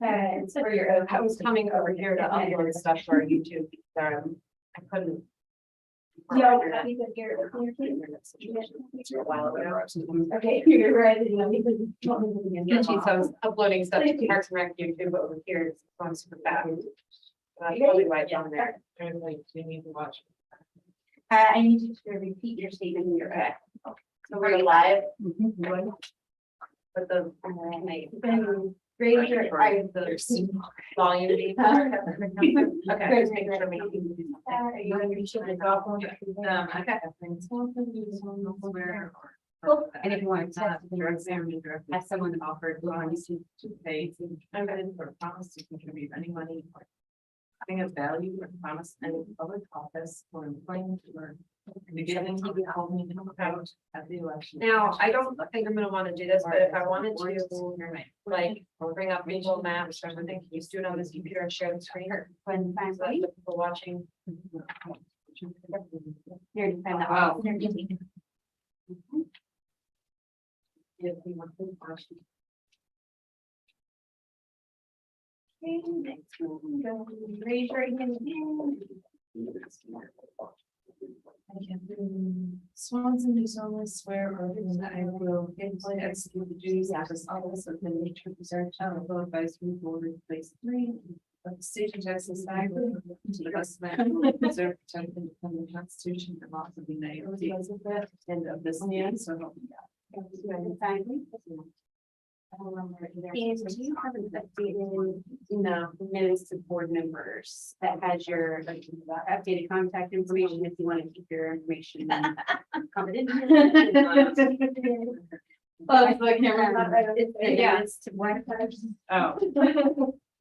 It's for your, I was coming over here to upload stuff for our YouTube. I couldn't. Yeah. A while ago. Okay, you're right. And she was uploading stuff to Parks and Rec YouTube over here. It's on super fast. That's probably why it's on there. Like, you need to watch. I need you to repeat your statement in your back. So we're live. But the Raise your eyes. volume. Okay. Just make sure we- And if you want to test the as someone offered to pay, I'm going for a promise to contribute any money or having a value or promise any public office or employment or beginning to be held out at the election. Now, I don't think I'm gonna want to do this, but if I wanted to, like, bring up visual maps or something, can you do it on this computer and share the screen? when So that the people watching. you're dependent Wow. on. If we want to watch. Okay, next one, go. Raise your hand again. Swanson do solemnly swear or that I will faithfully execute the duties of this office of the nature preserve child will advise me for place 3 of the state of Texas, I will to the best of my ability preserve, protect, and defend the Constitution and laws of the United States and of this land, so help me God. And do you have an updated, notice to board members that has your updated contact information if you want to keep your information confidential? Oh, it's the camera. Yeah, it's to one. Oh.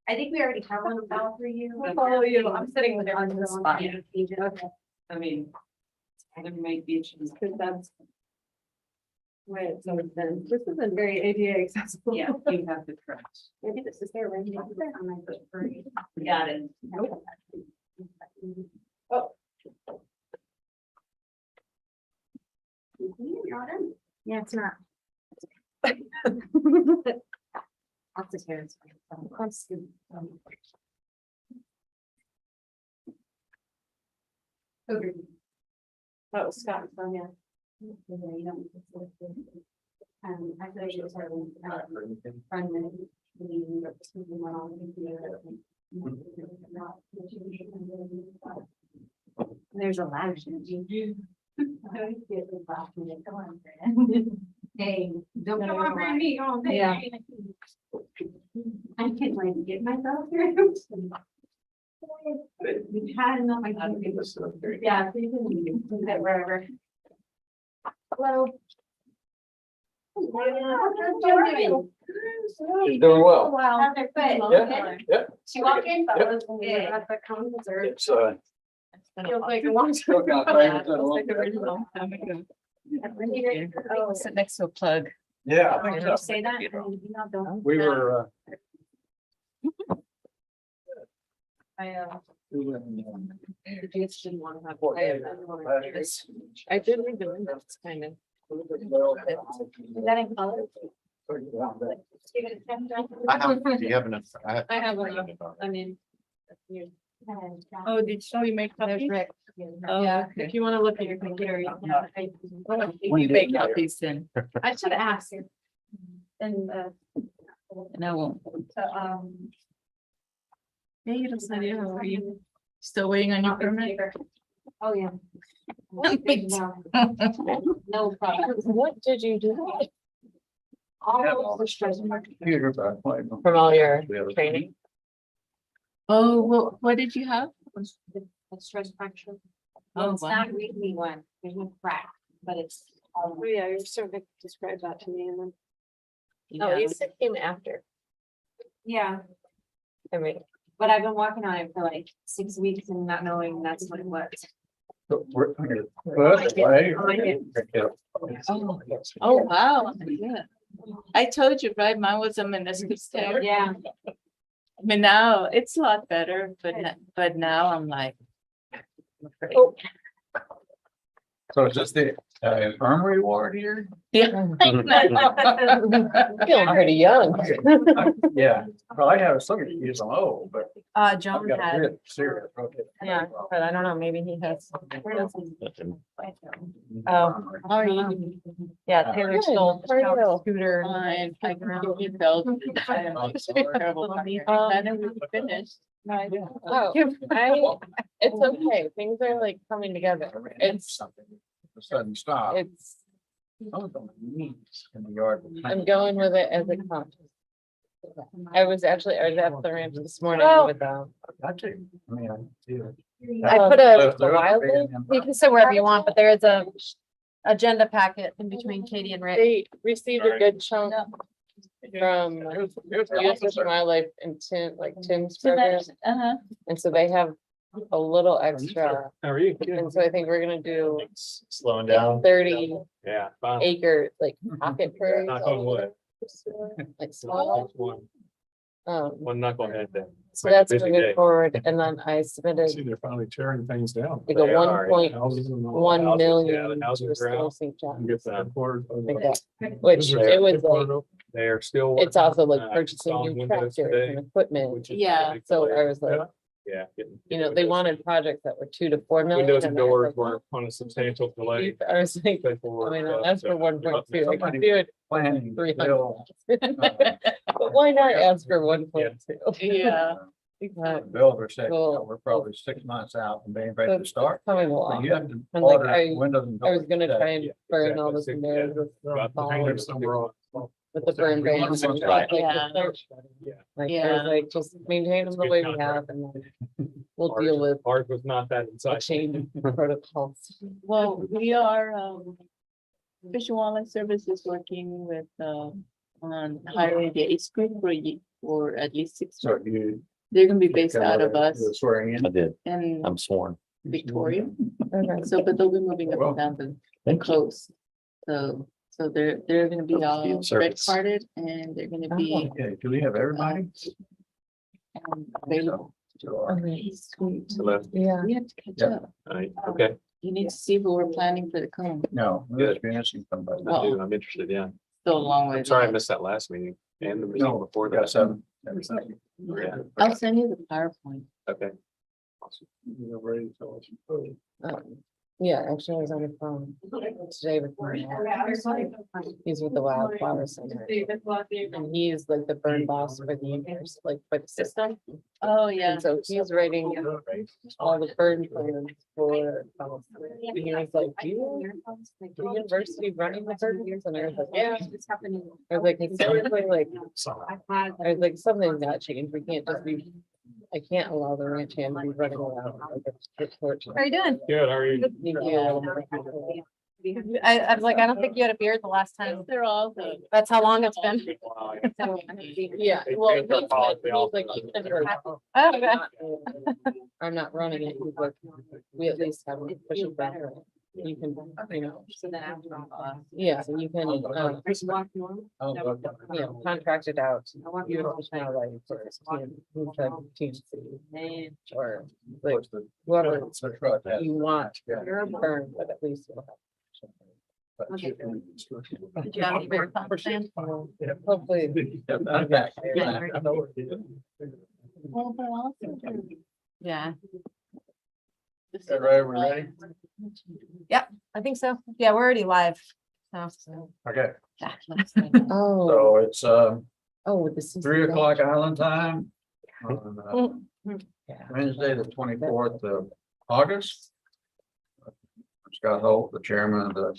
I think we already have one file for you. I'll follow you. I'm sitting with On everyone. the spot. Okay. I mean, I never make beaches because that's. Wait, so then this isn't very ADA accessible. Yeah. You have to correct. Maybe this is there, right? On my foot for you. Got it. Oh. Yeah, it's not. Lots of tears. Okay. Oh, Scott, from yeah. I thought she was having, friend meeting, but something went on with there's a ladder. Hey, don't come over me all day. Yeah. I can't wait to get myself through. We've had enough. Yeah. So you can leave it wherever. Hello. She's doing well. Wow. Yeah, yeah. She walked in. Yep. It's, Feels like a long Still time. got fingers in a Like little a really long time ago. Oh, Sit next to a plug. yeah, I Did think you so. say that? No. We were, The youth didn't want to have. I did read the windows, kind of. Is that in color? Give it a test drive. Do you have enough? I have enough. I mean. Oh, did you make copies? Oh, yeah, if you want to look at your computer. You can. You make copies then. I should ask you. And, and I won't. Hey, you don't know, how are you? Still waiting on your permit? Oh, yeah. No problem. What did you do? All the stress in my computer, but I played them. From all your The other training? Oh, well, what did you have? A stress fracture. Oh, It's wow. not really one, there's no crack, but it's. Oh, yeah, you're starting to describe that to me and then. Yeah. It came after. Yeah, I mean, but I've been working on it for like 6 weeks and not knowing that's what it was. So we're- First way. Oh, oh, wow. Yeah. I told you, right? Mine was a meniscus tear. Yeah. I mean, now it's a lot better, but now I'm like. I'm afraid. So is this the Infirmary ward here? Feeling pretty young. Yeah, well, I have some years old, but I've Joan got a had, bit serious. Okay. yeah, but I don't know, maybe he has. Oh, How are you? yeah, Taylor Good. stole How are you? scooter. Fine. I can give you bells. Terrible. I know we finished. Oh, it's okay. Things are like coming together. It's, Something. A sudden stop. it's, I was on my knees in the yard. I'm going with it as it comes. I was at the ranch this morning Oh. with them. I do. I mean, I do. I put They're wild paying thing? them. You can sit wherever you want, but there is a agenda packet in between Katie and Rick. They received a good chunk from Here's the US Fish and officer. Wildlife and Tim's program. And so they have a little extra. How are you? And so I think we're gonna do Slowing down. 30 Yeah, fine. acre like pocket prairies. Knock on wood. Like small. One knucklehead there. So that's Busy moving day. forward. And then I submitted See, they're finally tearing things down. like a They are, yeah. 1.1 million. Yeah, the houses are out. Get that board. Like that, which it was like, They are still. it's also like working, purchasing installing new windows tractors today, and equipment. which is Yeah. big So player. I was like, Yeah. getting- you know, they wanted projects that were 2 to 4 million. Windows and and I was doors like, were on a substantial delay. I was like, I Paperwork, mean, stuff, that's for so- 1.2, I could do it, Planning. 300. bill. but why not ask for 1.2? Yeah. Exactly. Bills are set, Cool. we're probably 6 months out from being ready to start. Coming But along. you have to And like, order I windows and I was doors gonna today. try and Yeah, burn all exactly. this marriage with About the fall painter somewhere on- with the burn ban. Right. Like, Yeah. Like, Yeah. there's like, just maintain them It's the good way we contract. have and then we'll deal with Ours was not that a inside. change in protocols. Well, we are, Fish and Wildlife Service is working with, on hiring the ACE group for at least 6 So months. you. They're gonna be based out of us You're Swearing in. I did. in I'm sworn. Victoria. Okay. So, but they'll be moving up and down the Thank you. coast. So they're gonna be all red Service. carded and they're gonna be Okay, do we have everybody? available. Okay. Sweet. The left. Yeah. We have to catch Yeah. up. Right, okay, You need to see who we're planning for the cone. No, we're experiencing somebody. Oh. I do, I'm interested, yeah. Still a long way. I'm sorry I missed that last meeting and the meeting No, before we got that. 7. Everything. Yeah, I'll send you the PowerPoint. okay. Yeah, actually, I was on the phone today with my dad. He's with the Wildflower Center. And he is like the burn boss for the universe, like for the system. Oh, yeah. And so he's writing all the burn plans for. He was like, do you, the university running the burn plans? And I was like, yeah. It's happening. I was like, historically, like, I was like, something's got changed. We can't just be, I can't allow the ranch hand to be running around. Like, it's torture. How are you doing? Good, how are you? Need to be a little more careful. I was like, I don't think you had a beard the last time. They're all the. That's how long it's been. Yeah, well, he's like, even if we're Oh, okay. I'm not running it, he's like, we at least have a pushing back. You can, you know, So then after all. yeah, so you can, Oh, okay. you know, contract it out. You don't kind of like first, TNC, or like What's the- whoever what's the truck has? you want Yeah. to burn, but at least you'll But Okay. you can- Did you have any marathon plans? have. Hopefully. Yeah, I'm back. Yeah. I know what it is. Well, but also. Yeah, Is that right? We're ready? I think so. Yeah, we're already live. So. Okay, Oh, so it's oh, this is. 3:00 Island time. On Yeah. Wednesday, the 24th of August. Scott Holt, the chairman of the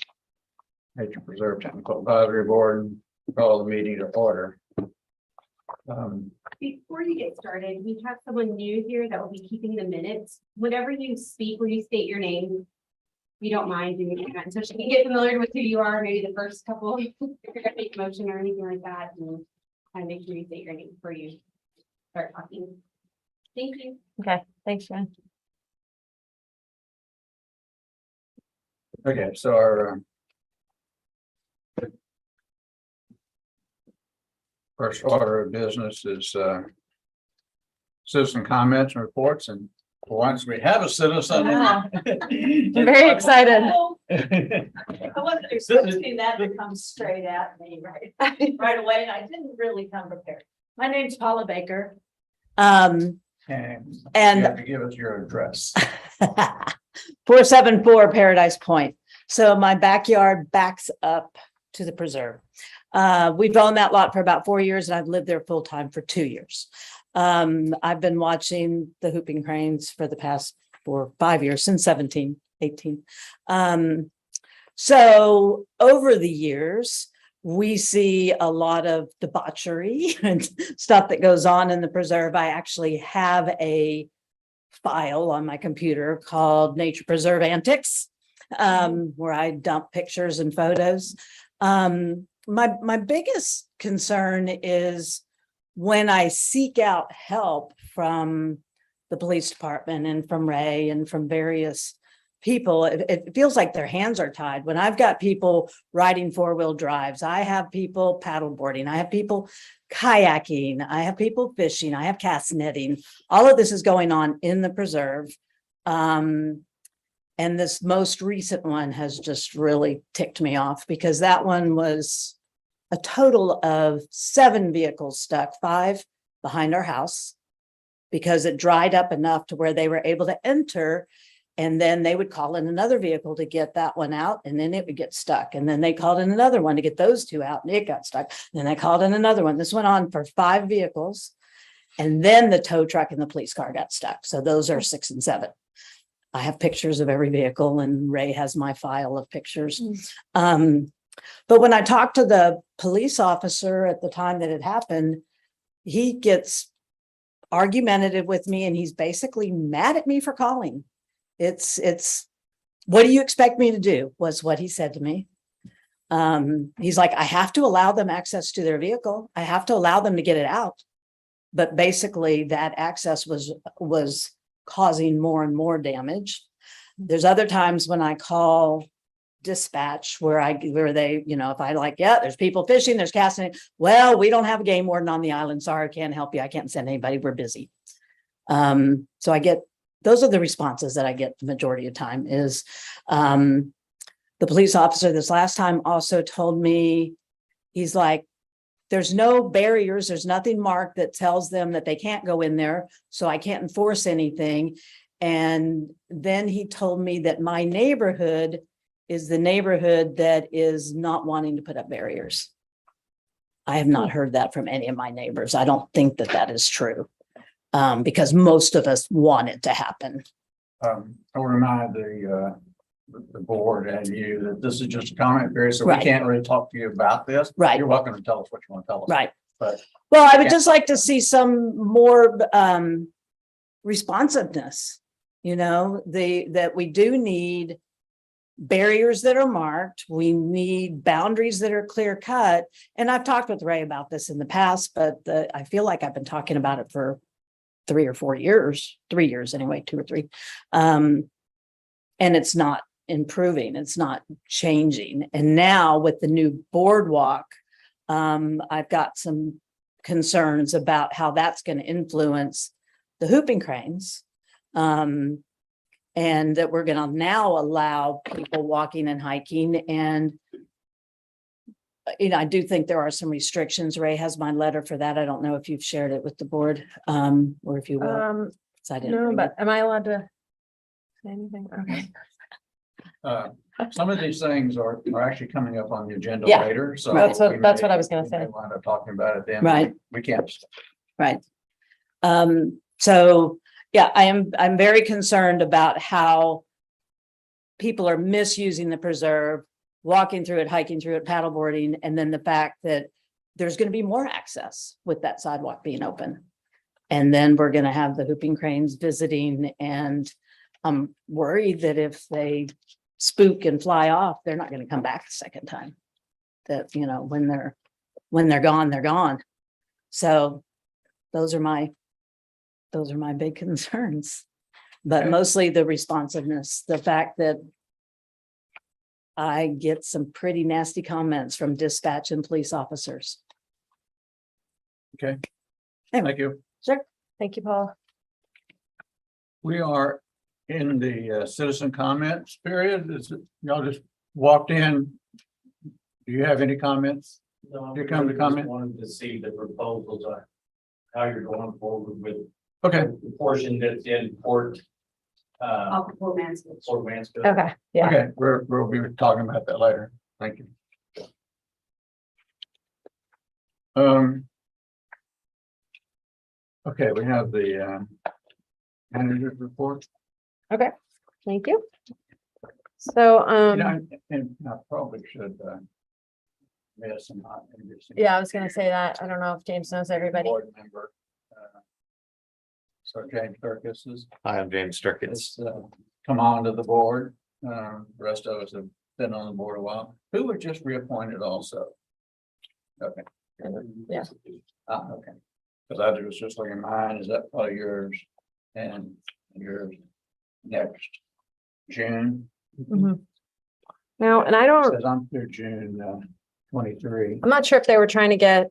Nature Preserve Technical Advisory Board, call the meeting to order. Before you get started, we have someone new here that will be keeping the minutes. Whenever you speak, will you state your name? If you don't mind doing that, so she can get familiar with who you are, maybe the first couple, if you're gonna make a motion or anything like that, and kind of make sure you state your name before you start talking. Thank you. Okay, thanks, Jen. Okay, so our first order of business is citizen comments and reports, and Once we have a citizen. I'm very excited. I wasn't expecting that to come straight at me right away, and I didn't really come prepared. My name's Paula Baker. And And- you have to give us your address. 474 Paradise Point. So my backyard backs up to the preserve. We've owned that lot for about 4 years, and I've lived there full time for 2 years. I've been watching the whooping cranes for the past 4 or 5 years, since 17, 18. So over the years, we see a lot of debauchery and stuff that goes on in the preserve. I actually have a file on my computer called Nature Preserve Antics, where I dump pictures and photos. My biggest concern is when I seek out help from the police department and from Ray and from various people, it feels like their hands are tied. When I've got people riding 4-wheel drives, I have people paddleboarding, I have people kayaking, I have people fishing, I have cast netting. All of this is going on in the preserve. And this most recent one has just really ticked me off, because that one was a total of 7 vehicles stuck, 5 behind our house, because it dried up enough to where they were able to enter. And then they would call in another vehicle to get that one out, and then it would get stuck. And then they called in another one to get those 2 out, and it got stuck. Then they called in another one. This went on for 5 vehicles. And then the tow truck and the police car got stuck. So those are 6 and 7. I have pictures of every vehicle, and Ray has my file of pictures. But when I talked to the police officer at the time that it happened, he gets argumentative with me, and he's basically mad at me for calling. It's what do you expect me to do, was what he said to me. He's like, I have to allow them access to their vehicle. I have to allow them to get it out. But basically that access was causing more and more damage. There's other times when I call dispatch where they, if I like, yeah, there's people fishing, there's casting. Well, we don't have a game warden on the island. Sorry, I can't help you. I can't send anybody. We're busy. So those are the responses that I get the majority of time is, the police officer this last time also told me, he's like, there's no barriers. There's nothing marked that tells them that they can't go in there. So I can't enforce anything. And then he told me that my neighborhood is the neighborhood that is not wanting to put up barriers. I have not heard that from any of my neighbors. I don't think that is true. Because most of us want it to happen. I'll remind the board and you that this is just a comment period, so Right. we can't really talk to you about this. Right. You're welcome to tell us what you want to tell us. Right. But Well, I would just like to see some more responsiveness, that we do need barriers that are marked. We need boundaries that are clear cut. And I've talked with Ray about this in the past, but I feel like I've been talking about it for 3 or 4 years, 3 years anyway, 2 or 3. And it's not improving, it's not changing. And now with the new boardwalk, I've got some concerns about how that's going to influence the hooping cranes. And that we're going to now allow people walking and hiking. And I do think there are some restrictions. Ray has my letter for that. I don't know if you've shared it with the board, or if you will. So I didn't No, bring but it. am I allowed to say anything? Okay. some of these things are actually coming up on the agenda Yeah. later, so. That's what- we that's may- what I was gonna we may say. Wind up talking about it then. Right. We can't. Right. So yeah, I'm very concerned about how people are misusing the preserve, walking through it, hiking through it, paddleboarding, and then the fact that there's going to be more access with that sidewalk being open. And then we're going to have the hooping cranes visiting, and I'm worried that if they spook and fly off, they're not going to come back a second time. That, when they're gone, they're gone. So those are my big concerns, but Okay. mostly the responsiveness, the fact that I get some pretty nasty comments from dispatch and police officers. Okay. Anyway. Thank you. Sure. Thank you, Paul. We are in the citizen comments period. Y'all just walked in. Do you have any comments? No, You come to comment? Wanted to see the proposals on how you're going forward with Okay, the portion that's in Port. Port Mansfield. Okay, yeah. okay, we'll be talking about that later. Thank you. Okay, we have the manager's report. Thank you. So, And I probably should miss and not introduce. yeah, I was gonna say that. I don't know if James knows everybody. Board member. So James Durkis is Hi, I'm James Sturkins. come on to the board. The rest of us have been on the board a while. Who was just reappointed also? Okay. Yeah. Okay. Because I was just looking at mine, is that part of yours? And yours next June? No, and I don't, Says I'm through June 23. I'm not sure if they were trying to get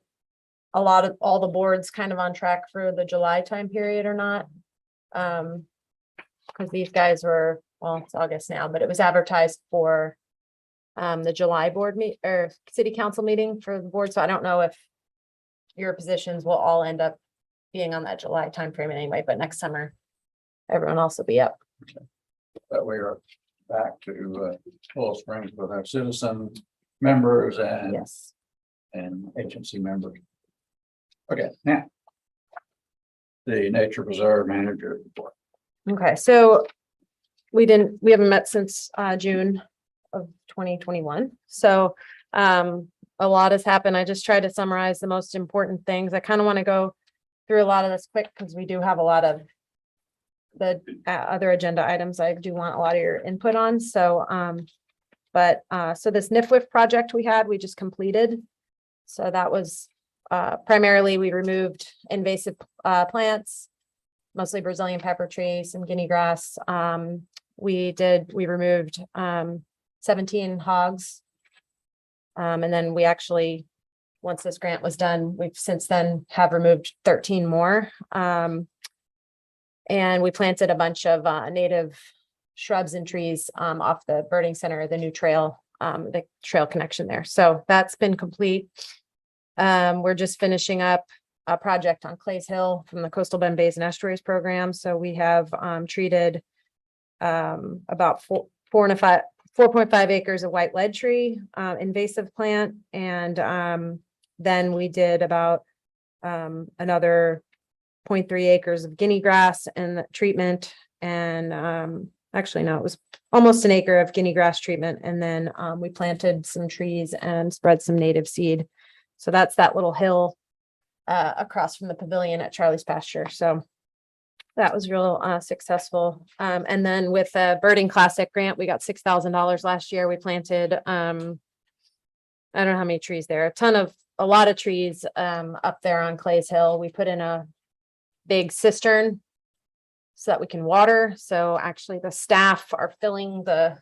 a lot of, all the boards kind of on track for the July time period or not. Because these guys were, well, it's August now, but it was advertised for the July board meet or city council meeting for the board. So I don't know if your positions will all end up being on that July timeframe anyway, but next summer, everyone else will be up. But we are back to Full Springs with our citizen members and Yes. and agency members. Okay, now. The Nature Preserve Manager report. Okay, so we haven't met since June of 2021. So a lot has happened. I just tried to summarize the most important things. I kind of want to go through a lot of this quick because we do have a lot of the other agenda items I do want a lot of your input on. So so this NIFWIF project we just completed. So that was primarily we removed invasive plants, mostly Brazilian pepper tree, some guinea grass. We removed 17 hogs. And then we actually, once this grant was done, we've since then have removed 13 more. And we planted a bunch of native shrubs and trees off the birding center, the new trail, the trail connection there. So that's been complete. We're just finishing up a project on Clays Hill from the Coastal Bend Bays and Estuaries program. So we have treated about 4.5 acres of white lead tree, invasive plant. And then we did about another 0.3 acres of guinea grass and the treatment. And actually, no, it was almost an acre of guinea grass treatment. And then we planted some trees and spread some native seed. So that's that little hill across from the pavilion at Charlie's Pasture. So that was real successful. And then with the Birding Classic grant, we got $6,000 last year. We planted, I don't know how many trees there, a lot of trees up there on Clays Hill. We put in a big cistern so that we can water. So actually the staff are filling the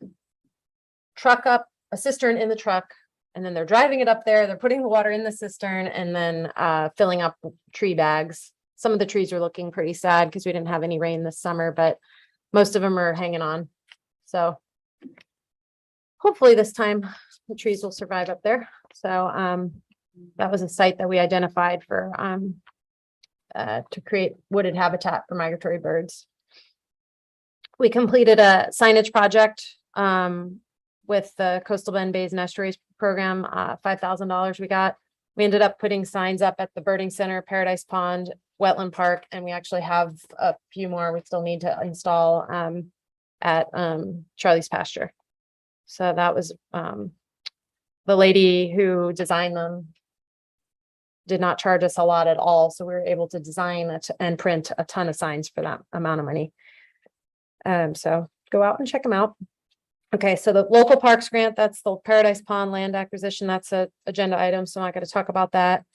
truck up, a cistern in the truck, and then they're driving it up there. They're putting the water in the cistern and then filling up tree bags. Some of the trees are looking pretty sad because we didn't have any rain this summer, but most of them are hanging on. So hopefully this time the trees will survive up there. So that was a site that we identified for to create wooded habitat for migratory birds. We completed a signage project with the Coastal Bend Bays and Estuaries program, $5,000 we got. We ended up putting signs up at the birding center, Paradise Pond, Wetland Park, and we actually have a few more we still need to install at Charlie's Pasture. So that was the lady who designed them did not charge us a lot at all. So we were able to design and print a ton of signs for that amount of money. So go out and check them out. Okay, so the local parks grant, that's the Paradise Pond land acquisition. That's a agenda item, so I'm not going to talk about that.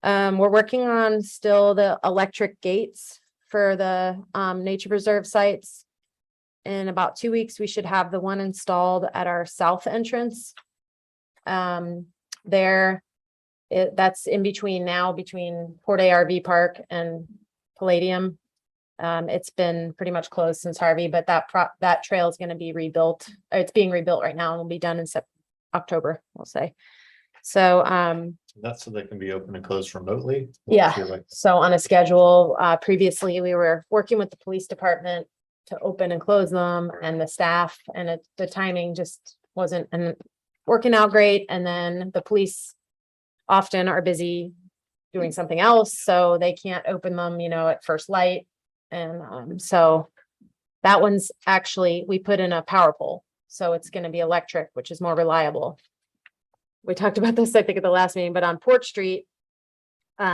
We're working on still the electric gates for the nature preserve sites. In about 2 weeks, we should have the one installed at our south entrance. That's in between now, between Port A RV Park and Palladium. It's been pretty much closed since Harvey, but that trail is gonna be rebuilt. It's being rebuilt right now and will be done in October, we'll say. So, That's so they can be open and closed remotely? yeah, You're like, so on a schedule, previously we were working with the police department to open and close them and the staff, and the timing just wasn't working out great. And then the police often are busy doing something else, so they can't open them, at first light. And so that one's actually, we put in a power pole, so it's gonna be electric, which is more reliable. We talked about this, I think, at the last meeting, but on Port Street, we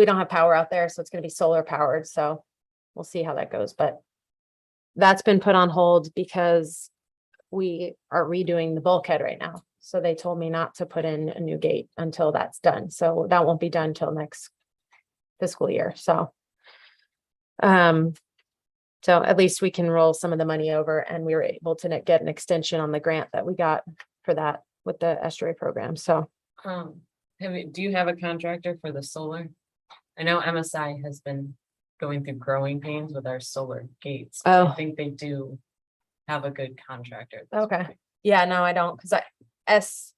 don't have power out there, so it's gonna be solar powered, so we'll see how that goes, but that's been put on hold because we are redoing the bulkhead right now. So they told me not to put in a new gate until that's done. So that won't be done till next fiscal year. So at least we can roll some of the money over, and we were able to get an extension on the grant that we got for that with the estuary program. So Do you have a contractor for the solar? I know MSI has been going through growing pains with our solar gates. Oh. I think they do have a good contractor. at this Okay. point. Yeah, no, I don't, because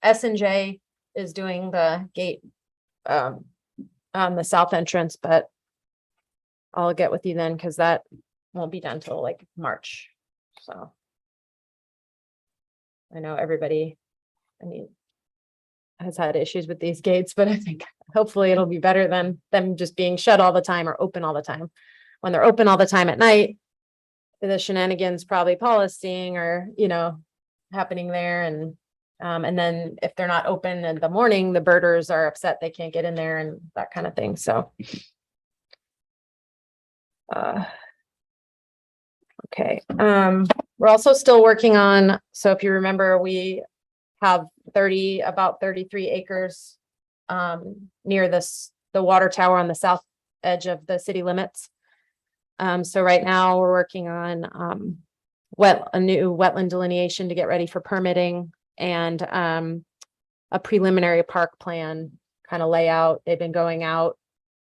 S&J is doing the gate on the south entrance, but I'll get with you then, because that won't be done till like March. So I know everybody, has had issues with these gates, but I think hopefully it'll be better than them just being shut all the time or open all the time. When they're open all the time at night, the shenanigans probably policing or, happening there. And then if they're not open in the morning, the birders are upset they can't get in there and that kind of thing. So. Okay, we're also still working on, so if you remember, we have about 33 acres near the water tower on the south edge of the city limits. So right now we're working on a new wetland delineation to get ready for permitting, and a preliminary park plan kind of layout. They've been going out.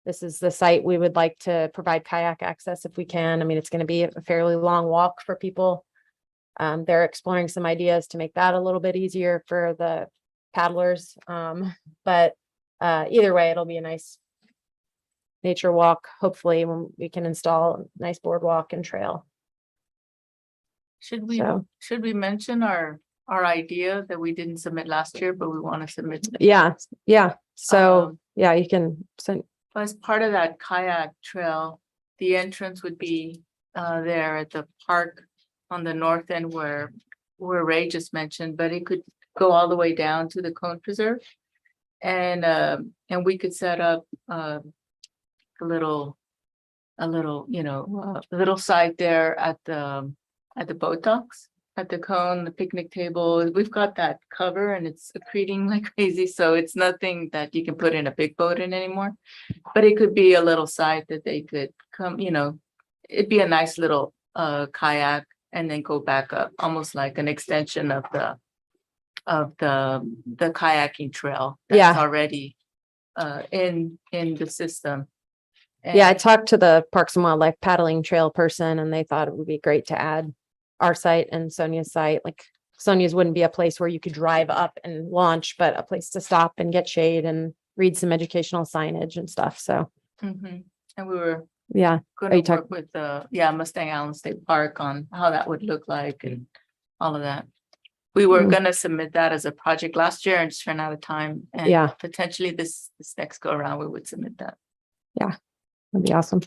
This is the site we would like to provide kayak access if we can. I mean, it's going to be a fairly long walk for people. They're exploring some ideas to make that a little bit easier for the paddlers. But either way, it'll be a nice nature walk. Hopefully, when we can install a nice boardwalk and trail. Should we, So, should we mention our idea that we didn't submit last year, but we want to submit? yeah. So, Um, yeah, you can send. As part of that kayak trail, the entrance would be there at the park on the north end where Ray just mentioned, but it could go all the way down to the Cone Preserve. And we could set up a little site there at the boat docks, at the Cone, the picnic table. We've got that cover and it's accreting like crazy. So it's nothing that you can put in a big boat in anymore. But it could be a little site that they could come, it'd be a nice little kayak and then go back up, almost like an extension of the kayaking trail. That's already in the system. Yeah, I And- talked to the Parks and Wildlife paddling trail person, and they thought it would be great to add our site and Sonia's site. Like, Sonia's wouldn't be a place where you could drive up and launch, but a place to stop and get shade and read some educational signage and stuff. So, Mhm. And we were yeah. gonna you talk- work with Mustang Island State Park on how that would look like and all of that. We were Mm. gonna submit that as a project last year and just ran out of time. And Yeah. potentially this next go around, we would submit that. That'd be awesome.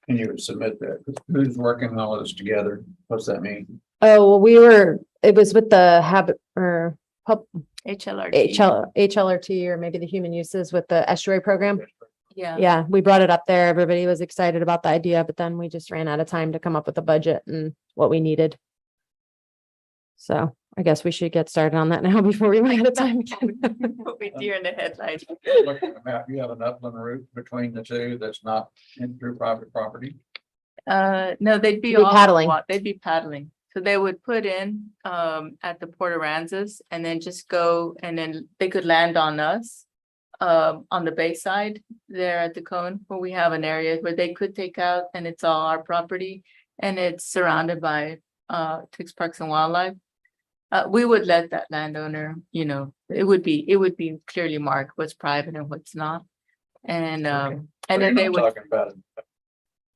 Can you submit that? Who's working all this together? What's that mean? Oh, well, it was with the habit or HLRT. HLRT, or maybe the human uses with the estuary program. Yeah. Yeah, we brought it up there. Everybody was excited about the idea, but then we just ran out of time to come up with a budget and what we needed. So I guess we should get started on that now before we run out of time again. With deer in the headlights. Looking at the map, you have an upland route between the two that's not in through private property. No, they'd be They'd be all paddling. They'd be paddling. So they would put in at the Port Aransas and then just go, and then they could land on us on the bay side there at the cone, where we have an area where they could take out and it's all our property. And it's surrounded by Twix Parks and Wildlife. We would let that landowner, you know, it would be clearly marked what's private and what's not. And then they You're would, talking about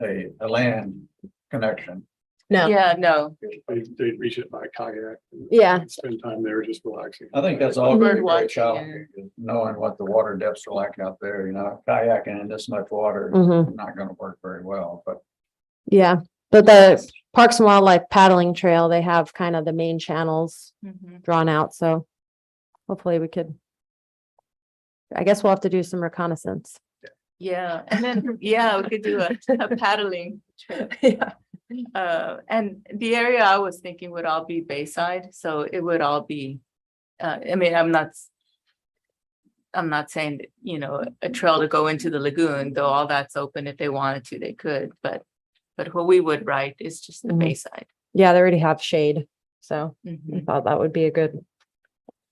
a land connection. No, yeah, no, They'd reach it by kayak. and Yeah. Spend time there just relaxing. I think that's all very, Bird very watching, challenging, is knowing what the water depths are like out there, you know, kayaking in this much water Mhm. is not gonna work very well, but. yeah, but the Parks and Wildlife paddling trail, they have kind of the main channels mhm. drawn out, so hopefully we could. I guess we'll have to do some reconnaissance. Yeah, and then, yeah, we could do a paddling trip. Yeah. And the area I was thinking would all be Bayside, so it would all be, I mean, I'm not saying, that, you know, a trail to go into the lagoon, though all that's open. If they wanted to, they could, but what we would write is just the Mhm. Bayside. Yeah, they already have shade, so I Mhm. thought that would be a good.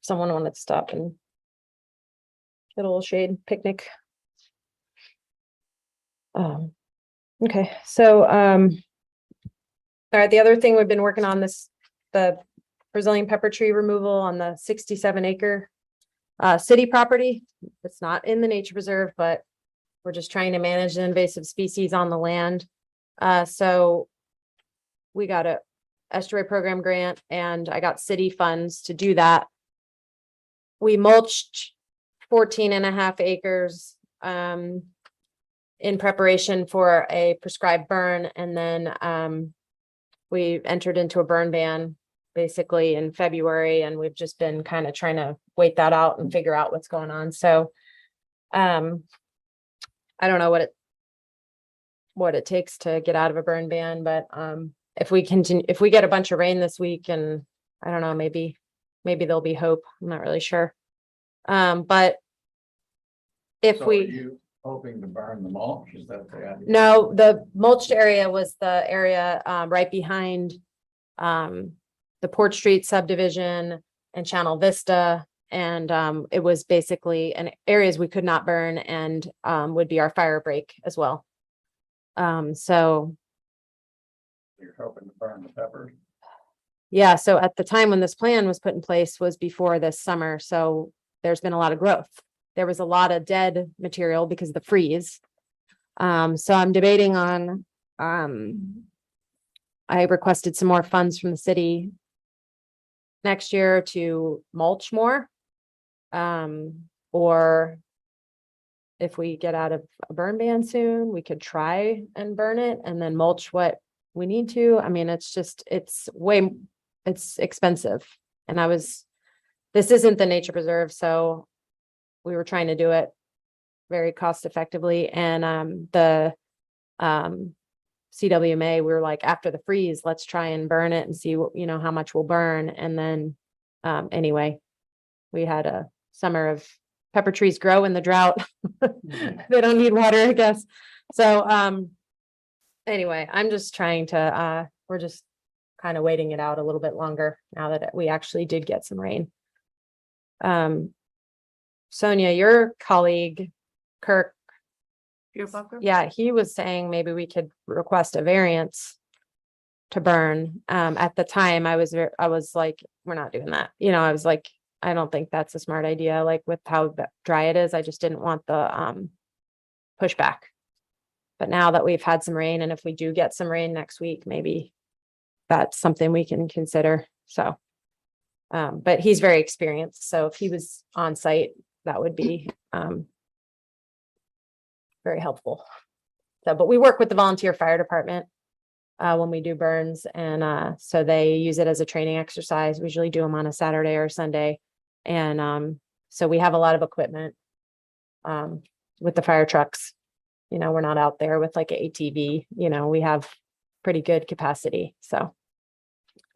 Someone wanted to stop and get a little shade picnic. Okay, so, all right, the other thing we've been working on the Brazilian pepper tree removal on the 67-acre city property. It's not in the nature preserve, but we're just trying to manage the invasive species on the land. So we got a estuary program grant and I got city funds to do that. We mulched 14.5 acres, in preparation for a prescribed burn, and then, we entered into a burn ban basically in February, and we've just been kind of trying to wait that out and figure out what's going on. So, I don't know what it takes to get out of a burn ban, but, if we get a bunch of rain this week, and I don't know, maybe there'll be hope. I'm not really sure. But if So are you hoping to burn the mulch? Is that the idea? no, the mulched area was the area right behind the Port Street subdivision and Channel Vista. And it was basically areas we could not burn and would be our fire break as well. So You're hoping to burn the peppers? yeah, so at the time when this plan was put in place was before this summer, so there's been a lot of growth. There was a lot of dead material because of the freeze. So I'm debating on, I requested some more funds from the city next year to mulch more. Or if we get out of a burn ban soon, we could try and burn it and then mulch what we need to. I mean, it's expensive. And this isn't the nature preserve, so we were trying to do it very cost effectively. And the CWMA, we were like, after the freeze, let's try and burn it and see what, you know, how much we'll burn. And then anyway, we had a summer of pepper trees grow in the drought. They don't need water, I guess. So anyway, I'm just trying to we're just kind of waiting it out a little bit longer now that we actually did get some rain. Sonia, your colleague, Kirk, Beerbacher? yeah, he was saying maybe we could request a variance to burn. At the time, I was like, we're not doing that. You know, I was like, I don't think that's a smart idea, like with how dry it is. I just didn't want the pushback. But now that we've had some rain, and if we do get some rain next week, maybe that's something we can consider. So, but he's very experienced. So if he was on site, that would be very helpful. So, but we work with the volunteer fire department when we do burns, and so they use it as a training exercise. We usually do them on a Saturday or Sunday. And so we have a lot of equipment with the fire trucks. You know, we're not out there with like an ATV, you know, we have pretty good capacity. So,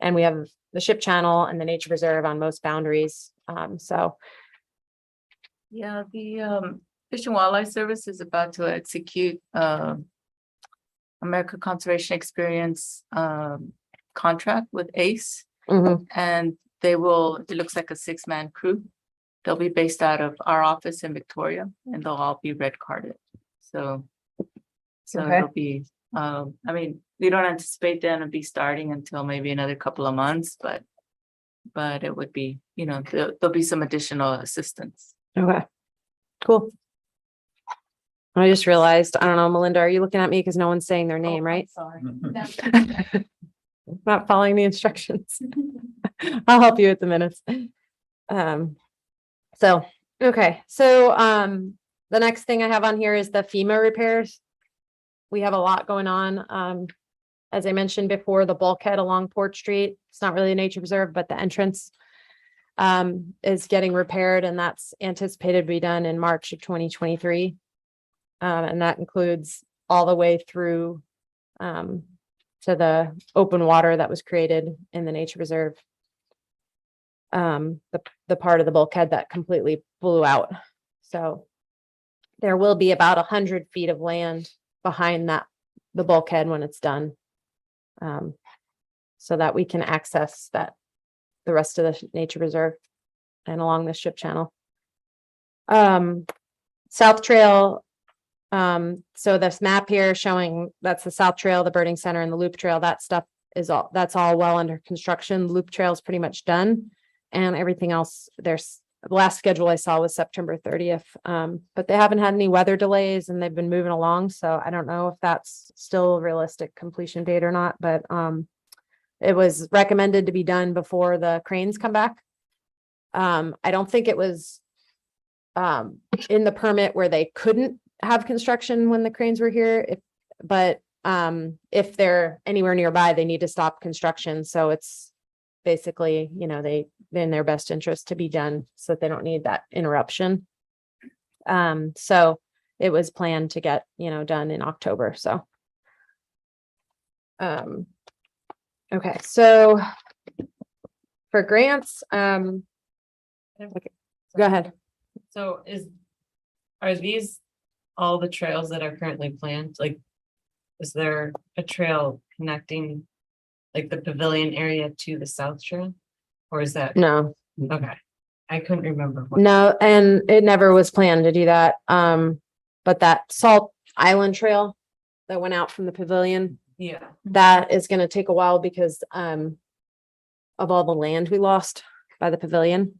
and we have the ship channel and the nature preserve on most boundaries. So Yeah, the Fish and Wildlife Service is about to execute American Conservation Experience contract with ACE. mhm, And they will, it looks like a 6-man crew they'll be based out of our office in Victoria and they'll all be red carded. So Okay. it'll be, I mean, we don't anticipate them to be starting until maybe another couple of months, but it would be, there'll be some additional assistance. Okay, cool. I just realized, I don't know, Melinda, are you looking at me because no one's saying their name, right? Sorry. Not following the instructions. I'll help you with the minutes. Okay, the next thing I have on here is the Fema repairs. We have a lot going on. As I mentioned before, the bulkhead along Port Street, it's not really a nature preserve, but the entrance is getting repaired, and that's anticipated to be done in March of 2023. And that includes all the way through to the open water that was created in the nature reserve. The part of the bulkhead that completely blew out. So there will be about 100 feet of land behind the bulkhead when it's done. So that we can access the rest of the nature reserve and along the ship channel. South Trail. So this map here showing that's the South Trail, the birding center, and the loop trail. That stuff that's all well under construction. The loop trail is pretty much done, and everything else. There's the last schedule I saw was September 30th. But they haven't had any weather delays, and they've been moving along. So I don't know if that's still a realistic completion date or not. But it was recommended to be done before the cranes come back. I don't think it was in the permit where they couldn't have construction when the cranes were here, but if they're anywhere nearby, they need to stop construction. So it's basically, they in their best interest to be done so that they don't need that interruption. So it was planned to get, done in October. So, okay. So for grants, okay, go ahead. So are these all the trails that are currently planned? Like, is there a trail connecting like the pavilion area to the South Trail? Or is that? No, Okay, I couldn't remember. no, and it never was planned to do that. But that Salt Island Trail that went out from the pavilion, Yeah, that is gonna take a while because of all the land we lost by the pavilion.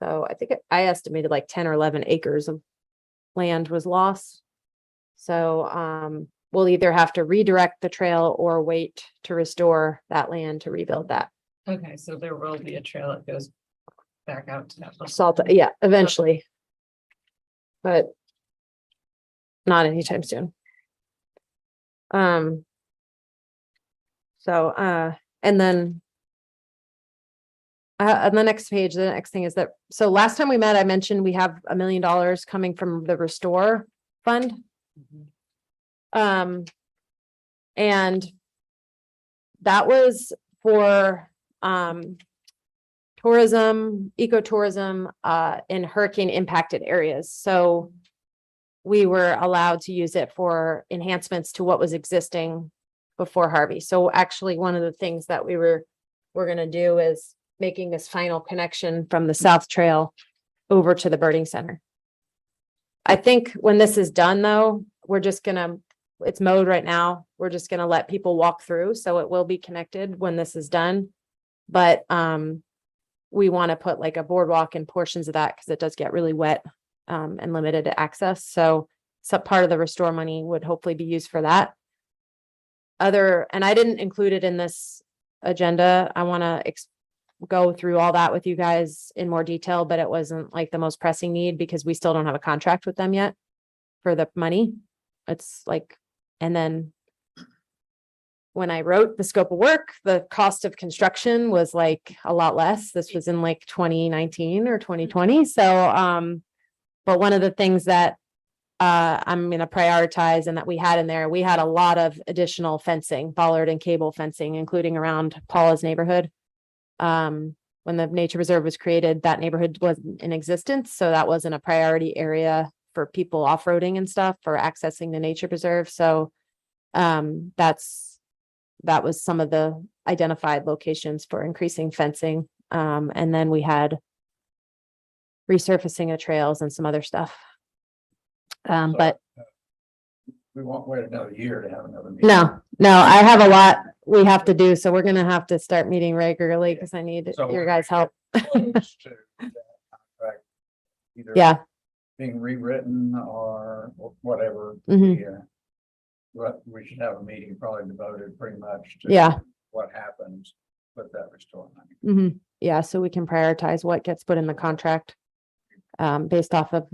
So I think I estimated like 10 or 11 acres of land was lost. So we'll either have to redirect the trail or wait to restore that land to rebuild that. okay, so there will be a trail that goes back out to that. Salt, yeah, eventually. But not anytime soon. And then on the next page, the next thing is that, so last time we met, I mentioned we have $1 million coming from the Restore Fund. And that was for tourism, ecotourism in hurricane impacted areas. So we were allowed to use it for enhancements to what was existing before Harvey. So actually, one of the things that we're going to do is making this final connection from the South Trail over to the birding center. I think when this is done, though, we're just gonna, it's mowed right now. We're just gonna let people walk through. So it will be connected when this is done. But we want to put like a boardwalk in portions of that because it does get really wet and limited access. So some part of the restore money would hopefully be used for that. And I didn't include it in this agenda. I want to go through all that with you guys in more detail, but it wasn't like the most pressing need because we still don't have a contract with them yet for the money. It's like, and then when I wrote the scope of work, the cost of construction was like a lot less. This was in like 2019 or 2020. So, but one of the things that I'm going to prioritize and that we had in there, we had a lot of additional fencing, bollard and cable fencing, including around Paula's neighborhood. When the nature reserve was created, that neighborhood wasn't in existence. So that wasn't a priority area for people off-roading and stuff for accessing the nature preserve. So that was some of the identified locations for increasing fencing. And then we had resurfacing of trails and some other stuff. So, But We won't wait another year to have another meeting. no, I have a lot we have to do, so we're gonna have to start meeting regularly because I need So- your guys' help. Close to that contract, either Yeah, being rewritten or whatever. Mhm. But we should have a meeting probably devoted pretty much to. Yeah. What happens with that restore money. yeah, so we can prioritize what gets put in the contract. Based off of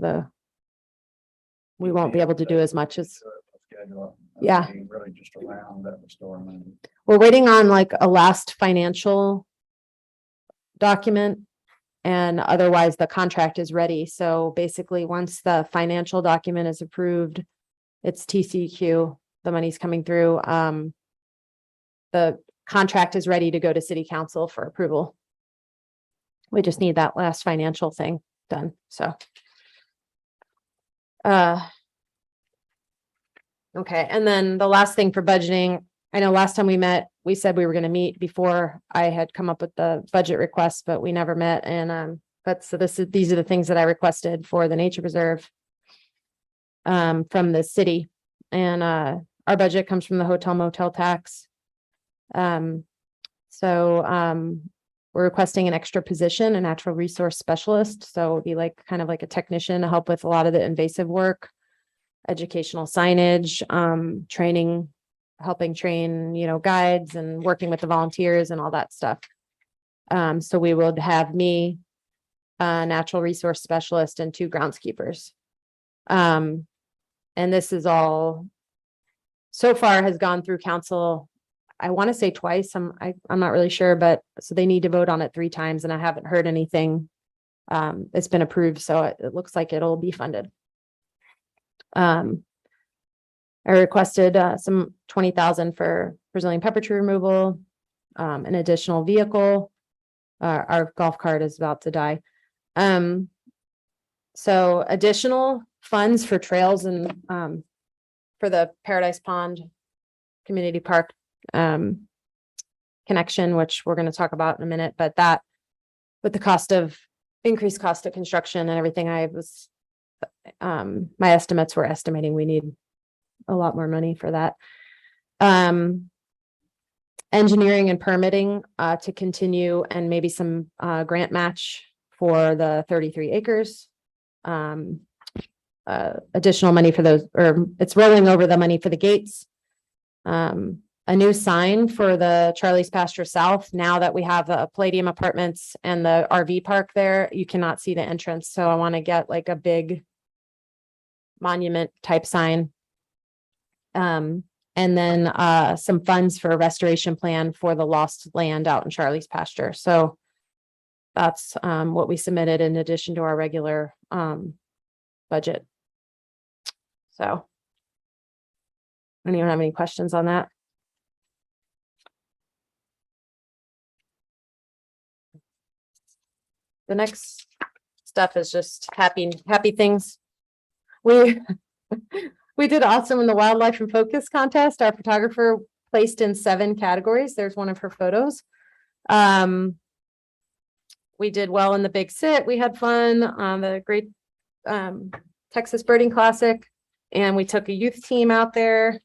we won't be able to do as much as, Schedule. Yeah. Really just around that restore money. we're waiting on like a last financial document. And otherwise, the contract is ready. So basically, once the financial document is approved, it's TCQ, the money's coming through. The contract is ready to go to city council for approval. We just need that last financial thing done, so. Okay, and then the last thing for budgeting, I know last time we met, we said we were gonna meet before I had come up with the budget request, but we never met, and, but so these are the things that I requested for the nature preserve. From the city, and, our budget comes from the hotel motel tax. We're requesting an extra position, a natural resource specialist, so it'd be like, kind of like a technician to help with a lot of the invasive work. Educational signage, training, helping train, guides and working with the volunteers and all that stuff. So we would have me, a natural resource specialist and 2 groundskeepers. And this is all so far has gone through council. I want to say twice. I'm not really sure, but so they need to vote on it 3 times and I haven't heard anything. It's been approved, so it looks like it'll be funded. I requested some 20,000 for Brazilian pepper tree removal, an additional vehicle. Our golf cart is about to die. So additional funds for trails and for the Paradise Pond Community Park connection, which we're going to talk about in a minute, but that with the increased cost of construction and everything, my estimates were estimating we need a lot more money for that. Engineering and permitting to continue, and maybe some grant match for the 33 acres. Additional money for those, or it's rolling over the money for the gates. A new sign for the Charlie's Pasture South. Now that we have the Palladium Apartments and the RV park there, you cannot see the entrance. So I want to get like a big monument type sign. And then some funds for a restoration plan for the lost land out in Charlie's Pasture. So that's what we submitted in addition to our regular budget. So anyone have any questions on that? The next stuff is just happy things. We did awesome in the Wildlife in Focus contest. Our photographer placed in 7 categories. There's one of her photos. We did well in the Big Sit. We had fun on the Great Texas Birding Classic, and we took a youth team out there,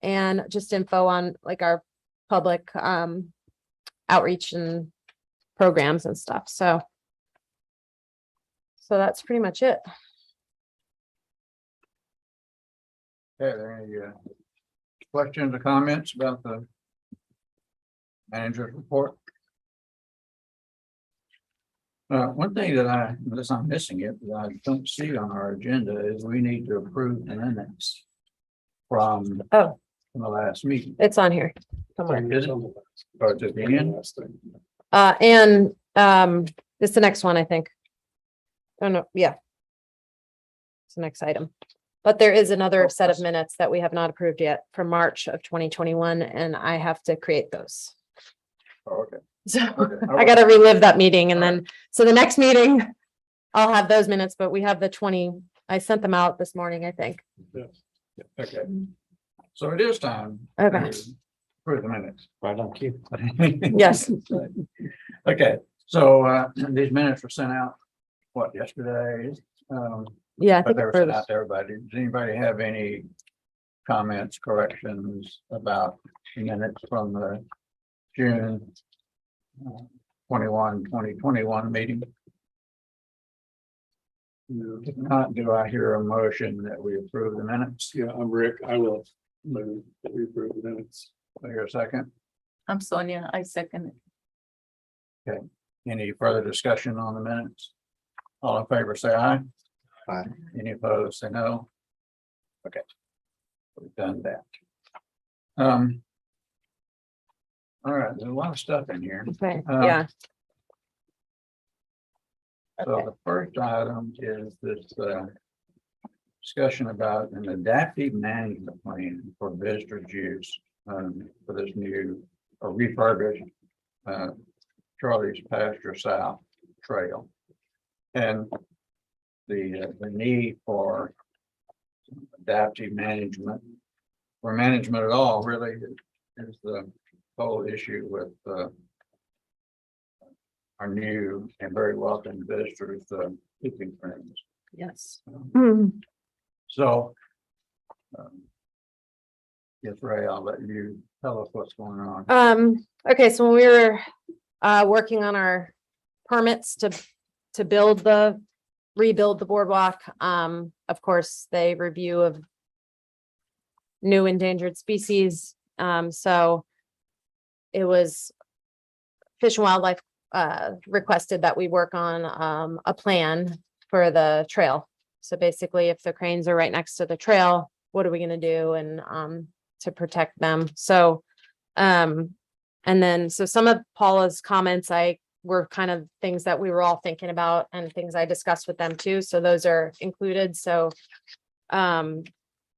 and just info on like our public outreach and programs and stuff. So that's pretty much it. Okay, are there any questions or comments about the manager's report? One thing that unless I'm missing it, that I don't see on our agenda is we need to approve the minutes from the last meeting. It's on here somewhere. Is it? Or it's at the end? And it's the next one, I think. Oh, no, yeah. It's the next item. But there is another set of minutes that we have not approved yet from March of 2021, and I have to create those. Oh, okay. So Okay. I gotta relive that meeting, and then, so the next meeting, I'll have those minutes, but we have the 20, I sent them out this morning, I think. Okay. So it is time. Okay. to approve the minutes. Right on cue. Yes. Okay, so these minutes were sent out what, yesterday? Yeah, I But think they were for sent the- out to everybody. Does anybody have any comments, corrections about minutes from the June 2021 meeting? If not, do I hear a motion that we approve the minutes? Yeah, I'm Rick. I will move that we approve the minutes. Do I hear a second? I'm Sonia, I second it. Any further discussion on the minutes? All in favor, say aye. Aye. Any opposed, say no. Okay. We've done that. All right, there's a lot of stuff in here. Okay, Um, yeah, So the first item is this discussion about an adaptive management plan for visitors use for this new or refurbished Charlie's Pasture South Trail. And the need for adaptive management or management at all really is the whole issue with our new and very welcome visitors, the keeping friends. yes. So. Yes, Ray, I'll let you tell us what's going on. Okay, so when we were working on our permits to rebuild the boardwalk, of course, they review of new endangered species. So it was Fish and Wildlife requested that we work on a plan for the trail. So basically, if the cranes are right next to the trail, what are we gonna do and to protect them? So and then so some of Paula's comments were kind of things that we were all thinking about and things I discussed with them too. So those are included. So and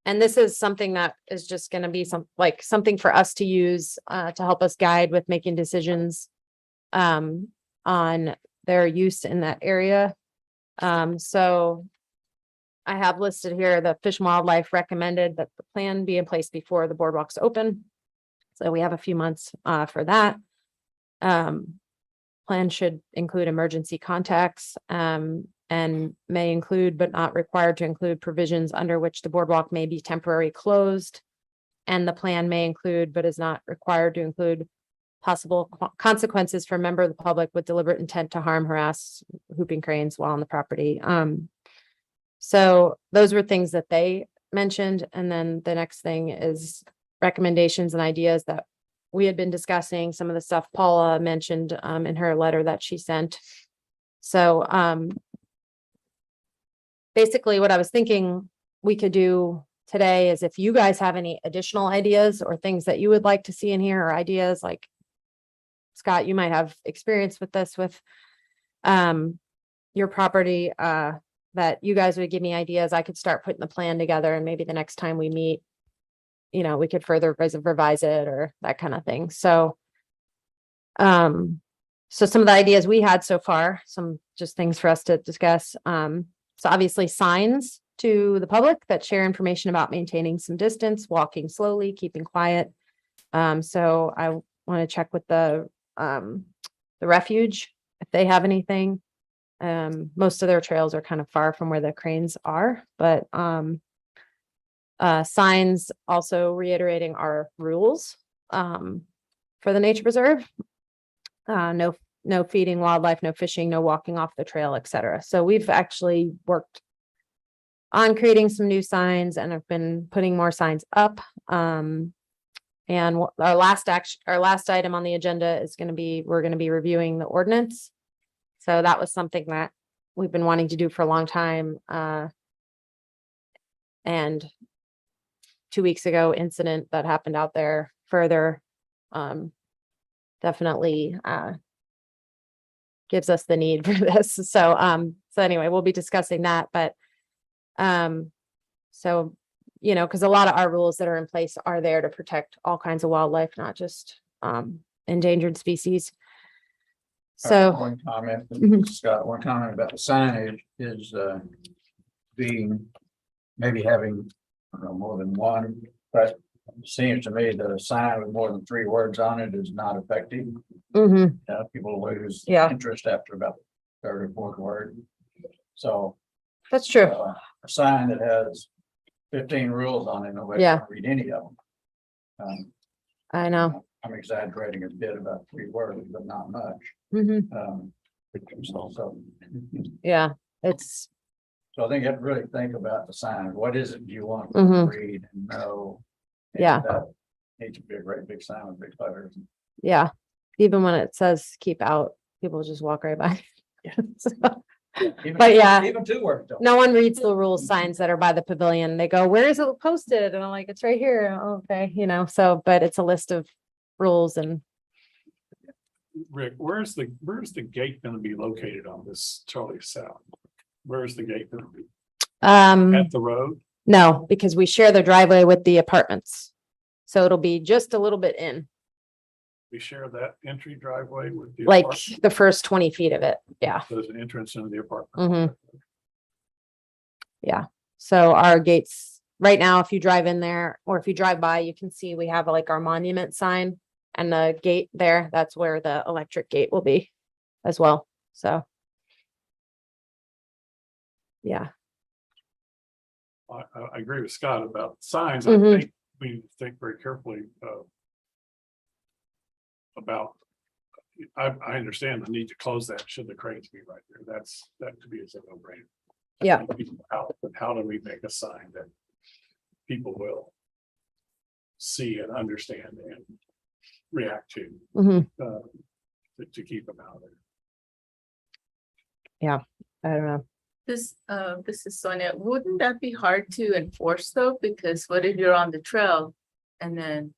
this is something that is just gonna be something for us to use to help us guide with making decisions on their use in that area. So I have listed here, the Fish and Wildlife recommended that the plan be in place before the boardwalks open. So we have a few months for that. Plan should include emergency contacts and may include, but not required to include, provisions under which the boardwalk may be temporarily closed. And the plan may include, but is not required to include, possible consequences for a member of the public with deliberate intent to harm, harass whooping cranes while on the property. So those were things that they mentioned. And then the next thing is recommendations and ideas that we had been discussing, some of the stuff Paula mentioned in her letter that she sent. So basically what I was thinking we could do today is if you guys have any additional ideas or things that you would like to see in here, or ideas like Scott, you might have experience with this with your property, that you guys would give me ideas. I could start putting the plan together, and maybe the next time we meet, we could further revise it or that kind of thing. So, so some of the ideas we had so far, some just things for us to discuss. So obviously signs to the public that share information about maintaining some distance, walking slowly, keeping quiet. So I want to check with the refuge if they have anything. Most of their trails are kind of far from where the cranes are, but signs also reiterating our rules for the nature preserve. No feeding wildlife, no fishing, no walking off the trail, etc. So we've actually worked on creating some new signs and have been putting more signs up. And our last item on the agenda is going to be, we're going to be reviewing the ordinance. So that was something that we've been wanting to do for a long time. And 2 weeks ago, incident that happened out there further definitely gives us the need for this. So anyway, we'll be discussing that, but so, because a lot of our rules that are in place are there to protect all kinds of wildlife, not just endangered species. So One comment, Mhm. Scott, one comment about the signage is being, maybe having, I don't know, more than one, but it seems to me that a sign with more than 3 words on it is not effective. mhm, People lose Yeah. interest after about the 3rd or 4th word. So. That's true. A sign that has 15 rules on it, nobody Yeah. can read any of them. I know. I'm exaggerating a bit about 3 words, but not much. Mhm. So Yeah, it's, I think you have to really think about the sign. What is it you want to Mhm. read and know? Yeah. And that needs to be a great big sign with big letters. yeah. Even when it says keep out, people just walk right by. So, Even But two- yeah. Even 2 words. don't. no one reads the rules signs that are by the pavilion. They go, where is it posted? And I'm like, it's right here. Oh, okay, so, but it's a list of rules and Rick, where's the gate gonna be located on this Charlie South? Where's the gate gonna be? At the road? no, because we share the driveway with the apartments. So it'll be just a little bit in, We share that entry driveway with the. like apartment? the first 20 feet of it. Yeah. There's an entrance into the apartment. Mhm. So our gates, right now, if you drive in there or if you drive by, you can see we have like our monument sign and the gate there. That's where the electric gate will be as well. So. Yeah. I agree with Scott about signs. Mhm. I think we need to think very carefully about. I understand the need to close that should the cranes be right there. That to me is a no-brainer. Yeah. How do we make a sign that people will see and understand and react to, Mhm. to keep them out of there? I don't know. This is Sonia. Wouldn't that be hard to enforce though? Because what if you're on the trail and then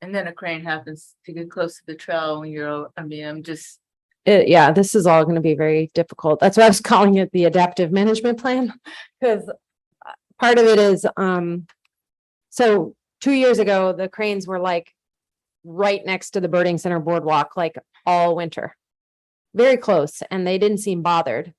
a crane happens to get close to the trail when I'm just, Yeah, this is all gonna be very difficult. That's why I was calling it the adaptive management plan, because part of it is, so 2 years ago, the cranes were like right next to the birding center boardwalk, like all winter. Very close, and they didn't seem bothered.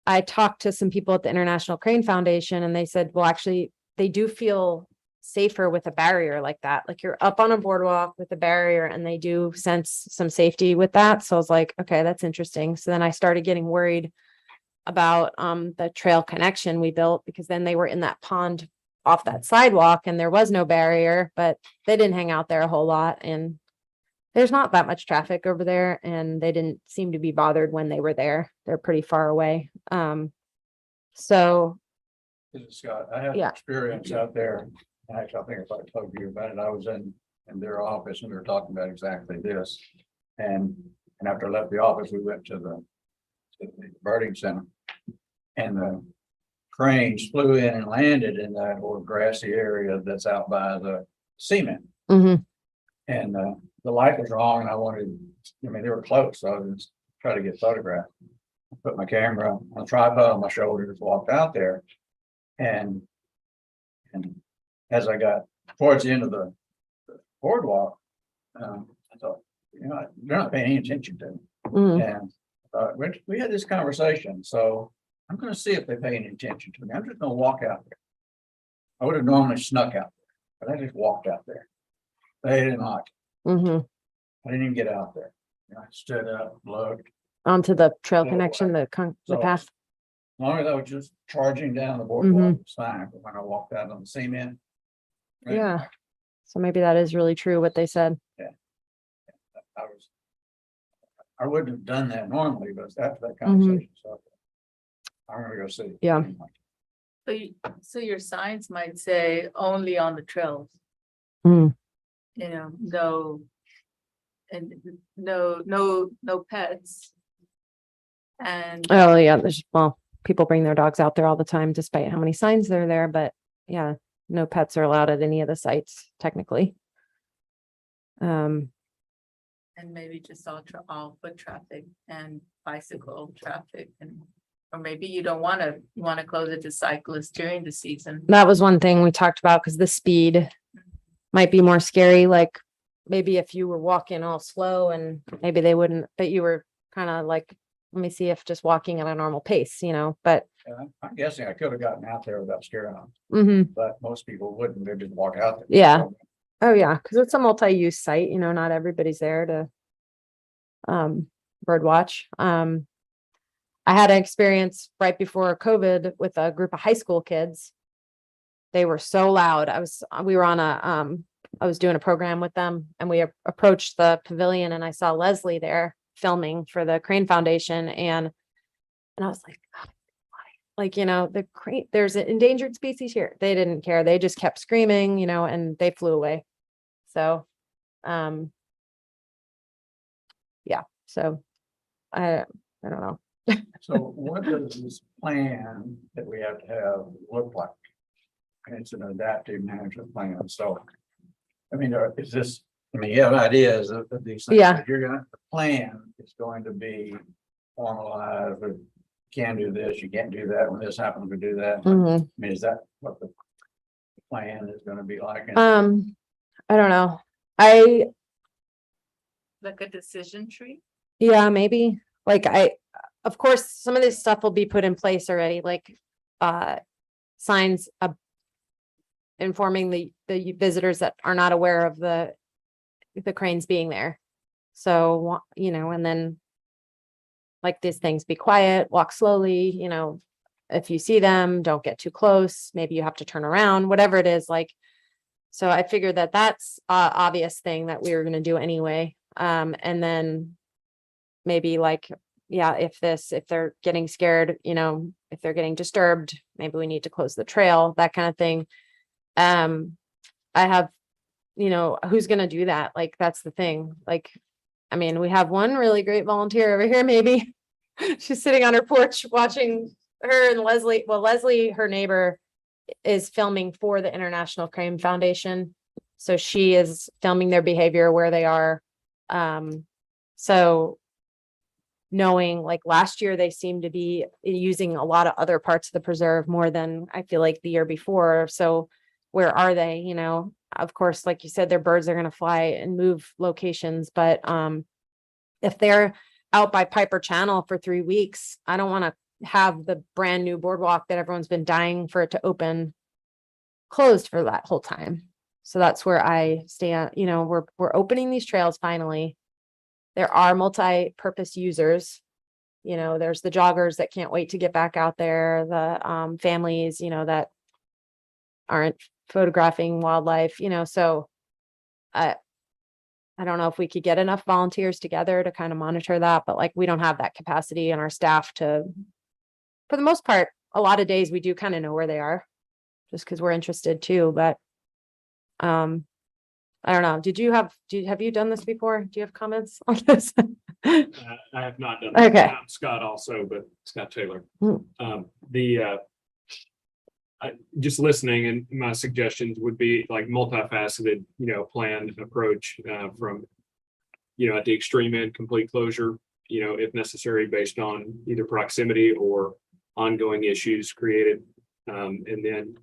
I talked to some people at the International Crane Foundation and they said, well, actually, they do feel safer with a barrier like that. Like you're up on a boardwalk with a barrier and they do sense some safety with that. So I was like, okay, that's interesting. So then I started getting worried about the trail connection we built, because then they were in that pond off that sidewalk and there was no barrier, but they didn't hang out there a whole lot. And there's not that much traffic over there and they didn't seem to be bothered when they were there. They're pretty far away. So Scott, I had Yeah. experience out there. Actually, I think if I told you about it, I was in their office and we were talking about exactly this. And after I left the office, we went to the birding center. And the cranes flew in and landed in that old grassy area that's out by the cement. mhm, And the light was wrong and they were close, so I was trying to get photographed. I put my camera on a tripod on my shoulders, walked out there. And as I got towards the end of the boardwalk, I thought, they're not paying any attention to me. mhm. And we had this conversation, so I'm gonna see if they pay any attention to me. I'm just gonna walk out there. I would have normally snuck out there, but I just walked out there. They didn't like it. Mhm. I didn't even get out there. I stood up, looked. Onto the trail Oh, connection, the So, path. As long as I was just charging down the Mm-hmm. boardwalk, it's fine, but when I walked out on the cement. Yeah. So maybe that is really true what they said. I wouldn't have done that normally, but it's after that conversation, so. I'm gonna go see. Yeah. so your signs might say only on the trails. Mm. No. And no pets. And Oh, yeah, well, people bring their dogs out there all the time despite how many signs there are there, but yeah, no pets are allowed at any of the sites technically. and maybe just all foot traffic and bicycle traffic or maybe you don't want to close it to cyclists during the season. That was one thing we talked about because the speed might be more scary, like maybe if you were walking all slow and maybe they wouldn't, but you were kind of like, let me see if just walking at a normal pace, but. I'm guessing I could have gotten out there without scaring them, Mhm. but most people wouldn't, they'd just walk out there. Yeah. Oh, yeah, because it's a multi-use site, not everybody's there to bird watch. I had an experience right before COVID with a group of high school kids. They were so loud. We were on I was doing a program with them and we approached the pavilion and I saw Leslie there filming for the Crane Foundation and I was like, "God, why?" Like, you know, the crane, there's an endangered species here. They didn't care. They just kept screaming, you know, and they flew away. So, yeah, so I don't know. So what does this plan that we have to have look like? And it's an adaptive management plan, so. I mean, is this, I mean, you have ideas of these things. Yeah. But the plan is going to be formalized, or you can do this, you can't do that, when this happens, we do that. I Mhm. mean, is that what the plan is gonna be like? I don't know. Like a decision tree? Yeah, maybe. Like of course, some of this stuff will be put in place already, like signs informing the visitors that are not aware of the cranes being there. So, you know, and then like these things, be quiet, walk slowly, you know, if you see them, don't get too close. Maybe you have to turn around, whatever it is, like. So I figured that that's a obvious thing that we were going to do anyway. And then maybe like, yeah, if they're getting scared, you know, if they're getting disturbed, maybe we need to close the trail, that kind of thing. I have, you know, who's going to do that? Like, that's the thing. Like, I mean, we have one really great volunteer over here, maybe. She's sitting on her porch watching her and Leslie. Well, Leslie, her neighbor, is filming for the International Crane Foundation. So she is filming their behavior, where they are. So knowing, like, last year they seemed to be using a lot of other parts of the preserve more than I feel like the year before. So where are they? You know, of course, like you said, their birds are going to fly and move locations, but if they're out by Piper Channel for 3 weeks, I don't want to have the brand new boardwalk that everyone's been dying for it to open closed for that whole time. So that's where I stand. You know, we're opening these trails finally. There are multi-purpose users. You know, there's the joggers that can't wait to get back out there, the families, you know, that aren't photographing wildlife, you know. So I don't know if we could get enough volunteers together to kind of monitor that, but like, we don't have that capacity in our staff to, for the most part, a lot of days we do kind of know where they are just because we're interested too. But I don't know. Have you done this before? Do you have comments on this? I have not done that. Okay. Scott also, but Scott Taylor. Hmm. Just listening, and my suggestions would be like multifaceted, you know, planned approach from, you know, at the extreme end, complete closure, you know, if necessary, based on either proximity or ongoing issues created. And then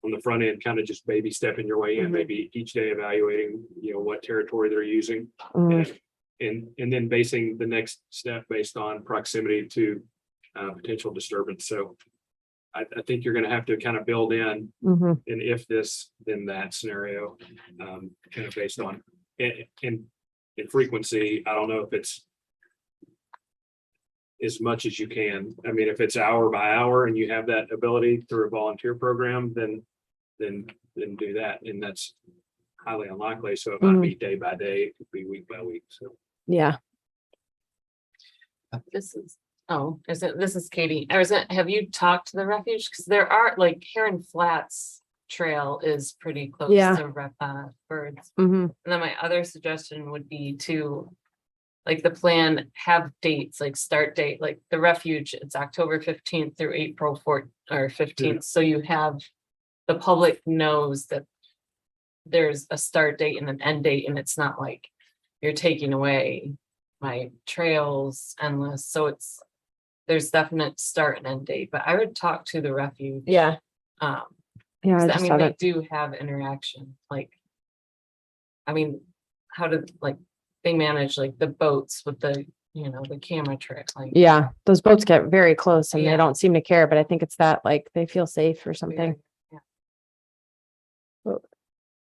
on the front end, kind of just baby stepping your way in, maybe each day evaluating, you know, what territory they're using. And then basing the next step based on proximity to potential disturbance. So I think you're going to have to kind of build in an if this, then that scenario, kind of based on in frequency. I don't know if it's as much as you can. I mean, if it's hour by hour and you have that ability through a volunteer program, then do that. And that's highly unlikely. So it might be day by day, it could be week by week. So Yeah. This is Katie. Have you talked to the refuge? Because there are, like, Heron Flats Trail is pretty close Yeah. to birds. Mm-hmm. And then my other suggestion would be to, like, the plan, have dates, like start date, like the refuge, it's October 15th through April 4th or 15th. So you have, the public knows that there's a start date and an end date, and it's not like you're taking away my trails endless. So there's definite start and end date, but I would talk to the refuge. Yeah. Yeah. I mean, they do have interaction, like, I mean, how did, like, they manage like the boats with the, you know, the camera trick, like. Yeah. Those boats get very close and Yeah. they don't seem to care, but I think it's that, like, they feel safe or something.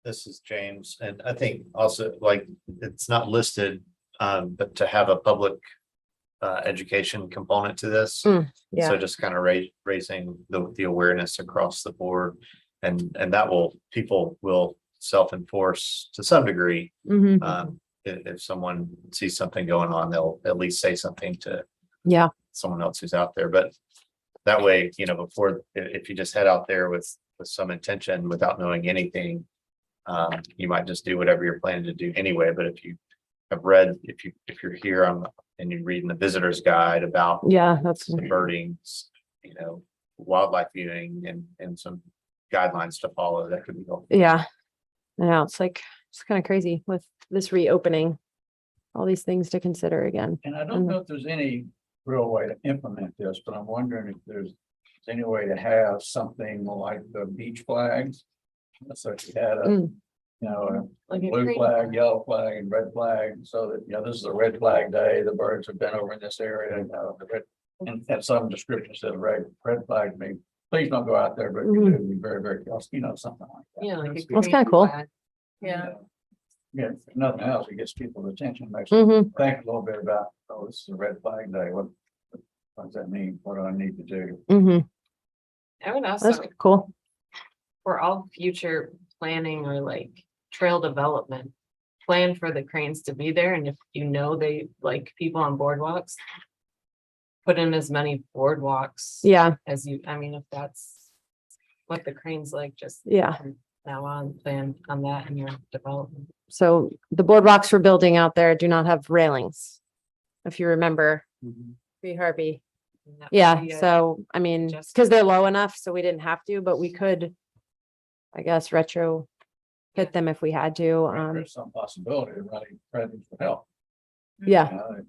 This is James, and I think also, like, it's not listed, but to have a public education component to this. Yeah, So just kind of raising the awareness across the board. And that people will self-enforce to some degree. mhm, If someone sees something going on, they'll at least say something to yeah, someone else who's out there. But that way, before, if you just head out there with some intention without knowing anything, you might just do whatever you're planning to do anyway. But if you have read, if you're here and you're reading the visitor's guide about yeah, that's, birding, wildlife viewing and some guidelines to follow, that could be helpful. yeah. I know, it's kind of crazy with this reopening. All these things to consider again. And I don't know if there's any real way to implement this, but I'm wondering if there's any way to have something like the beach flags. So if you had a, Mm. a blue flag, yellow flag and red flag, so that, this is a red flag day, the birds have been over in this area, the red. And have some description says red flag, maybe, please don't go out there, but you do be very, very careful, something like that. Yeah, like. Well, it's kind of cool. Yeah. Yeah, if nothing else, it gets people's attention, makes Mhm. them think a little bit about, oh, this is a red flag day, what does that mean? What do I need to do? Hmm. I would That's also, cool. for all future planning or like trail development, plan for the cranes to be there, and if they like people on boardwalks, put in as many boardwalks Yeah, as if that's what the cranes like, just yeah. from now on, plan on that in your development. So the boardwalks we're building out there do not have railings. If you remember, pre-Harvey. And that would Yeah, be a- so I mean, just- because they're low enough, so we didn't have to, but we could, I guess, retro fit them if we had to. There's some possibility of running credits for help. Yeah,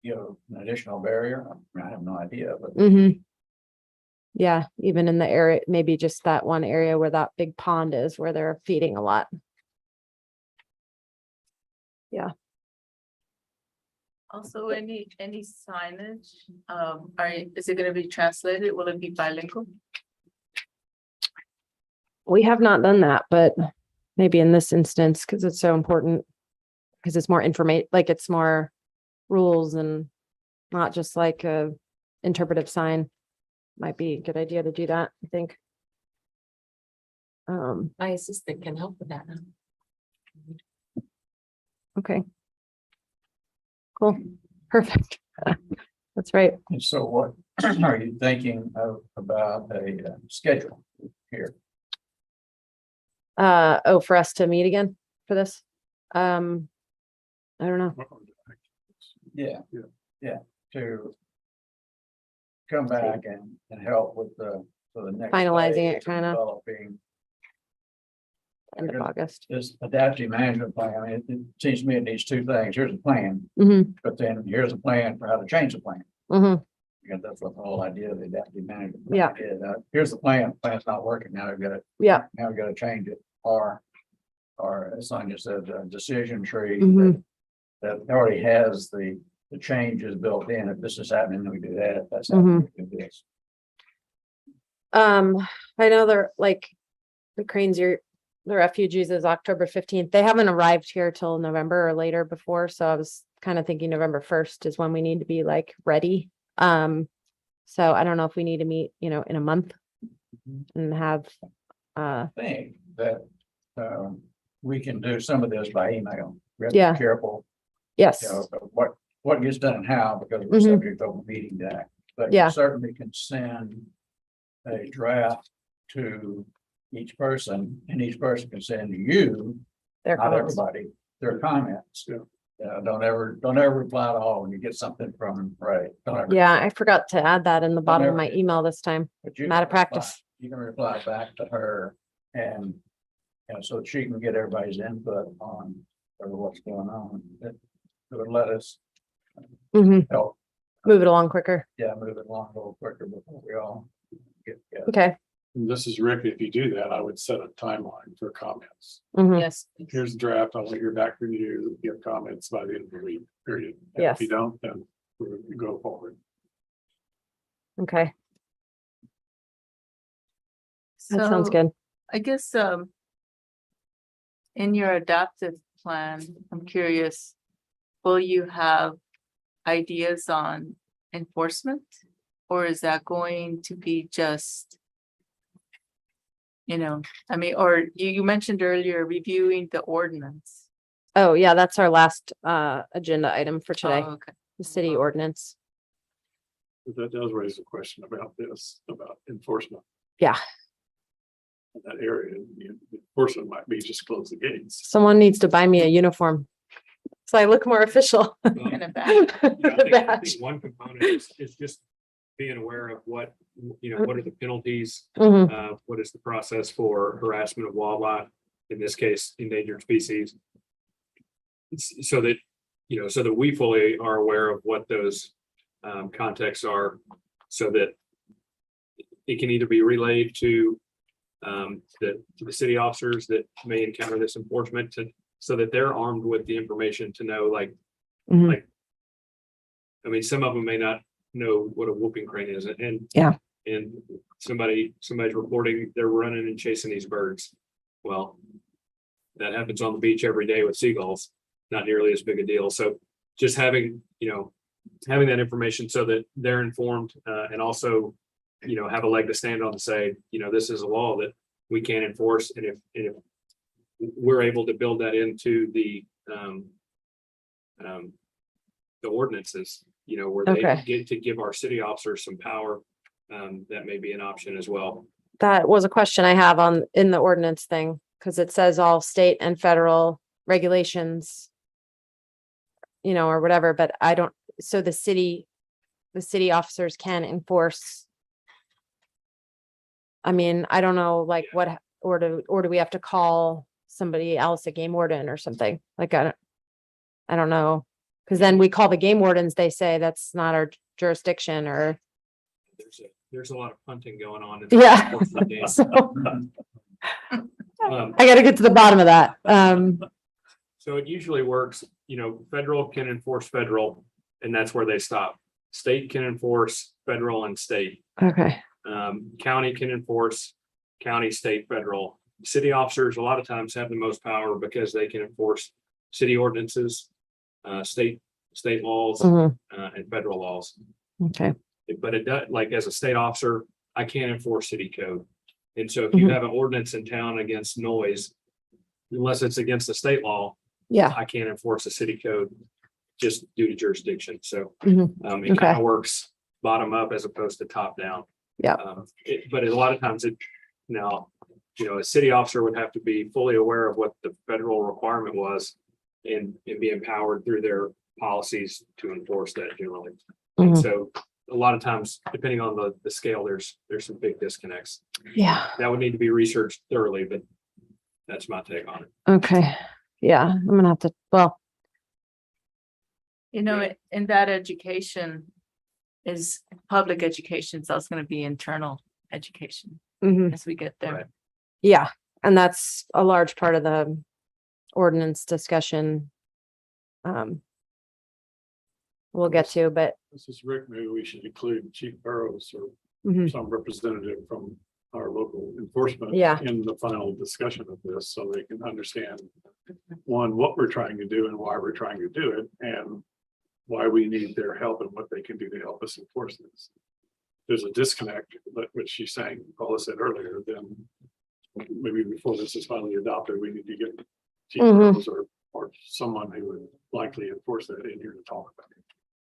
An additional barrier, I have no idea, but yeah, even in the area, maybe just that one area where that big pond is where they're feeding a lot. Also, any signage, is it gonna be translated? Will it be bilingual? We have not done that, but maybe in this instance, because it's so important. Because it's more information, like it's more rules and not just like a interpretive sign. Might be a good idea to do that, I think. My assistant can help with that. Okay. Cool, perfect. That's right. and so what are you thinking about a schedule here? Oh, for us to meet again for this? I don't know. Yeah, to come back and help with the next. Finalizing phase it, of kinda. Developing End of August. this adaptive management plan. I mean, it seems to me it needs two things. Here's a plan, Mm-hmm, but then here's a plan for how to change the plan. mm-hmm, Because that's what the whole idea of the adaptive management. Yeah. plan is. Here's the plan, plan's not working, now we've got to, yeah, change it, or as Sonia said, a decision tree Mhm. that already has the changes built in. If this is happening, then we do that. If that's Mm-hmm. happening, we do this. I know they're like, the cranes, the refugees is October 15th. They haven't arrived here till November or later before, so I was kind of thinking November 1st is when we need to be like ready. So I don't know if we need to meet, in a month and have, I think that we can do some of this by email. We have to Yeah. be careful, yes, of what gets done and how, because we're Mhm. subject to open meeting act. But you Yeah. certainly can send a draft to each person, and each person can send to you, they're not comments. everybody, their comments. Don't ever reply to all when you get something from Ray. Don't ever. Yeah, I forgot to add that in the bottom of my Whatever. email this time. But you I'm out of can reply- practice. You can reply back to her and, so that she can get everybody's input on what's going on. It would let us Mhm. help, Move it along quicker. move it along a little quicker before we all get together. Okay. And this is Rick. If you do that, I would set a timeline for comments. Mhm. Yes. Here's the draft. I want to hear back from you, give comments by the end of the week, period. And Yes. If you don't, then we go forward. Okay, that sounds So good. I guess, in your adaptive plan, I'm curious, will you have ideas on enforcement? Or is that going to be just, I mean, or you mentioned earlier reviewing the ordinance. Oh, yeah, that's our last agenda item for today, Oh, okay. the city ordinance. But that does raise a question about this, about enforcement. Yeah. In that area, the enforcement might be just close the gates. Someone needs to buy me a uniform. So I look more official. And a badge. I think one component is just being aware of what are the penalties? Mhm. What is the process for harassment of wildlife, in this case, endangered species? So that, so that we fully are aware of what those contexts are, so that it can either be relayed to the city officers that may encounter this enforcement, so that they're armed with the information to know, Mhm. I mean, some of them may not know what a whooping crane is, and Yeah. and somebody's reporting they're running and chasing these birds. Well, that happens on the beach every day with seagulls, not nearly as big a deal. So just having that information so that they're informed, and also, have a leg to stand on to say, this is a law that we can enforce. And if we're able to build that into the ordinances, where they Okay. get to give our city officers some power, that may be an option as well. That was a question I have in the ordinance thing, because it says all state and federal regulations, or whatever, but I don't, so the city officers can enforce. I mean, I don't know, like what, or do we have to call somebody else a game warden or something? Like, I don't know. Cause then we call the game wardens, they say that's not our jurisdiction, or, There's a lot of punting going on. In Yeah. the game. so Um, I gotta get to the bottom of that. So it usually works, federal can enforce federal, and that's where they stop. State can enforce federal and state. Okay, County can enforce county, state, federal. City officers a lot of times have the most power because they can enforce city ordinances, state laws, Mhm. and federal laws. Okay, But it does, like, as a state officer, I can't enforce city code. And so if you Mhm. have an ordinance in town against noise, unless it's against the state law, yeah, I can't enforce a city code just due to jurisdiction. So Mhm. it kind Okay. of works bottom up as opposed to top down. Yeah. But a lot of times a city officer would have to be fully aware of what the federal requirement was and be empowered through their policies to enforce that generally. And Mhm. so a lot of times, depending on the scale, there's some big disconnects. yeah, That would need to be researched thoroughly, but that's my take on it. okay, yeah, I'm gonna have to, well, In that education is public education, so it's gonna be internal education mhm. as we get there. Right. Yeah, and that's a large part of the ordinance discussion. We'll get to, but This is Rick. Maybe we should include Chief Burrows or mhm, some representative from our local enforcement. Yeah. In the final discussion of this, so they can understand, one, what we're trying to do and why we're trying to do it, and why we need their help and what they can do to help us enforce this. There's a disconnect, which she's saying, Paula said earlier, then maybe before this is finally adopted, we need to get Chief Mhm. Burrows or someone who would likely enforce that in here to talk about it.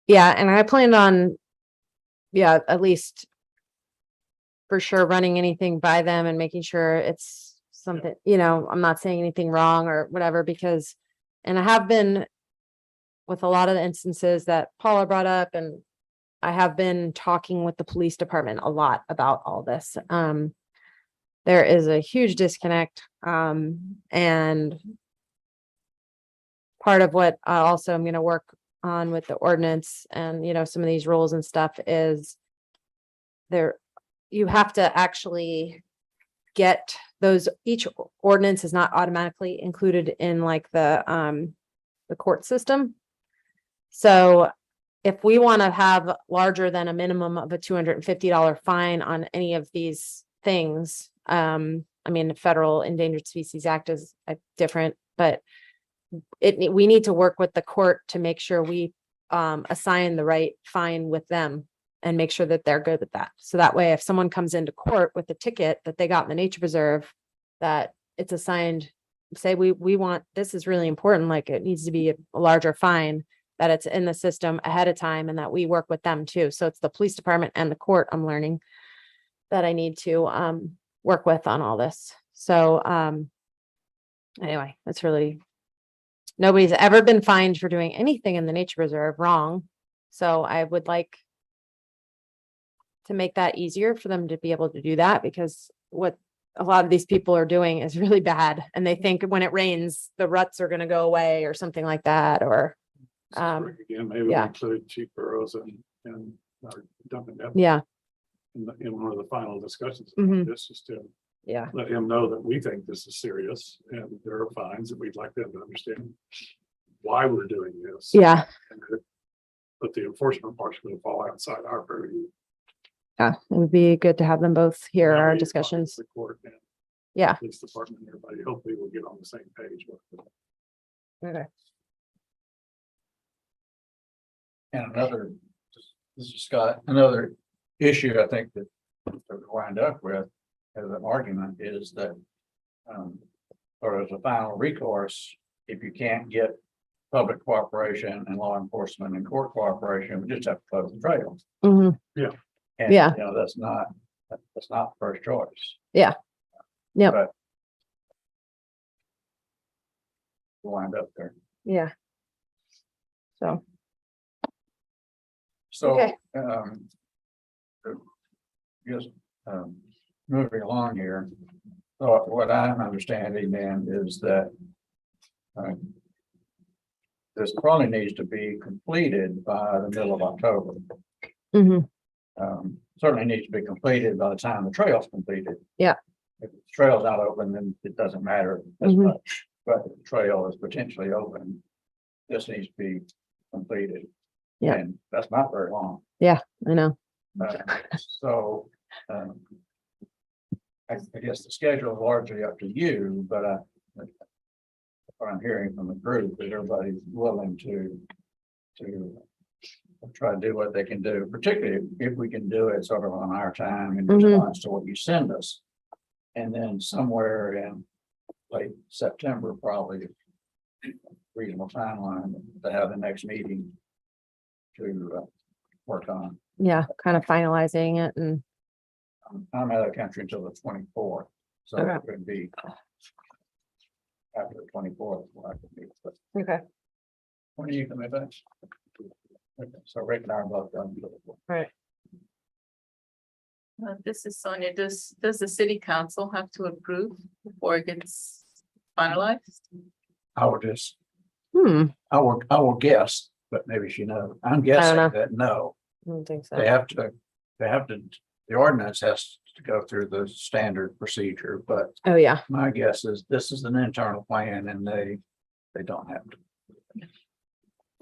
yeah, and I planned on, yeah, at least for sure running anything by them and making sure it's something, I'm not saying anything wrong or whatever, because, and I have been with a lot of the instances that Paula brought up, and I have been talking with the police department a lot about all this. There is a huge disconnect, and part of what I also am gonna work on with the ordinance and, some of these rules and stuff is you have to actually get those, each ordinance is not automatically included in like the court system. So if we want to have larger than a minimum of a $250 fine on any of these things, I mean, the Federal Endangered Species Act is different, but we need to work with the court to make sure we assign the right fine with them and make sure that they're good with that. So that way, if someone comes into court with a ticket that they got in the nature preserve, that it's assigned, say, we want, this is really important, like it needs to be a larger fine, that it's in the system ahead of time and that we work with them too. So it's the police department and the court, I'm learning, that I need to work with on all this. So anyway, it's really, nobody's ever been fined for doing anything in the nature reserve wrong. So I would like to make that easier for them to be able to do that, because what a lot of these people are doing is really bad. And they think when it rains, the ruts are going to go away or something like that, or Again, maybe yeah. include cheap burrows and dumping that yeah, in one of the final discussions. Mhm. This is to yeah, let him know that we think this is serious and there are fines and we'd like them to understand why we're doing this. yeah, But the enforcement part's going to fall outside our purview. yeah. It would be good to have them both hear Now our we talk to discussions. The court and Yeah. police department, everybody, hopefully we'll get on the same page. Okay. And another, this is Scott, another issue I think that we wind up with as an argument is that or as a final recourse, if you can't get public cooperation and law enforcement and court cooperation, we just have to close the trail. Mhm. And, Yeah. you know, that's not the first choice. Yeah. Yep. But we'll wind up there. Yeah. So, So, Okay. Just, moving along here. So what I'm understanding then is that this probably needs to be completed by the middle of October. mhm. Certainly needs to be completed by the time the trail's completed. Yeah. If the trail's not open, then it doesn't matter as Mhm. much, but if the trail is potentially open, this needs to be completed. Yeah. And that's not very long. I know. So, I guess the schedule is largely up to you, but what I'm hearing from the group is everybody's willing to try to do what they can do, particularly if we can do it sort of on our time in Mhm. response to what you send us. And then somewhere in late September, probably reasonable timeline to have the next meeting to work on. Yeah, kind of finalizing it and I'm out of the country until the 24th, so Okay. it could be after the 24th. okay. When are you coming back? Okay, so Rick and I are both done. Right. This is Sonia. Does the city council have to approve before it gets finalized? I will just, Hmm. I will guess, but maybe she knows. I'm guessing know. that no, I don't think so. they have to, the ordinance has to go through the standard procedure, but Oh, yeah. my guess is this is an internal plan and they don't have to.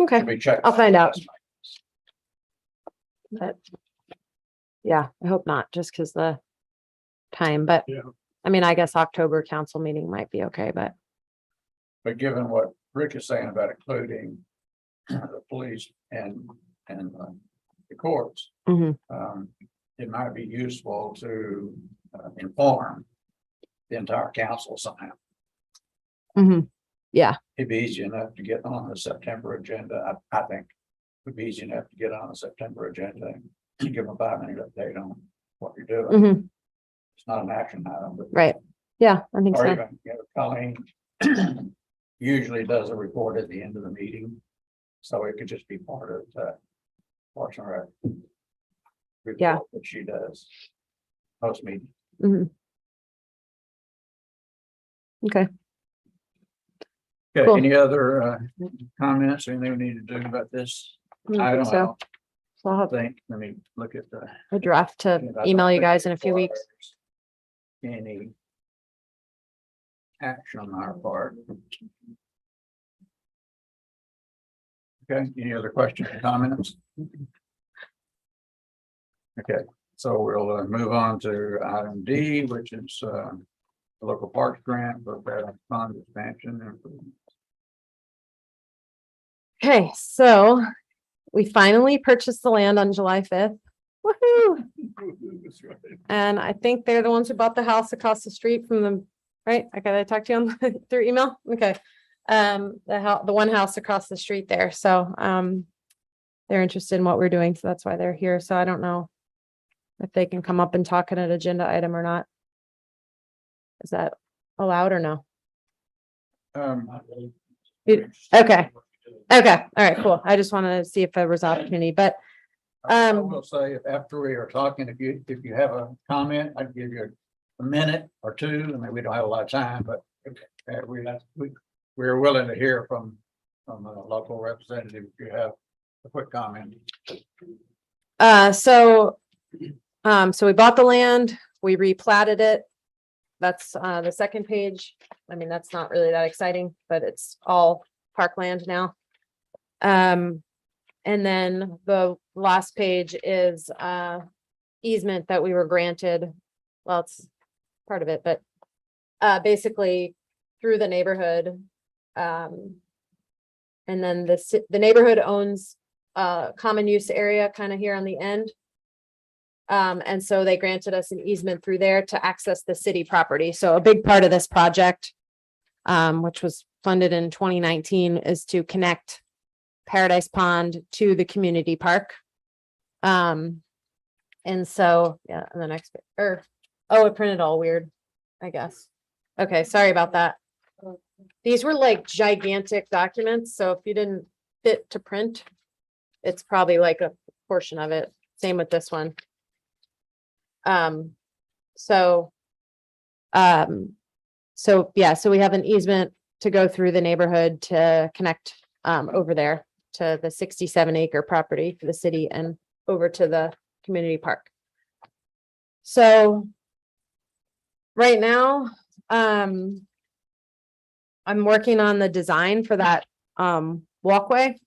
Okay. Let me check. I'll find out. But yeah, I hope not, just because the time, but Yeah. I mean, I guess October council meeting might be okay, but But given what Rick is saying about including the police and the courts, Mhm. It might be useful to inform the entire council somehow. Mhm. It'd be easy enough to get on the September agenda. I think it'd be easy enough to get on the September agenda and give them a 5-minute update on what you're doing. Mhm. It's not an action item, but. Right. Yeah, I think Or so. even, Colleen usually does a report at the end of the meeting. So it could just be part of the Parks and Rec report Yeah. that she does post meeting. Mhm. Okay. Okay, Cool. any other comments or anything we need to do about this? I don't think so. So I'll have Think, let me look at the. a draft to I don't email you think guys in a it few weeks. requires Any action on our part. Okay, any other questions or comments? Okay, so we'll move on to item D, which is the local parks grant for better fund expansion. Okay, so we finally purchased the land on July 5th. Woohoo! And I think they're the ones who bought the house across the street from them, right? I gotta talk to you on through email. Okay. The one house across the street there. So, they're interested in what we're doing. So that's why they're here. So I don't know if they can come up and talk on an agenda item or not. Is that allowed or no? Okay. Okay. All right, cool. I just wanted to see if there was opportunity, but I will say, if after we are talking, if you have a comment, I'd give you a minute or two. I mean, we don't have a lot of time, but we're willing to hear from a local representative if you have a quick comment. So we bought the land, we replatted it. That's the second page. I mean, that's not really that exciting, but it's all parkland now. And then the last page is easement that we were granted. Well, it's part of it, but basically through the neighborhood. And then the neighborhood owns common use area kind of here on the end. And so they granted us an easement through there to access the city property. So a big part of this project, which was funded in 2019, is to connect Paradise Pond to the community park. And so, yeah, and the next, it printed all weird, I guess. Okay, sorry about that. These were like gigantic documents, so if you didn't fit to print, it's probably like a portion of it. Same with this one. So yeah, so we have an easement to go through the neighborhood to connect over there to the 67-acre property for the city and over to the community park. So right now, I'm working on the design for that walkway,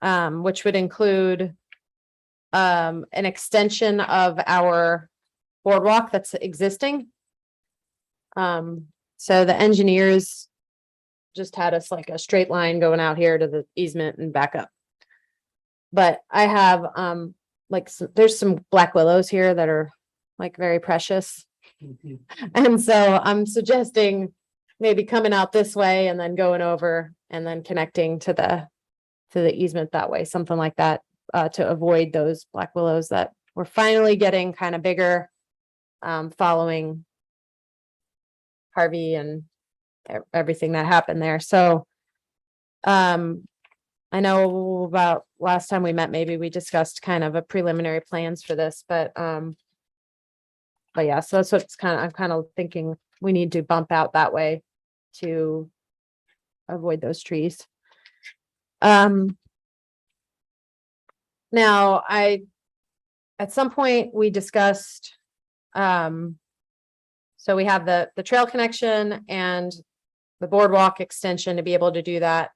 which would include an extension of our boardwalk that's existing. So the engineers just had us like a straight line going out here to the easement and back up. But I have there's some black willows here that are like very precious. And so I'm suggesting maybe coming out this way and then going over and then connecting to the easement that way, something like that, to avoid those black willows that we're finally getting kind of bigger following Harvey and everything that happened there. So I know about last time we met, maybe we discussed kind of a preliminary plans for this, but yeah, so that's what's I'm kind of thinking we need to bump out that way to avoid those trees. Now at some point we discussed, so we have the trail connection and the boardwalk extension to be able to do that.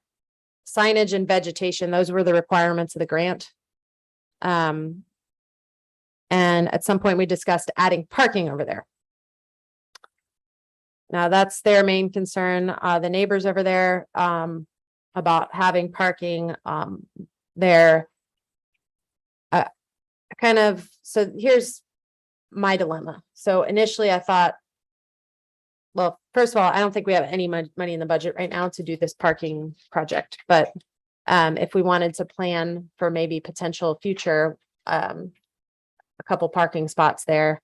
Signage and vegetation, those were the requirements of the grant. And at some point we discussed adding parking over there. Now that's their main concern, the neighbors over there, about having parking there. So here's my dilemma. So initially I thought, well, first of all, I don't think we have any money in the budget right now to do this parking project, but if we wanted to plan for maybe potential future, a couple parking spots there,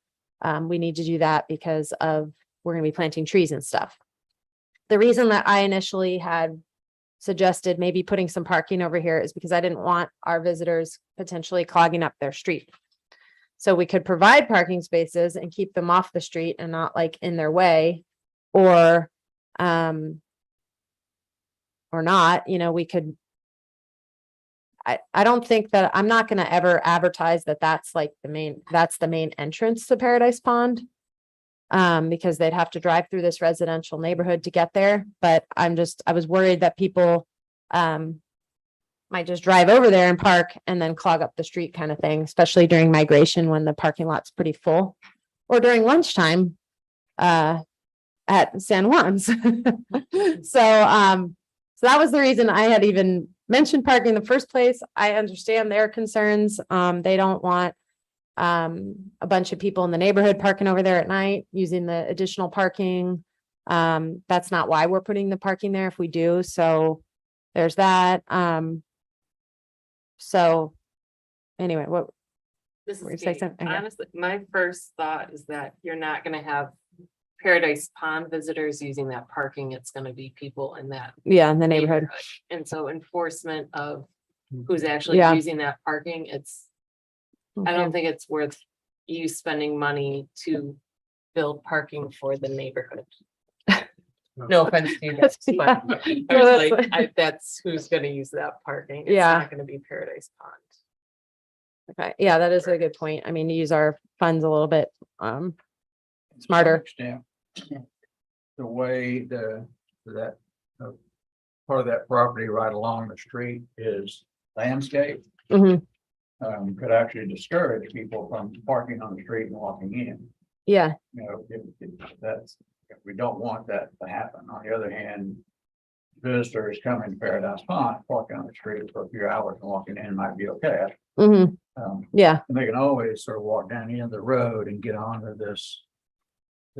we need to do that because we're going to be planting trees and stuff. The reason that I initially had suggested maybe putting some parking over here is because I didn't want our visitors potentially clogging up their street. So we could provide parking spaces and keep them off the street and not like in their way, or not, we could, I don't think that I'm not going to ever advertise that that's the main entrance to Paradise Pond. Because they'd have to drive through this residential neighborhood to get there. But I was worried that people might just drive over there and park and then clog up the street kind of thing, especially during migration when the parking lot's pretty full, or during lunchtime at San Juan's. So that was the reason I had even mentioned parking in the first place. I understand their concerns. They don't want a bunch of people in the neighborhood parking over there at night, using the additional parking. That's not why we're putting the parking there if we do. So there's that. So anyway, what, This Were you is saying Kate. something? Okay. Honestly, my first thought is that you're not gonna have Paradise Pond visitors using that parking. It's gonna be people in that yeah, in the neighborhood. neighborhood. And so enforcement of who's actually Yeah. using that parking, I don't think it's worth you spending money to build parking for the neighborhood. No offense to you guys, but Yeah. I No, was that's like, fine. that's who's gonna use that parking. It's Yeah. not gonna be Paradise Pond. Okay, yeah, that is a good point. I mean, to use our funds a little bit, To some Smarter. extent, the way that part of that property right along the street is landscape, mhm, could actually discourage people from parking on the street and walking in. yeah, You know, we don't want that to happen. On the other hand, visitors coming to Paradise Pond, parking on the street for a few hours and walking in might be okay. mhm, yeah, And they can always sort of walk down the end of the road and get onto this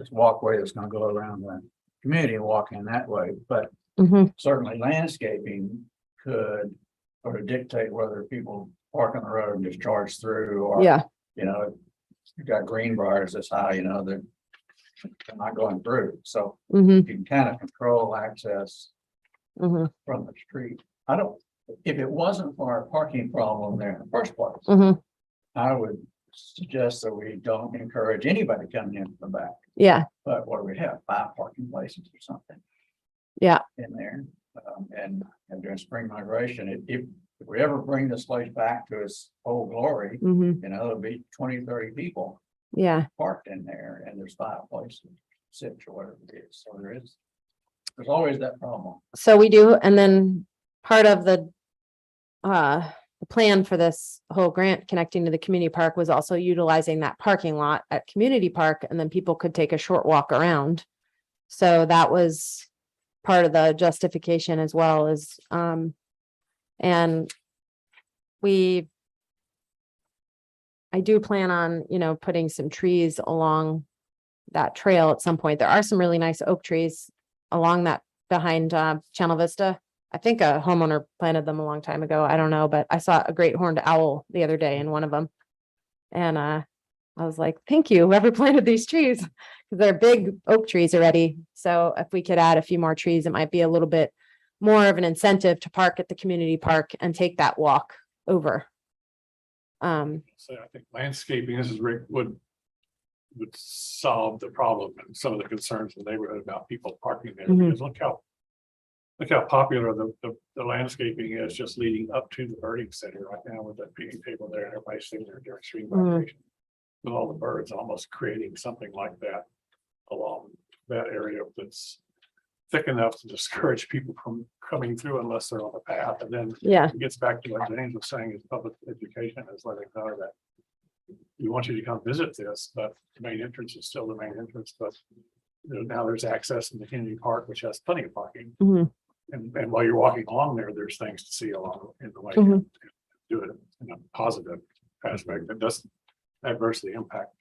walkway that's gonna go around the community and walk in that way. But mhm, certainly landscaping could sort of dictate whether people park on the road and just charge through, or, yeah, you know, you've got green bars this high, you know, they're not going through. So mhm, you can kind of control access mhm, from the street. If it wasn't for our parking problem there in the first place, mhm, I would suggest that we don't encourage anybody coming in from the back. yeah, But what do we have? 5 parking places or something yeah, in there. And during spring migration, if we ever bring this place back to its old glory, mhm, you know, there'll be 20, 30 people yeah. parked in there, and there's 5 places, 6 or whatever it is. So there's always that problem. So we do, and then part of the plan for this whole grant connecting to the community park was also utilizing that parking lot at community park, and then people could take a short walk around. So that was part of the justification as well as, and I do plan on, putting some trees along that trail at some point. There are some really nice oak trees along that behind Channel Vista. I think a homeowner planted them a long time ago. I don't know, but I saw a great horned owl the other day in one of them. And I was like, thank you, whoever planted these trees, because they're big oak trees already. So if we could add a few more trees, it might be a little bit more of an incentive to park at the community park and take that walk over. So I think landscaping, this is Rick, would solve the problem and some of the concerns in the neighborhood about people parking there. Mhm. Because look how popular the landscaping is just leading up to the birding center right now with that picnic table there, and everybody's sitting there during spring migration. With all the birds, almost creating something like that along that area that's thick enough to discourage people from coming through unless they're on the path. And then Yeah, it gets back to what James was saying, is public education is letting know that we want you to come visit this, but the main entrance is still the main entrance, but now there's access in the community park, which has plenty of parking. mhm, And while you're walking along there, there's things to see along in the way. Mhm. Do it in a positive aspect that doesn't adversely impact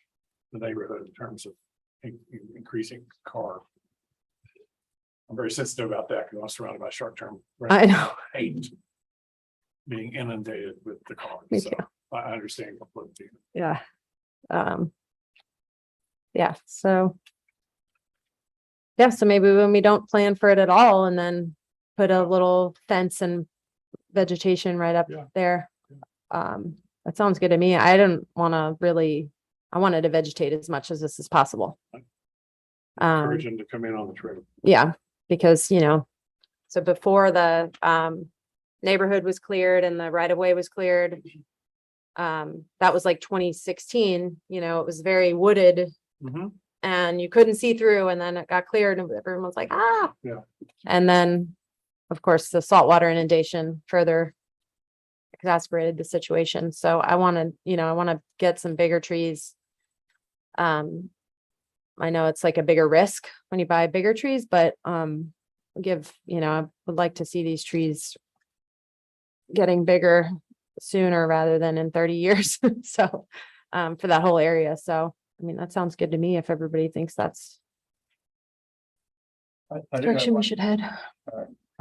the neighborhood in terms of increasing car. I'm very sensitive about that because I'm surrounded by short-term. I know. Hate being inundated with the cars. Me So too. I understand completely. Yeah. Yeah, so. Yeah, so maybe when we don't plan for it at all and then put a little fence and vegetation right up Yeah. there. That sounds good to me. I didn't want to really, I wanted to vegetate as much as this is possible. Encourage them to come in on the trail. Yeah, because, so before the neighborhood was cleared and the right of way was cleared. That was like 2016, it was very wooded and you couldn't see through, and then it got cleared and everyone was like, ah. Yeah. And then, of course, the saltwater inundation further exacerbated the situation. So I want to get some bigger trees. I know it's like a bigger risk when you buy bigger trees, but I would like to see these trees getting bigger sooner rather than in 30 years. So, for that whole area. So, I mean, that sounds good to me if everybody thinks that's I the do have direction we one should head.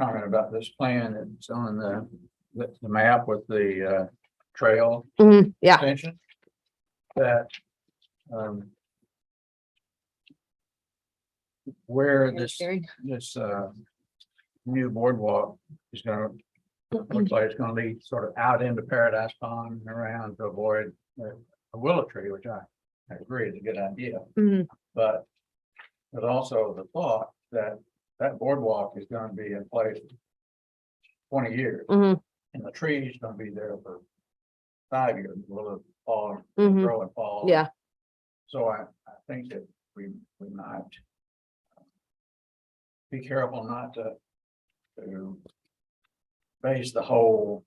comment about this plan. It's on the map with the trail Yeah, extension. That where this new boardwalk is gonna, looks like it's gonna lead sort of out into Paradise Pond and around to avoid a willow tree, which I agree is a good idea. Mhm. But also the thought that that boardwalk is gonna be in place 20 years, Mhm. and the tree's gonna be there for 5 years, will it fall, Mhm. grow and fall. Yeah. So I think that we might be careful not to base the whole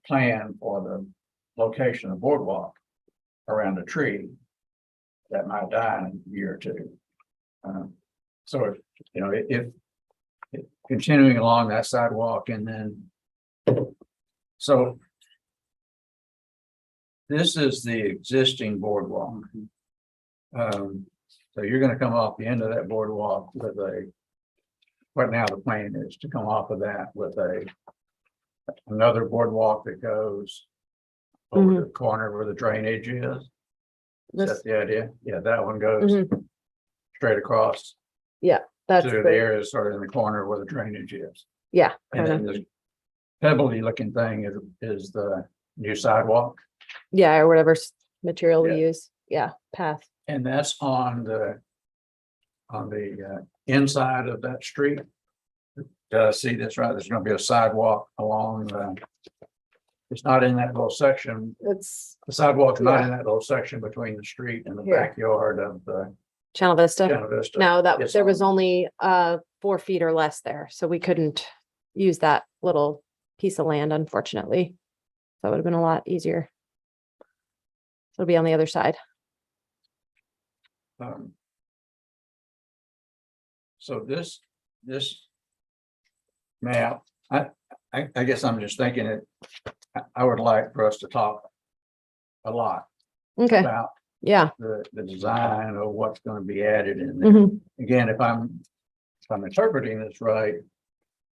plan for the location of boardwalk around a tree that might die in a year or two. So if, you know, if continuing along that sidewalk and then, so this is the existing boardwalk. So you're gonna come off the end of that boardwalk with right now the plan is to come off of that with another boardwalk that goes over the corner where the drainage is. Is that the idea? Yeah, that one goes straight across That's to the area sort of in the corner where the drainage is. yeah, And kind then of, this pebbly looking thing is the new sidewalk. yeah, or whatever material we Yeah. use. Yeah, path. And that's on the inside of that street. See this right? There's gonna be a sidewalk along it's not in that little section. It's The sidewalk's not in that little section between the street and the Here. backyard of the Channel Vista. Channel Vista. No, that It's there was on- only 4 feet or less there, so we couldn't use that little piece of land, unfortunately. That would have been a lot easier. So it'll be on the other side. So this map, I guess I'm just thinking it, I would like for us to talk a lot Okay, about yeah. the design of what's gonna be added in there. Mhm. Again, if I'm interpreting this right,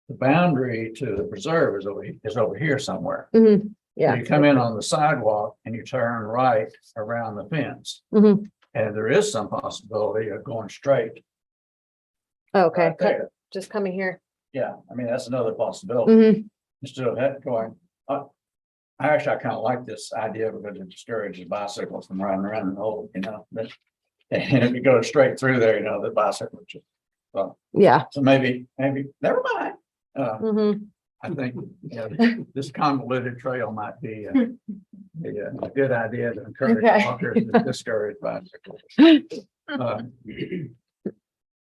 the boundary to the preserve is over here somewhere. Mhm. So Yeah. you come in on the sidewalk and you turn right around the fence. Mhm. And there is some possibility of going straight. Okay, right there. just coming here. Yeah, I mean, that's another possibility. Mhm. Instead of that going, I kind of like this idea because it discourages bicycles from riding around the hole, you know. But and if you go straight through there, you know, the bicycle. Yeah. So maybe, never mind. Mhm. I think, you know, this convoluted trail might be a good idea to encourage Okay. walkers to discourage bicycles.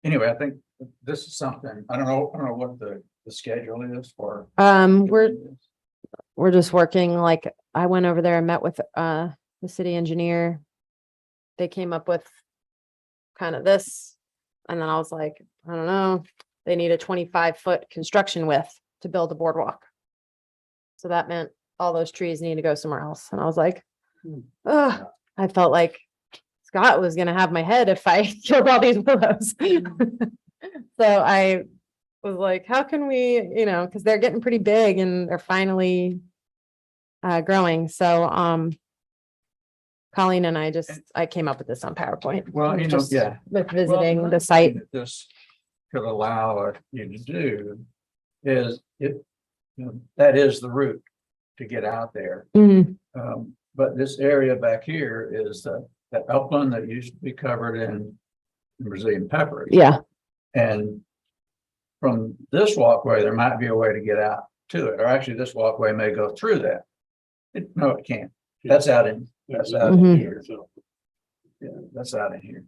Anyway, I think this is something, I don't know what the schedule is for. We're just working, like, I went over there and met with the city engineer. They came up with kind of this, and then I was like, I don't know, they need a 25-foot construction width to build a boardwalk. So that meant all those trees need to go somewhere else, and I was like, ugh, I felt like Scott was gonna have my head if I killed all these willows. So I was like, how can we, you know, because they're getting pretty big and they're finally growing. So Colleen and I came up with this on PowerPoint. Well, you know, Just yeah. With Well, visiting another the site. thing that this could allow you to do is that is the route to get out there. Mhm. But this area back here is that upland that used to be covered in Brazilian peppers. Yeah. And from this walkway, there might be a way to get out to it, or actually this walkway may go through that. No, it can't. That's out in Mhm. here. Yeah, that's out in here.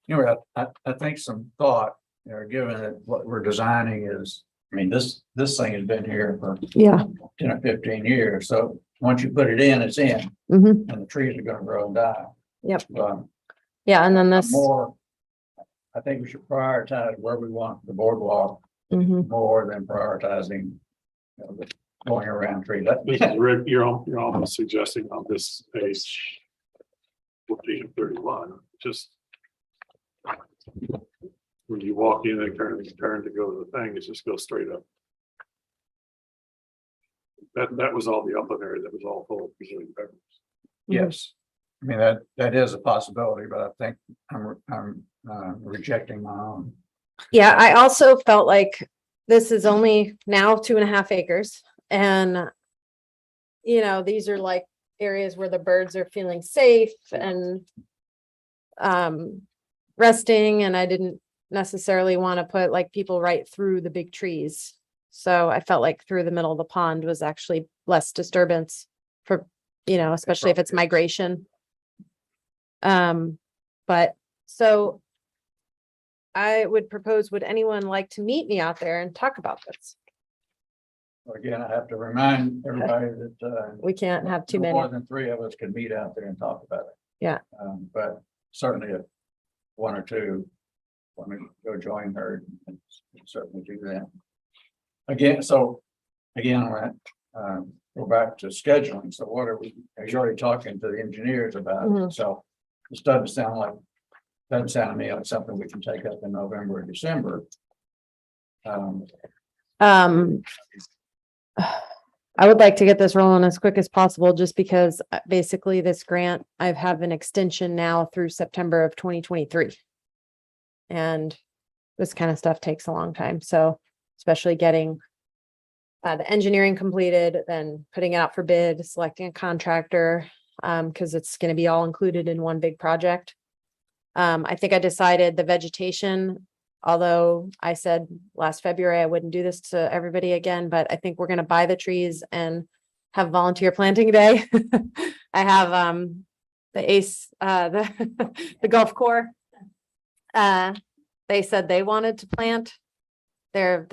Anyway, I think some thought, you know, given that what we're designing is, I mean, this thing has been here for Yeah. 10 or 15 years. So once you put it in, it's in, Mhm. and the trees are gonna grow and die. Yep. Um, Yeah. And then this, More, I think we should prioritize where we want the boardwalk Mhm. more than prioritizing, the going around tree. Rick, you're almost suggesting on this page 14 and 31, just when you walk in and turn to go to the thing, it just goes straight up. That was all the upland area, that was all full of Brazilian peppers. Yes, I mean, that is a possibility, but I think I'm rejecting my own. Yeah, I also felt like this is only now 2.5 acres and these are like areas where the birds are feeling safe and resting, and I didn't necessarily want to put like people right through the big trees. So I felt like through the middle of the pond was actually less disturbance for, especially if it's migration. But so I would propose, would anyone like to meet me out there and talk about this? Again, I have to remind everybody that, We can't have too no many. more than 3 of us can meet out there and talk about it. Yeah. But certainly if 1 or 2 want to go join her, and certainly do that. Again, we're go back to scheduling. So what are you're already talking to the engineers about it. Mhm. So this doesn't sound to me like something we can take up in November or December. I would like to get this rolling as quick as possible, just because basically this grant, I have an extension now through September of 2023. And this kind of stuff takes a long time. So especially getting the engineering completed, then putting it out for bid, selecting a contractor, because it's going to be all included in one big project. I think I decided the vegetation, although I said last February I wouldn't do this to everybody again, but I think we're going to buy the trees and have volunteer planting day. I have the ACE, the Gulf Corps. They said they wanted to plant. What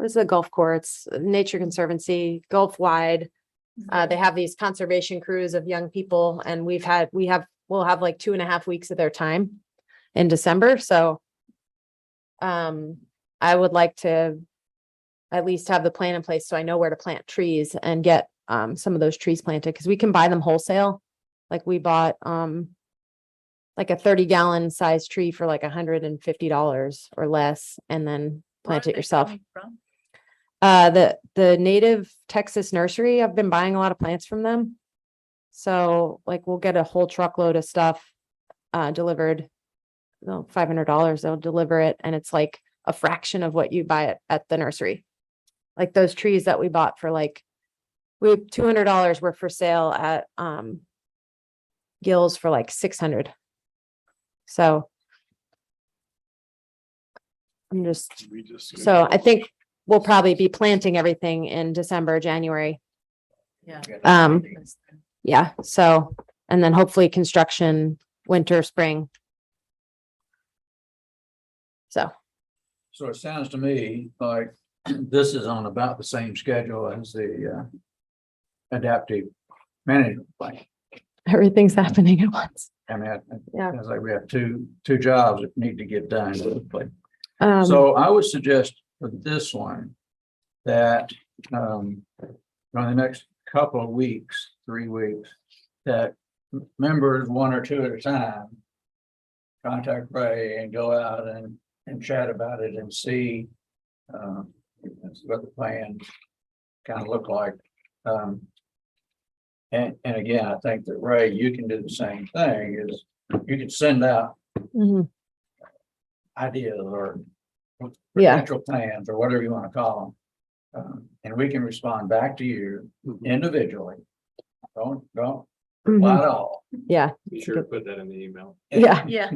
is the Gulf Corps? It's Nature Conservancy, Gulf wide. They have these conservation crews of young people, and we'll have like 2.5 weeks of their time in December. So I would like to at least have the plan in place so I know where to plant trees and get some of those trees planted, because we can buy them wholesale. Like we bought like a 30-gallon size tree for like $150 or less, and then plant it yourself. The native Texas nursery, I've been buying a lot of plants from them. So like we'll get a whole truckload of stuff delivered. $500, they'll deliver it, and it's like a fraction of what you buy it at the nursery. Like those trees that we bought for $200 were for sale at Gills for like $600. So so I think we'll probably be planting everything in December, January. Yeah. Yeah, so, and then hopefully construction, winter, spring. So it sounds to me like this is on about the same schedule as the adaptive management plan. everything's happening at once. I mean, Yeah. it's like we have two jobs that need to get done. Um, So I would suggest for this one that on the next couple of weeks, 3 weeks, that members 1 or 2 at a time contact Ray and go out and chat about it and see what the plan kind of look like. And again, I think that Ray, you can do the same thing, is you can send out mhm. ideas or Yeah. potential plans or whatever you want to call them. And we can respond back to you individually. Don't reply Mhm. at all. Yeah, Be sure to put that in the email. yeah, Yeah.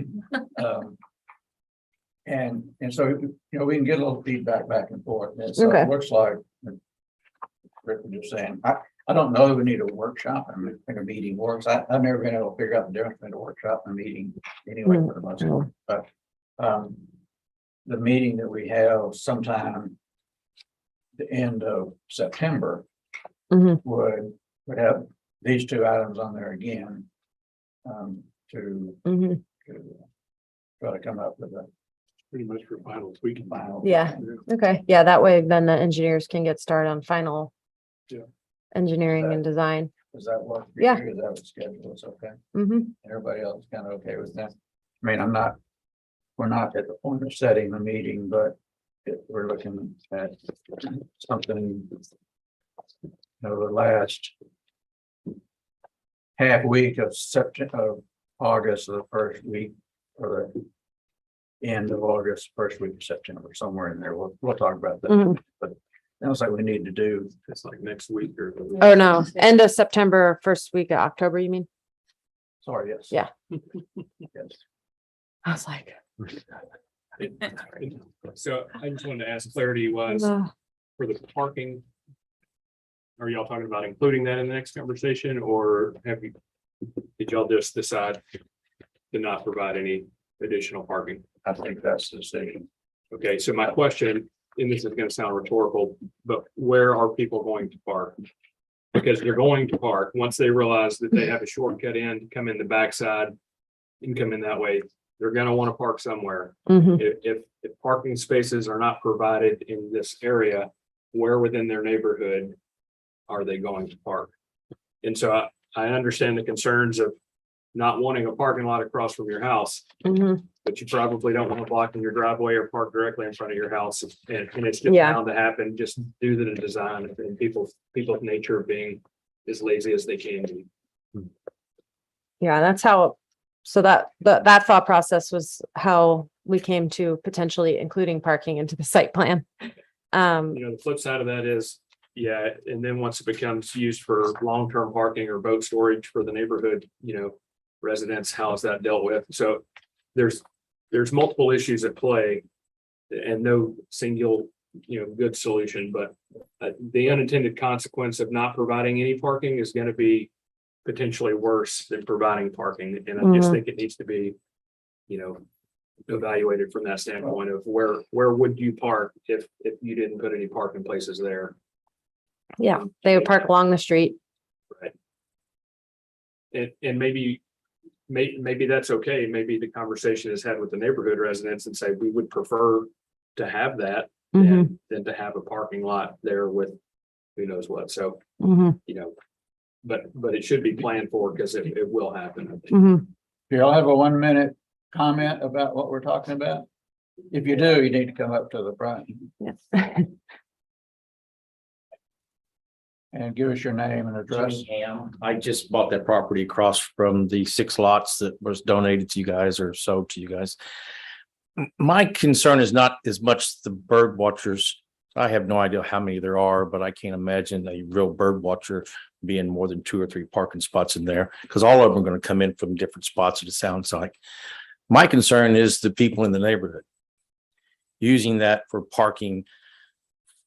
And so, we can get a little feedback back and forth. And so Okay. it looks like Rick was just saying, I don't know that we need a workshop. I mean, I think a meeting works. I've never been able to figure out the difference between a workshop and a meeting anyway, for the most part. But the meeting that we have sometime the end of September Mhm. would have these 2 items on there again to Mhm. Try to come up with a Pretty much for final tweaking. final. Yeah. Okay, yeah, that way then the engineers can get started on final. Yeah. Engineering and design. Does that work? for Yeah. you? Is that what schedule is okay? Mm-hmm. Everybody else is kind of okay with that? I mean, we're not at the point of setting the meeting, but we're looking at something. The last half week of September, of August, or the first week, or the end of August, first week of September, somewhere in there. We'll talk about that. Mhm. But it sounds like we need to do. It's like next week or. Oh, no, end of September, first week of October, you mean? Sorry, yes. Yeah. Yes. I was like. So I just wanted to ask clarity was "Ugh." for the parking. Are y'all talking about including that in the next conversation or did y'all just decide to not provide any additional parking? I think that's the decision. Okay, so my question, and this is gonna sound rhetorical, but where are people going to park? Because they're going to park, once they realize that they have a shortcut in, come in the backside and come in that way, they're gonna wanna park somewhere. Mhm. If parking spaces are not provided in this area, where within their neighborhood are they going to park? And so I understand the concerns of not wanting a parking lot across from your house, Mhm. but you probably don't want to block in your driveway or park directly in front of your house. And it's just Yeah. bound to happen just due to the design and people's nature of being as lazy as they can be. Yeah, that's how, so that that thought process was how we came to potentially including parking into the site plan. The flip side of that is, yeah, and then once it becomes used for long-term parking or boat storage for the neighborhood, residents, how is that dealt with? So there's multiple issues at play and no single, good solution, but the unintended consequence of not providing any parking is going to be potentially worse than providing parking. And I just think it needs to be, evaluated from that standpoint of where would you park if you didn't put any parking places there? Yeah, they would park along the street. And maybe that's okay. Maybe the conversation is had with the neighborhood residents and say, we would prefer to have that Mhm. than to have a parking lot there with who knows what. So, Mhm. but it should be planned for because it will happen. I think. Mhm. Do y'all have a 1 minute comment about what we're talking about? If you do, you need to come up to the front Yes. and give us your name and address. I just bought that property across from the 6 lots that was donated to you guys or sold to you guys. My concern is not as much the bird watchers. I have no idea how many there are, but I can't imagine a real bird watcher being more than 2 or 3 parking spots in there because all of them are going to come in from different spots, it sounds like. My concern is the people in the neighborhood using that for parking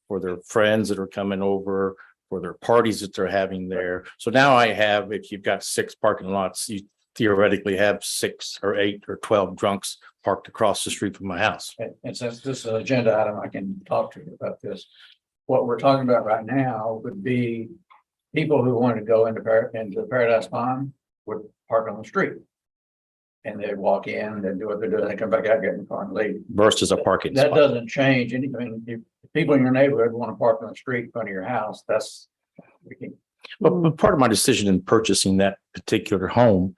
for their friends that are coming over, for their parties that they're having there. So now I have, if you've got 6 parking lots, you theoretically have 6 or 8 or 12 drunks parked across the street from my house. And since this is an agenda item, I can talk to you about this. What we're talking about right now would be people who want to go into Paradise Pond would park on the street. And they walk in, they do what they're doing, they come back out, get in the car and leave. Versus a parking That spot. doesn't change anything. If people in your neighborhood want to park on the street in front of your house, we can. But part of my decision in purchasing that particular home,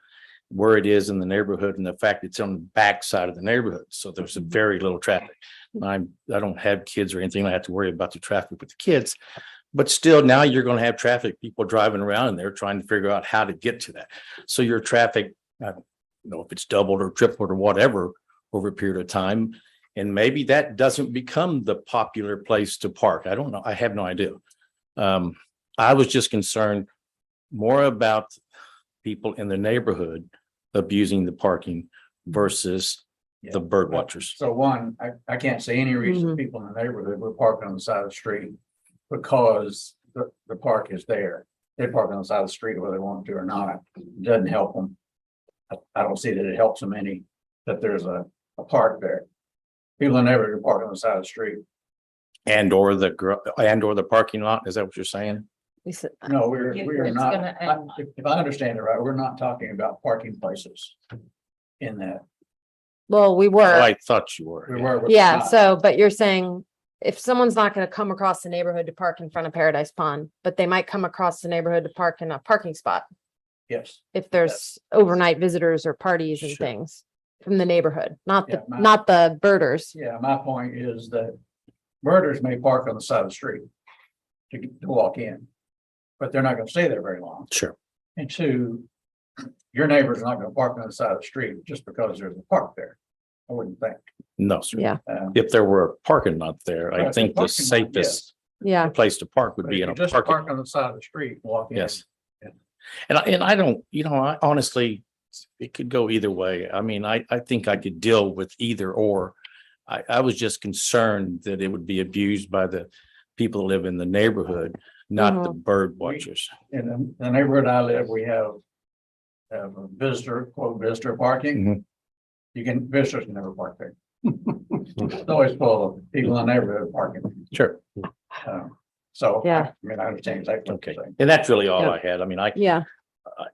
where it is in the neighborhood and the fact it's on the back side of the neighborhood. So there's a very little traffic. I don't have kids or anything. I have to worry about the traffic with the kids. But still, now you're going to have traffic, people driving around and they're trying to figure out how to get to that. So your traffic, if it's doubled or tripled or whatever over a period of time, and maybe that doesn't become the popular place to park. I don't know. I have no idea. I was just concerned more about people in the neighborhood abusing the parking versus the bird watchers. So one, I can't see any reason people in the neighborhood would park on the side of the street because the park is there. They park on the side of the street whether they want to or not. It doesn't help them. I don't see that it helps them any that there's a park there. People in the neighborhood park on the side of the street. And or the parking lot. Is that what you're saying? No, we are It's not. gonna end. If I understand it right, we're not talking about parking places in that. Well, we Oh, were, I thought you were. We were. yeah, so, but you're saying if someone's not gonna come across the neighborhood to park in front of Paradise Pond, but they might come across the neighborhood to park in a parking spot Yes. if there's overnight visitors or parties and Sure. things from the neighborhood, not the, Yeah, my- not the birders. Yeah, my point is that birders may park on the side of the street to walk in, but they're not gonna stay there very long. Sure. And two, your neighbor's not gonna park on the side of the street just because there's a park there. I wouldn't think. No, sir. Yeah. If there were a parking lot there, I Right, think the parking lot, yes. safest Yeah, place to park would But be if in you a just parking park lot. on the side of the street, walk in. Yes. And I don't, I honestly, it could go either way. I mean, I think I could deal with either or. I was just concerned that it would be abused by the people that live in the neighborhood, not the bird watchers. In the neighborhood I live, we have a visitor, quote, visitor parking. Visitors can never park there. It's always full of people in the neighborhood parking. Sure. So, Yeah. I mean, I understand exactly what Okay. you're saying. And that's really all Yeah. I had. I mean, yeah,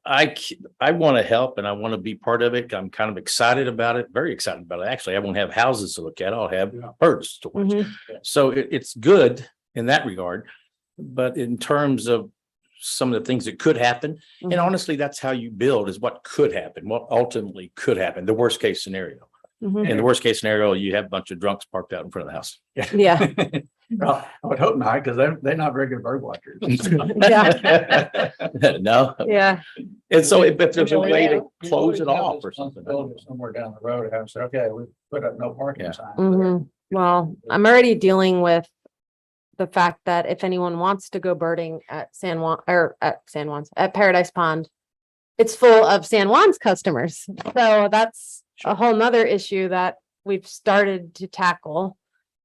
I want to help and I want to be part of it. I'm kind of excited about it, very excited about it. Actually, I won't have houses to look at. I'll have birds to watch. mhm, So it's good in that regard. But in terms of some of the things that could happen, and Mhm. honestly, that's how you build is what could happen, what ultimately could happen, the worst case scenario. mhm. In the worst case scenario, you have a bunch of drunks parked out in front of the house. Yeah, Well, I would hope not, because they're not very good bird watchers. No, yeah, and so if there's a way to close it off or something. Somewhere down the road, have said, okay, we put up no parking Yeah. signs. mhm. Well, I'm already dealing with the fact that if anyone wants to go birding at at Paradise Pond, it's full of San Juan's customers. So that's a whole nother issue that we've started to tackle.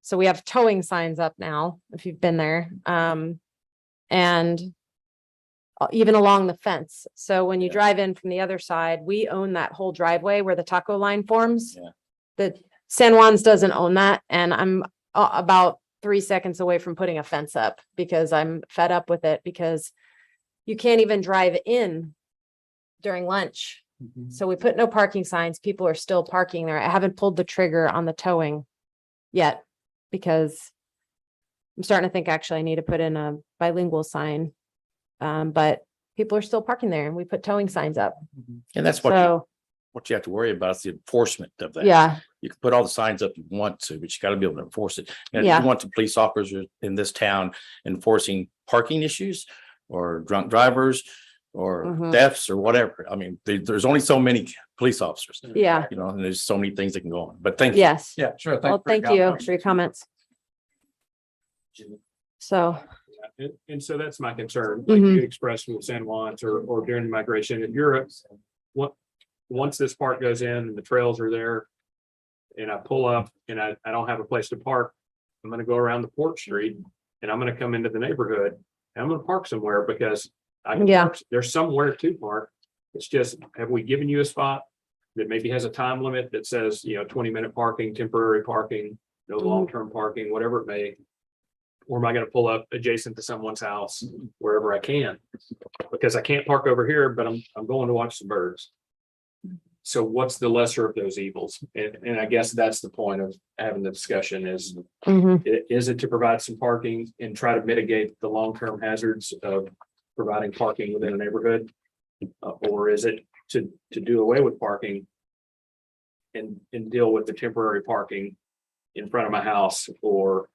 So we have towing signs up now, if you've been there. And even along the fence. So when you Yeah. drive in from the other side, we own that whole driveway where the taco line forms. Yeah. The San Juan's doesn't own that, and I'm about 3 seconds away from putting a fence up because I'm fed up with it because you can't even drive in during lunch. So we put no parking signs. People are still parking there. I haven't pulled the trigger on the towing yet because I'm starting to think actually I need to put in a bilingual sign. But people are still parking there and we put towing signs up. And that's what you have to worry about is the enforcement of that. Yeah, You can put all the signs up you want to, but you got to be able to enforce it. And if Yeah. you want the police officers in this town enforcing parking issues or drunk drivers or Mhm. thefts or whatever, I mean, there's only so many police officers, yeah, and there's so many things that can go on. But thank you. yes. Yeah, sure. Well, thank you for your comments. So, And so that's my concern, like Mhm. you expressed with San Juan's or during the migration in Europe. Once this park goes in and the trails are there. And I pull up and I don't have a place to park, I'm gonna go around the Port Street and I'm gonna come into the neighborhood. And I'm gonna park somewhere because I can Yeah. park, there's somewhere to park. It's just, have we given you a spot that maybe has a time limit that says, 20-minute parking, temporary parking, no Mhm. long-term parking, whatever it may. Or am I gonna pull up adjacent to someone's house wherever I can? Because I can't park over here, but I'm going to watch the birds. So what's the lesser of those evils? And I guess that's the point of having the discussion is, mhm, is it to provide some parking and try to mitigate the long-term hazards of providing parking within a neighborhood? Or is it to do away with parking and deal with the temporary parking in front of my house or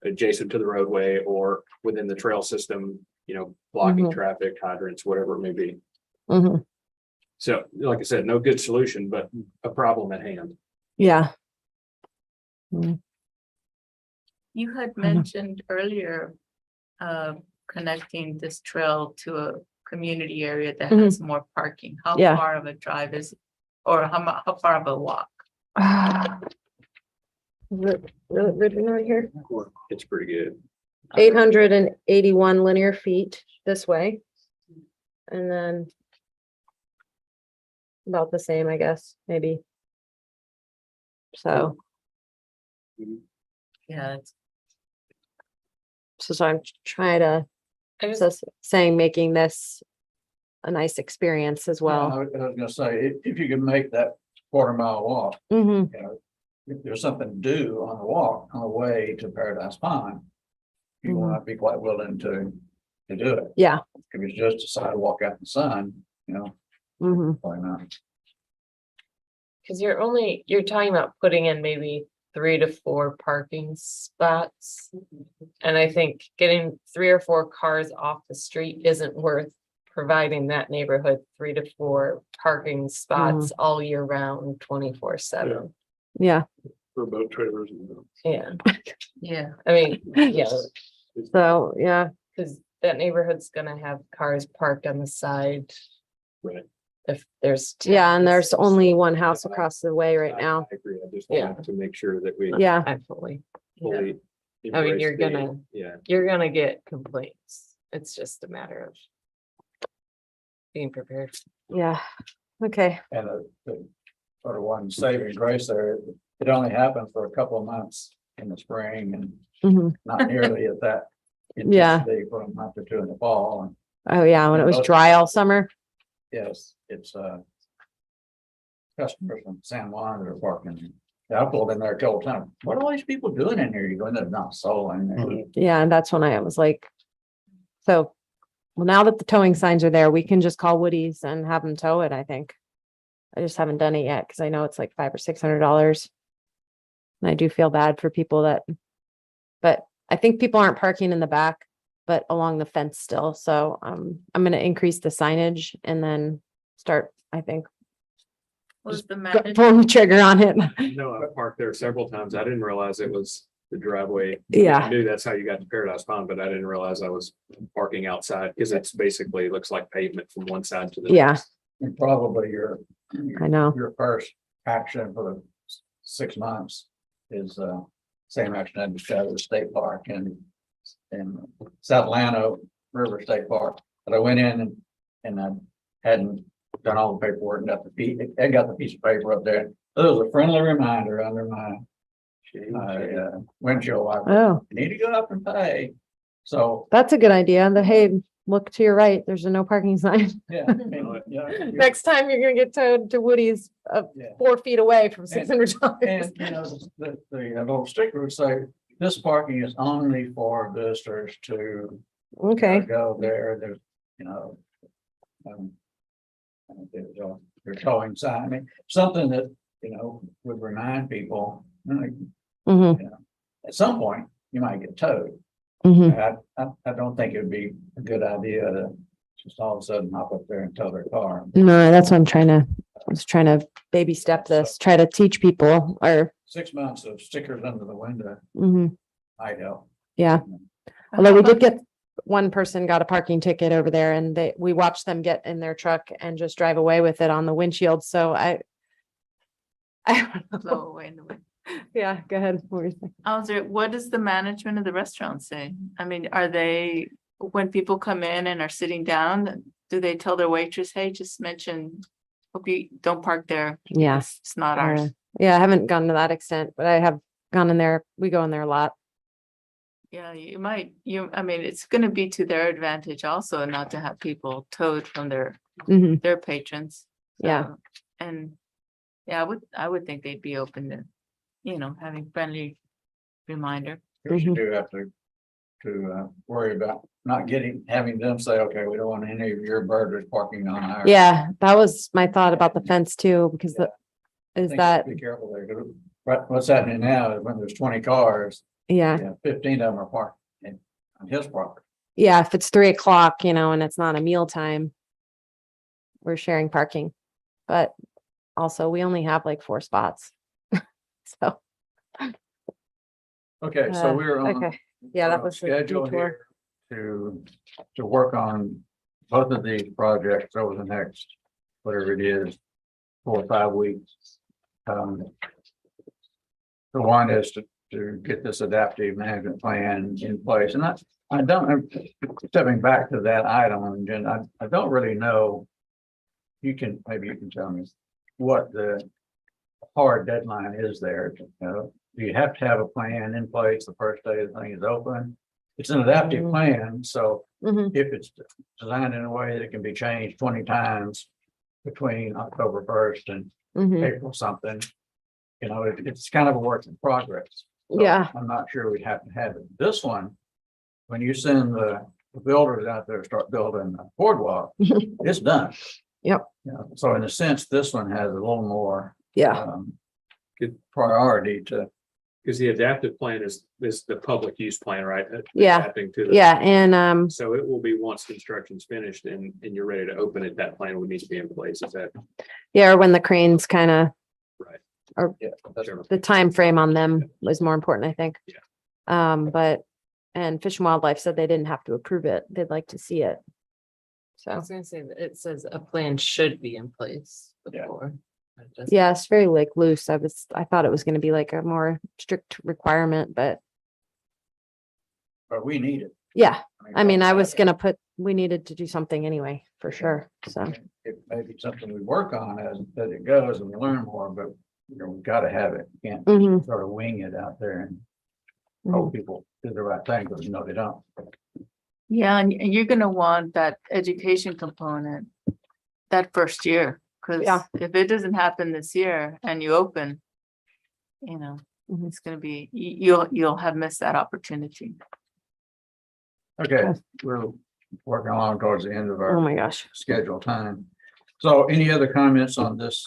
adjacent to the roadway or within the trail system, blocking Mhm. traffic, hydrants, whatever it may be. mhm, So like I said, no good solution, but a problem at hand. yeah. You had mentioned earlier, connecting this trail to a community area that Mhm. has more parking. How Yeah. far of a drive is, or how far of a walk? Written right here, It's pretty good. 881 linear feet this way. And then about the same, I guess, maybe. So, Yeah, it's so I'm trying to, saying, making this a nice experience as well. I was gonna say, if you can make that quarter-mile walk, Mhm. you know, if there's something to do on the walk, on the way to Paradise Pond, you will not be quite willing to do it. Yeah. If it's just a sidewalk out in the sun, you know, Mhm. why not? Cause you're talking about putting in maybe 3 to 4 parking spots. And I think getting 3 or 4 cars off the street isn't worth providing that neighborhood 3 to 4 parking spots all year round, 24/7. Yeah. For boat trailers. Yeah, Yeah. I mean, yeah, So, yeah. cause that neighborhood's gonna have cars parked on the side. Right. If there's. Yeah, and there's 10, only one house across the way right I now. agree. I just Yeah. wanted to make sure that we Yeah. Absolutely. Yeah. fully. I mean, embrace you're the- gonna, Yeah. you're gonna get complaints. It's just a matter of being prepared. Yeah. Okay. And the sort of one saving grace there, it only happened for a couple of months in the spring and Mhm. not nearly at that. Yeah. intensity for a month or two in the fall. And Oh, yeah, when it was dry all summer. yes, it's customers from San Juan that are parking. Yeah, I pulled in there a couple times. What are all these people doing in here? You go in there, not soul in there. Yeah, and that's when I was like, so, well, now that the towing signs are there, we can just call Woody's and have them tow it, I think. I just haven't done it yet because I know it's like $500 or $600. And I do feel bad for people but I think people aren't parking in the back, but along the fence still. So I'm gonna increase the signage and then start, I think, Was the pulling the trigger on it. No, I've parked there several times. I didn't realize it was the driveway. Yeah. I knew that's how you got to Paradise Pond, but I didn't realize I was parking outside because it's basically looks like pavement from one side to the Yeah. next. And probably your I know. first action for the 6 months is same action I just got at the state park in South Atlanta River State Park. But I went in and I hadn't done all the paperwork and got the piece of paper up there. There was a friendly reminder under my windshield wiper. Oh, You need to go up and pay. So, that's a good idea. Hey, look to your right. There's a no parking sign. yeah. I mean, Next time you're gonna get towed to Woody's yeah. 4 feet away from $600. And, you know, the little sticker would say, this parking is only for visitors to Okay, go there, there's, you know. There's your towing sign, I mean, something that, you know, would remind people, mhm, at some point, you might get towed. mhm. I don't think it would be a good idea to just all of a sudden hop up there and tow their car. No, that's what I was trying to baby step this, try to teach people or, 6 months of stickers under the window mhm, might help. yeah. Although we did get, one person got a parking ticket over there and we watched them get in their truck and just drive away with it on the windshield. So I don't know. Blow away in the wind. Yeah, go ahead. What were you saying? What does the management of the restaurant say? I mean, are they, when people come in and are sitting down, do they tell their waitress, hey, just mention, hope you don't park there. Yeah. It's not ours. Yeah, I haven't gone to that extent, but I have gone in there. We go in there a lot. Yeah, I mean, it's gonna be to their advantage also not to have people towed from their Mhm, patrons. yeah. So, and yeah, I would think they'd be open to, having friendly reminder. Because you do have to worry about not having them say, okay, we don't want any of your burgers parking on our. Yeah, that was my thought about the fence too, because I is think that, Be careful there. 'Cause what's happening now is when there's 20 cars, yeah, 15 of them are parked on his property. yeah, if it's 3 o'clock, and it's not a meal time. We're sharing parking, but also we only have like 4 spots. So, Okay, so we're on. okay, yeah, that on was the schedule detour. here to work on both of these projects over the next, whatever it is, 4 or 5 weeks. The one is to get this adaptive management plan in place, and I don't, stepping back to that item on the agenda, I don't really know. Maybe you can tell me what the hard deadline is there. Do you have to have a plan in place the first day the thing is open? It's an adaptive plan, so Mhm, if it's designed in a way that it can be changed 20 times between October 1st and Mhm. April something. You know, it's kind of a work in progress. So Yeah. I'm not sure we have to have it. This one, when you send the builders out there to start building the boardwalk, it's done. Yep. You know, so in a sense, this one has a little more. Yeah. Good priority to, Because the adaptive plan is the public use plan, right? Yeah. Adapting to the- Yeah, and So it will be once construction's finished and you're ready to open it, that plan would need to be in place. Is that yeah, or when the cranes kind of, yeah, that's sure? the time frame on them was more important, I think. Yeah. But, and Fish and Wildlife said they didn't have to approve it. They'd like to see it. I So, was gonna say that it says a plan should be in place Yeah. before. yeah, it's very like loose. I thought it was gonna be like a more strict requirement, but but we need it. yeah, I mean, I was gonna put, we needed to do something anyway, for sure, so. It may be something we work on as it goes and we learn more, but you know, we've got to have it. You can't Mhm. sort of wing it out there and Mhm. hope people do the right thing, because you know they don't. Yeah, and you're gonna want that education component that first year, because Yeah. if it doesn't happen this year and you open, you know, Mhm. it's gonna be, you'll have missed that opportunity. Okay, we're working along towards the end of Oh our my gosh. scheduled time. So any other comments on this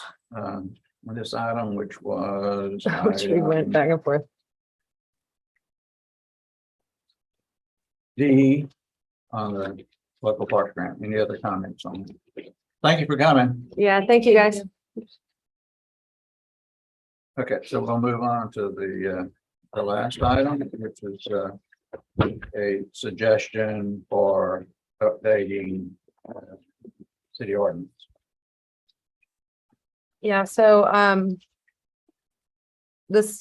item, which was? Which we went item back and forth. D on the local park grant? Any other comments on it? Thank you for coming. Yeah, thank you, guys. Okay, so we'll move on to the last item, which is a suggestion for updating city ordinance. Yeah, so,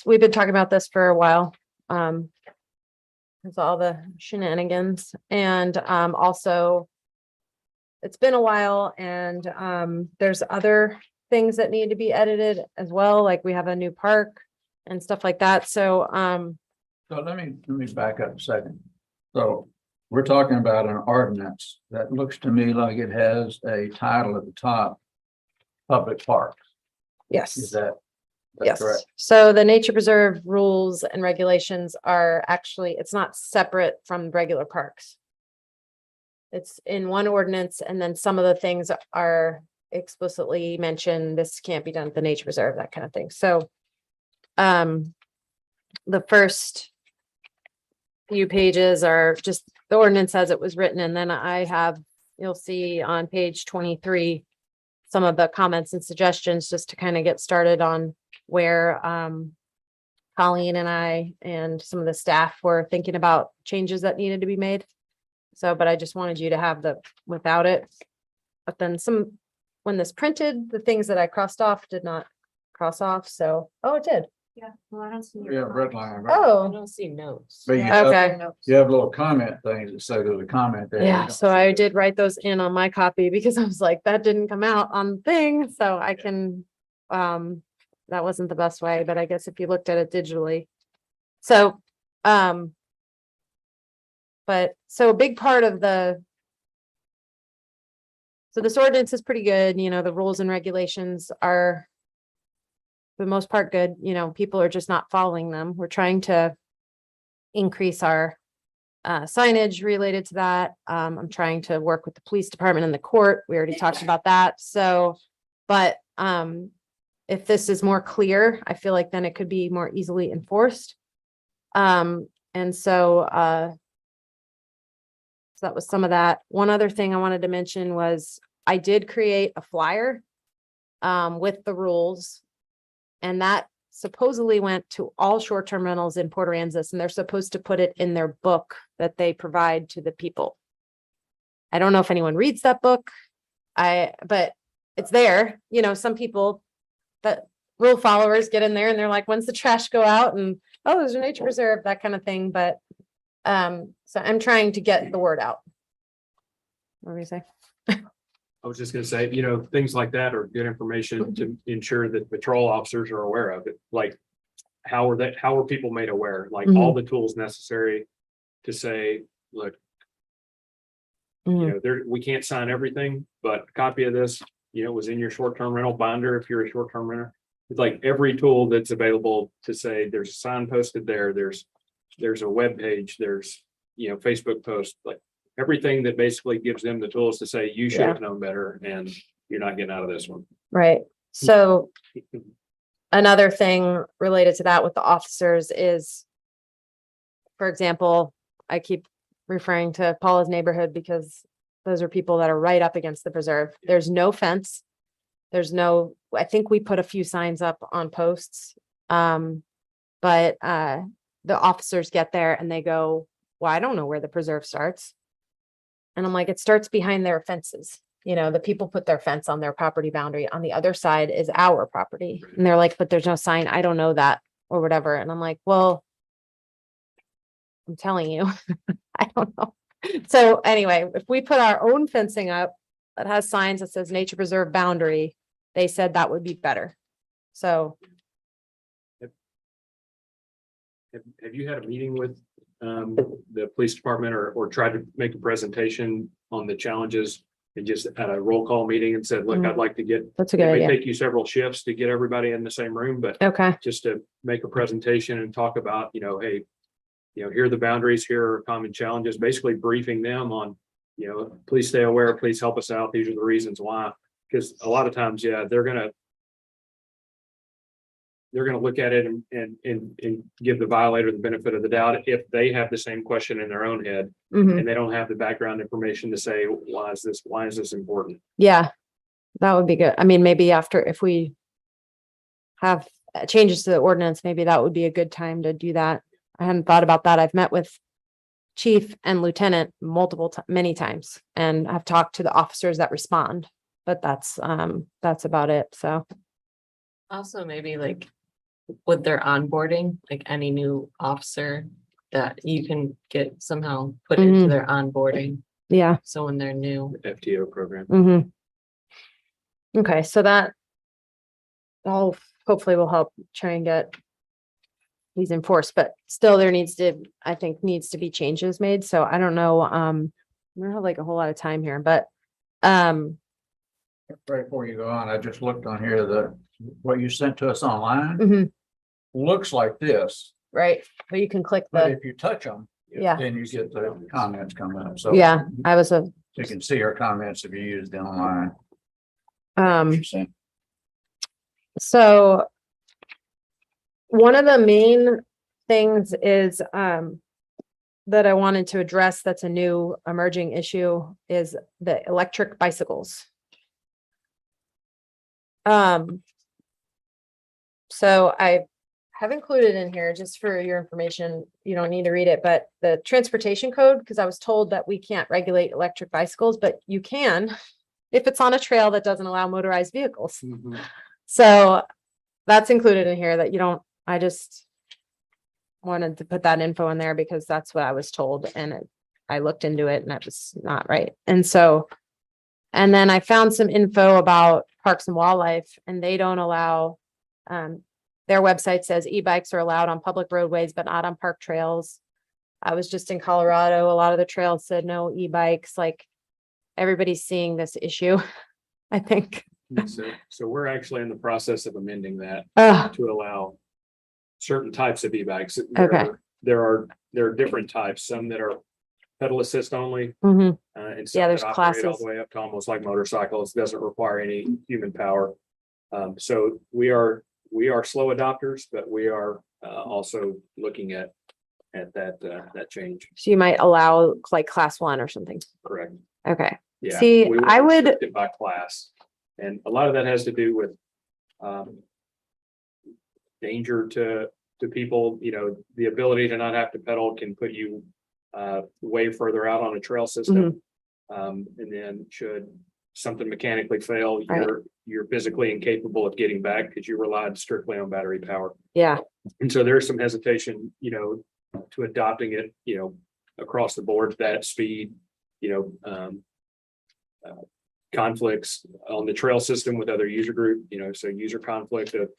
we've been talking about this for a while. There's all the shenanigans and, also it's been a while and, there's other things that need to be edited as well, like we have a new park and stuff like that. So, So let me back up a second. So we're talking about an ordinance that looks to me like it has a title at the top, public parks. Is yes. that? that's Yes, correct? so the nature preserve rules and regulations are actually, it's not separate from regular parks. It's in one ordinance and then some of the things are explicitly mentioned, this can't be done at the nature preserve, that kind of thing, so. The first few pages are just the ordinance as it was written, and then I have, you'll see on page 23. Some of the comments and suggestions just to kind of get started on where Colleen and I and some of the staff were thinking about changes that needed to be made. So, but I just wanted you to have without it. But then when this printed, the things that I crossed off did not cross off, so, oh, it did. Yeah, well, I don't see. Yeah, red line. right? I Oh, don't see notes. But you okay. have little comment things that say there's a comment there. Yeah, so I did write those in on my copy because I was like, that didn't come out on the thing, so I can, that wasn't the best way, but I guess if you looked at it digitally. So, but so a big part of so this ordinance is pretty good, you know, the rules and regulations are for the most part good, you know, people are just not following them. We're trying to increase our signage related to that. I'm trying to work with the police department and the court. We already talked about that. So, but if this is more clear, I feel like then it could be more easily enforced. And so that was some of that. One other thing I wanted to mention was I did create a flyer with the rules. And that supposedly went to all short-term rentals in Port Aransas, and they're supposed to put it in their book that they provide to the people. I don't know if anyone reads that book. But it's there, you know, some people that rule followers get in there and they're like, when's the trash go out? And, oh, there's a nature preserve, that kind of thing. But, so I'm trying to get the word out. What were you saying? I was just gonna say, you know, things like that are good information to ensure that patrol officers are aware of it. Like, how are people made aware? Like all the tools necessary to say, look, you know, we can't sign everything, but a copy of this was in your short-term rental binder, if you're a short-term renter. It's like every tool that's available to say there's a sign posted there, there's a web page, there's, Facebook post, like everything that basically gives them the tools to say, you should have known better and you're not getting out of this one. Right. So another thing related to that with the officers is, for example, I keep referring to Paula's neighborhood because those are people that are right up against the preserve. There's no fence. I think we put a few signs up on posts. But the officers get there and they go, well, I don't know where the preserve starts. And I'm like, it starts behind their fences. The people put their fence on their property boundary. On the other side is our property. And they're like, but there's no sign. I don't know that or whatever. And I'm like, well, I'm telling you, I don't know. So anyway, if we put our own fencing up that has signs that says nature preserve boundary, they said that would be better. So. Have you had a meeting with the police department or tried to make a presentation on the challenges and just had a roll call meeting and said, look, I'd like to get, that's a it good may idea. take you several shifts to get everybody in the same room, but Okay. just to make a presentation and talk about, hey, here are the boundaries, here are common challenges, basically briefing them on, please stay aware, please help us out. These are the reasons why, because a lot of times, they're gonna look at it and give the violator the benefit of the doubt if they have the same question in their own head Mhm. and they don't have the background information to say, why is this important? Yeah, that would be good. I mean, maybe after, if we have changes to the ordinance, maybe that would be a good time to do that. I hadn't thought about that. I've met with chief and lieutenant many times, and I've talked to the officers that respond, but that's about it. So. Also, maybe like with their onboarding, like any new officer that you can get somehow put into their onboarding. Yeah. So when they're new. FTO program. Mm-hmm. Okay, so that all hopefully will help try and get these enforced, but still there needs to be changes made. So I don't know, we don't have like a whole lot of time here, but Right before you go on, I just looked on here, what you sent to us online mhm, looks like this, right, but you can click but the, if you touch them, yeah, then you get the comments coming up. So yeah, I was you can see our comments if you use them online. So one of the main things is that I wanted to address that's a new emerging issue is the electric bicycles. So I have included in here, just for your information, you don't need to read it, but the transportation code, because I was told that we can't regulate electric bicycles, but you can if it's on a trail that doesn't allow motorized vehicles. So that's included in here that you don't, I just wanted to put that info in there because that's what I was told, and I looked into it and that was not right. And so, and then I found some info about Parks and Wildlife, and they don't allow, their website says e-bikes are allowed on public roadways, but not on park trails. I was just in Colorado. A lot of the trails said no e-bikes, like everybody's seeing this issue, I think. So we're actually in the process of amending that Ugh. to allow certain types of e-bikes. Okay. There are different types, some that are pedal assist only. Mhm. And some Yeah, there's that operate all classes. the way up to almost like motorcycles, doesn't require any human power. So we are slow adopters, but we are also looking at that change. So you might allow like class 1 or something. Correct. Okay. Yeah. See, we I would, restrict it by class, and a lot of that has to do with danger to people. The ability to not have to pedal can put you way further out on a trail system. And then should something mechanically fail, Right. you're physically incapable of getting back because you relied strictly on battery power. yeah, And so there's some hesitation, to adopting it, across the board, that speed, conflicts on the trail system with other user group, so user conflict of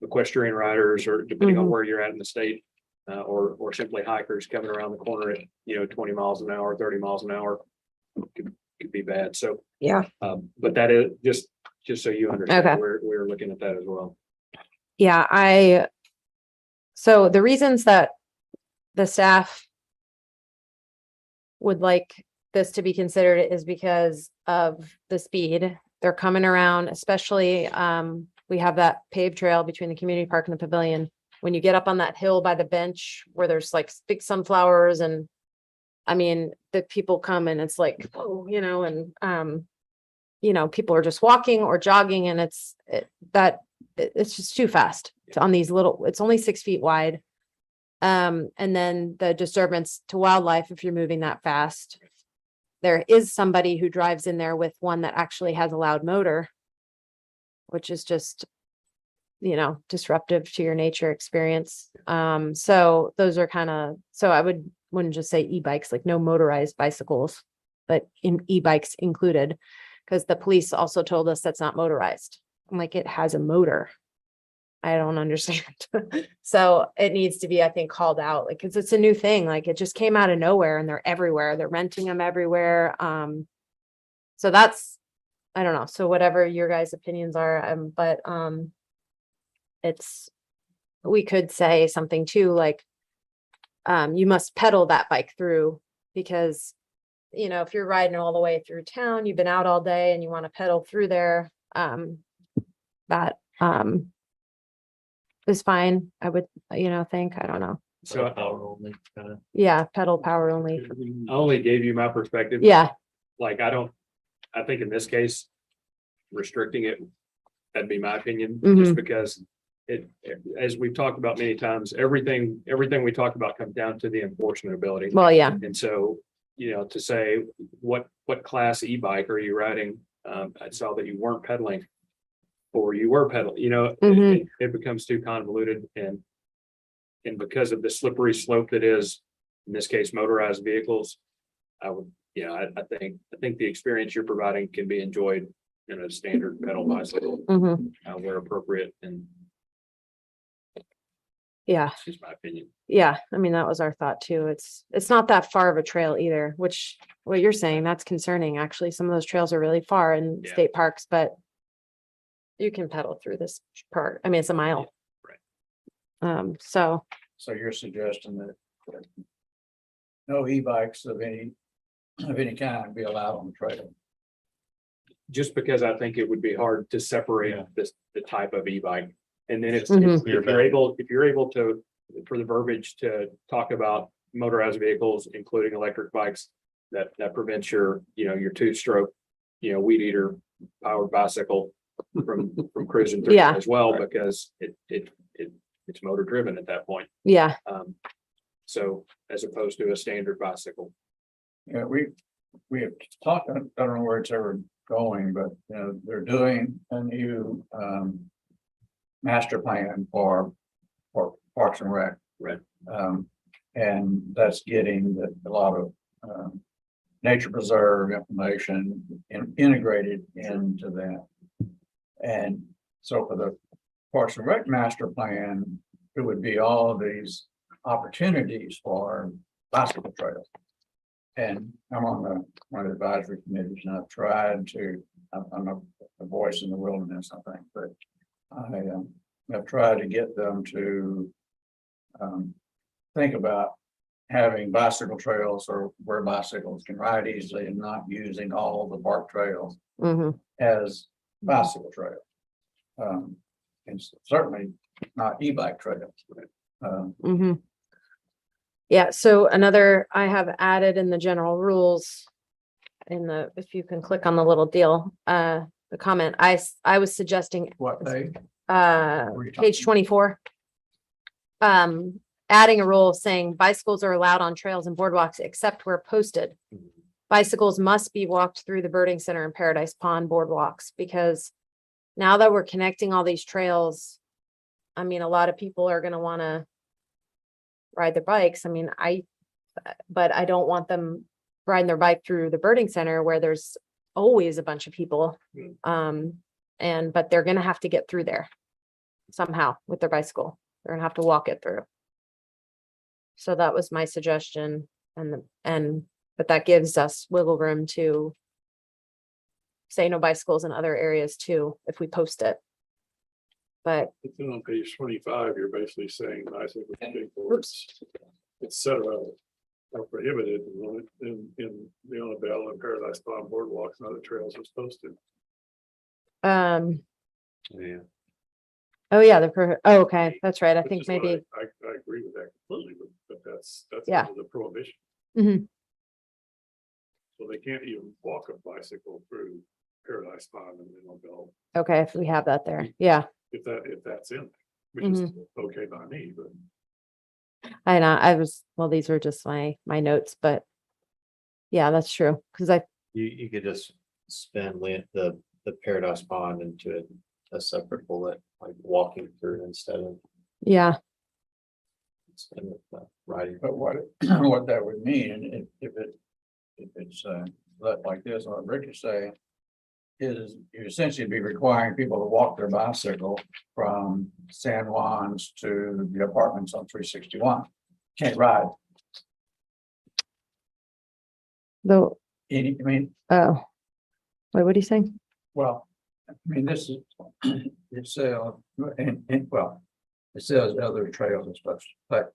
equestrian riders, or depending on where you're at in the state, or simply hikers coming around the corner at, 20 miles an hour, 30 miles an hour could be bad. So, yeah, but that is just just so you understand, Okay. we're looking at that as well. Yeah, so the reasons that the staff would like this to be considered is because of the speed. They're coming around, especially, we have that paved trail between the community park and the pavilion. When you get up on that hill by the bench where there's like big sunflowers and I mean, the people come and it's like, oh, people are just walking or jogging and it's just too fast on these little, it's only 6 feet wide. And then the disturbance to wildlife, if you're moving that fast, there is somebody who drives in there with one that actually has a loud motor, which is just, disruptive to your nature experience. So those are so I wouldn't just say e-bikes, like no motorized bicycles, but e-bikes included, because the police also told us that's not motorized. I'm like, it has a motor. I don't understand. So it needs to be, I think, called out, like, cause it's a new thing. Like it just came out of nowhere and they're everywhere. They're renting them everywhere. So that's, I don't know. So whatever your guys' opinions are, but we could say something too, like, you must pedal that bike through because, if you're riding all the way through town, you've been out all day and you want to pedal through there, that, is fine. I would, think, I don't know. So Yeah, pedal power only. I only gave you my perspective. Yeah, Like, I think in this case, restricting it, that'd be my opinion, just because as we've talked about many times, everything we talk about comes down to the enforcement ability. well, yeah, And so, to say, what class e-bike are you riding? I saw that you weren't pedaling. Or you were pedaling, it becomes too convoluted and because of the slippery slope that is, in this case, motorized vehicles, I would, I think the experience you're providing can be enjoyed in a standard pedal bicycle, where appropriate, and yeah, that's just my opinion. yeah. I mean, that was our thought too. It's not that far of a trail either, which what you're saying, that's concerning. Actually, some of those trails are really far in Yeah. state parks, but you can pedal through this part. I mean, it's a mile. Right. So So you're suggesting that no e-bikes of any kind be allowed on the trail? Just because I think it would be hard to separate the type of e-bike. And then if you're able to, for the verbiage to talk about motorized vehicles, including electric bikes, that prevents your 2-stroke, weed eater powered bicycle from cruising through Yeah. as well, because it's motor driven at that point. yeah, So as opposed to a standard bicycle. Yeah, we have talked, I don't know where it's ever going, but they're doing a new master plan for Parks and Rec. Right. And that's getting a lot of nature preserve information integrated into that. And so for the Parks and Rec master plan, it would be all of these opportunities for bicycle trails. And I'm on one of the advisory committees, and I've tried to, I'm a voice in the wilderness, I think, but I've tried to get them to think about having bicycle trails or where bicycles can ride easily and not using all the park trails as bicycle trails. And certainly not e-bike trails. yeah. So I have added in the general rules if you can click on the little deal, the comment, I was suggesting, What they, page 24. Adding a rule saying bicycles are allowed on trails and boardwalks except where posted. Bicycles must be walked through the birding center and Paradise Pond boardwalks, because now that we're connecting all these trails, I mean, a lot of people are going to want to ride their bikes. I mean, but I don't want them riding their bike through the birding center where there's always a bunch of people. But they're going to have to get through there somehow with their bicycle. They're gonna have to walk it through. So that was my suggestion, but that gives us wiggle room to say no bicycles in other areas too, if we post it. But, If you're on page 25, you're basically saying bicycle Oops. it's set about are prohibited in the Annabelle and Paradise Palm Boardwalks and other trails as posted. Yeah. oh yeah, okay, that's right. I Which think is why maybe, I agree with that completely, but that's Yeah. under the prohibition. Mhm. So they can't even walk a bicycle through Paradise Palm and Annabelle okay, if we have that there, yeah. if that's in, there, which is okay by me, but. I know, well, these were just my notes, but yeah, that's true, because You could just spin the Paradise Pond into a separate bullet, like walking through instead of riding. But what that would mean, if it's left like this, what Rick is saying, is you essentially be requiring people to walk their bicycle from San Juan's to the apartments on 361. Can't ride though, any, I mean, oh. Wait, what are you saying? well, I mean, this is, it says, well, it says other trails and stuff, but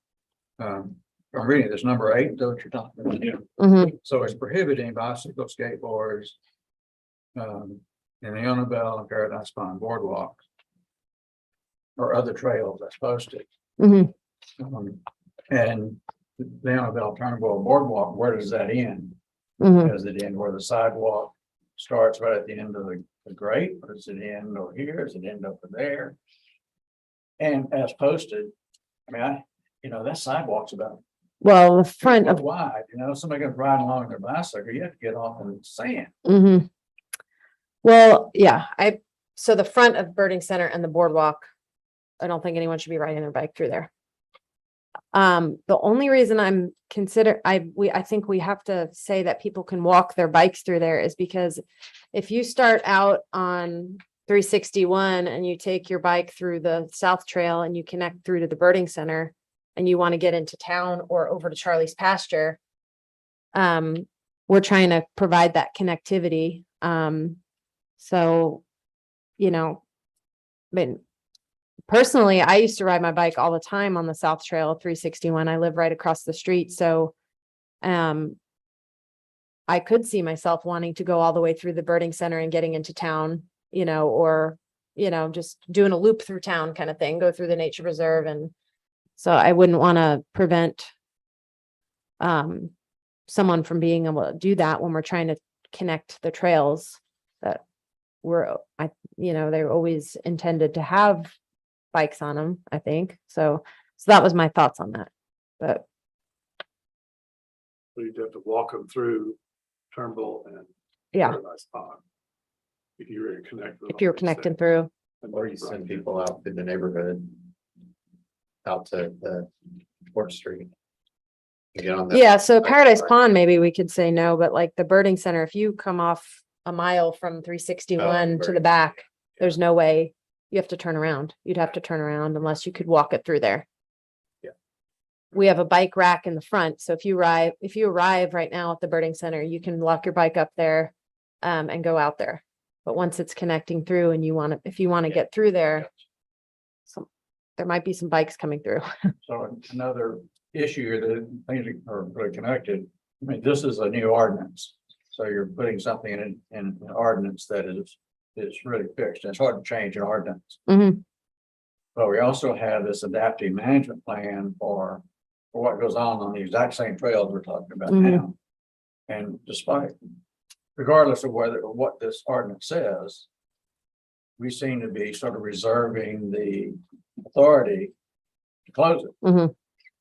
I'm reading this number 8, is that what you're talking about? Yeah. Mhm. So it's prohibiting bicycle, skateboards, in the Annabelle and Paradise Pond Boardwalk or other trails that's posted. Mhm. And the Annabelle Turnbull Boardwalk, where does that end? Mhm. Does it end where the sidewalk starts right at the end of the grate, or does it end over here? Does it end over there? And as posted, I mean, that sidewalk's about Well, the front of, wide, somebody goes riding along their bicycle, you have to get off in the sand. mhm. Well, yeah, so the front of Birding Center and the boardwalk, I don't think anyone should be riding their bike through there. The only reason I think we have to say that people can walk their bikes through there is because if you start out on 361 and you take your bike through the South Trail and you connect through to the Birding Center and you want to get into town or over to Charlie's pasture, we're trying to provide that connectivity. So, but personally, I used to ride my bike all the time on the South Trail 361. I live right across the street. So, I could see myself wanting to go all the way through the Birding Center and getting into town, or, just doing a loop through town kind of thing, go through the nature reserve. And so I wouldn't want to prevent someone from being able to do that when we're trying to connect the trails that they're always intended to have bikes on them, I think. So that was my thoughts on that. But So you'd have to walk them through Turnbull and yeah, Paradise Pond. If you were connected. if you're connecting through. Or you send people out through the neighborhood. Out to the Port Street. You get on that. Yeah, so Paradise Pond, maybe we could say no, but like the Birding Center, if you come off a mile from 361 to the back, there's no way. You have to turn around. You'd have to turn around unless you could walk it through there. Yeah. We have a bike rack in the front. So if you arrive right now at the Birding Center, you can lock your bike up there and go out there. But once it's connecting through and if you want to get through there, there might be some bikes coming through. So another issue that things are really connected. I mean, this is a new ordinance. So you're putting something in an ordinance that is really fixed. It's hard to change an ordinance. Mhm. But we also have this adaptive management plan for what goes on the exact same trails we're talking about now. And regardless of what this ordinance says, we seem to be sort of reserving the authority to close it. Mhm.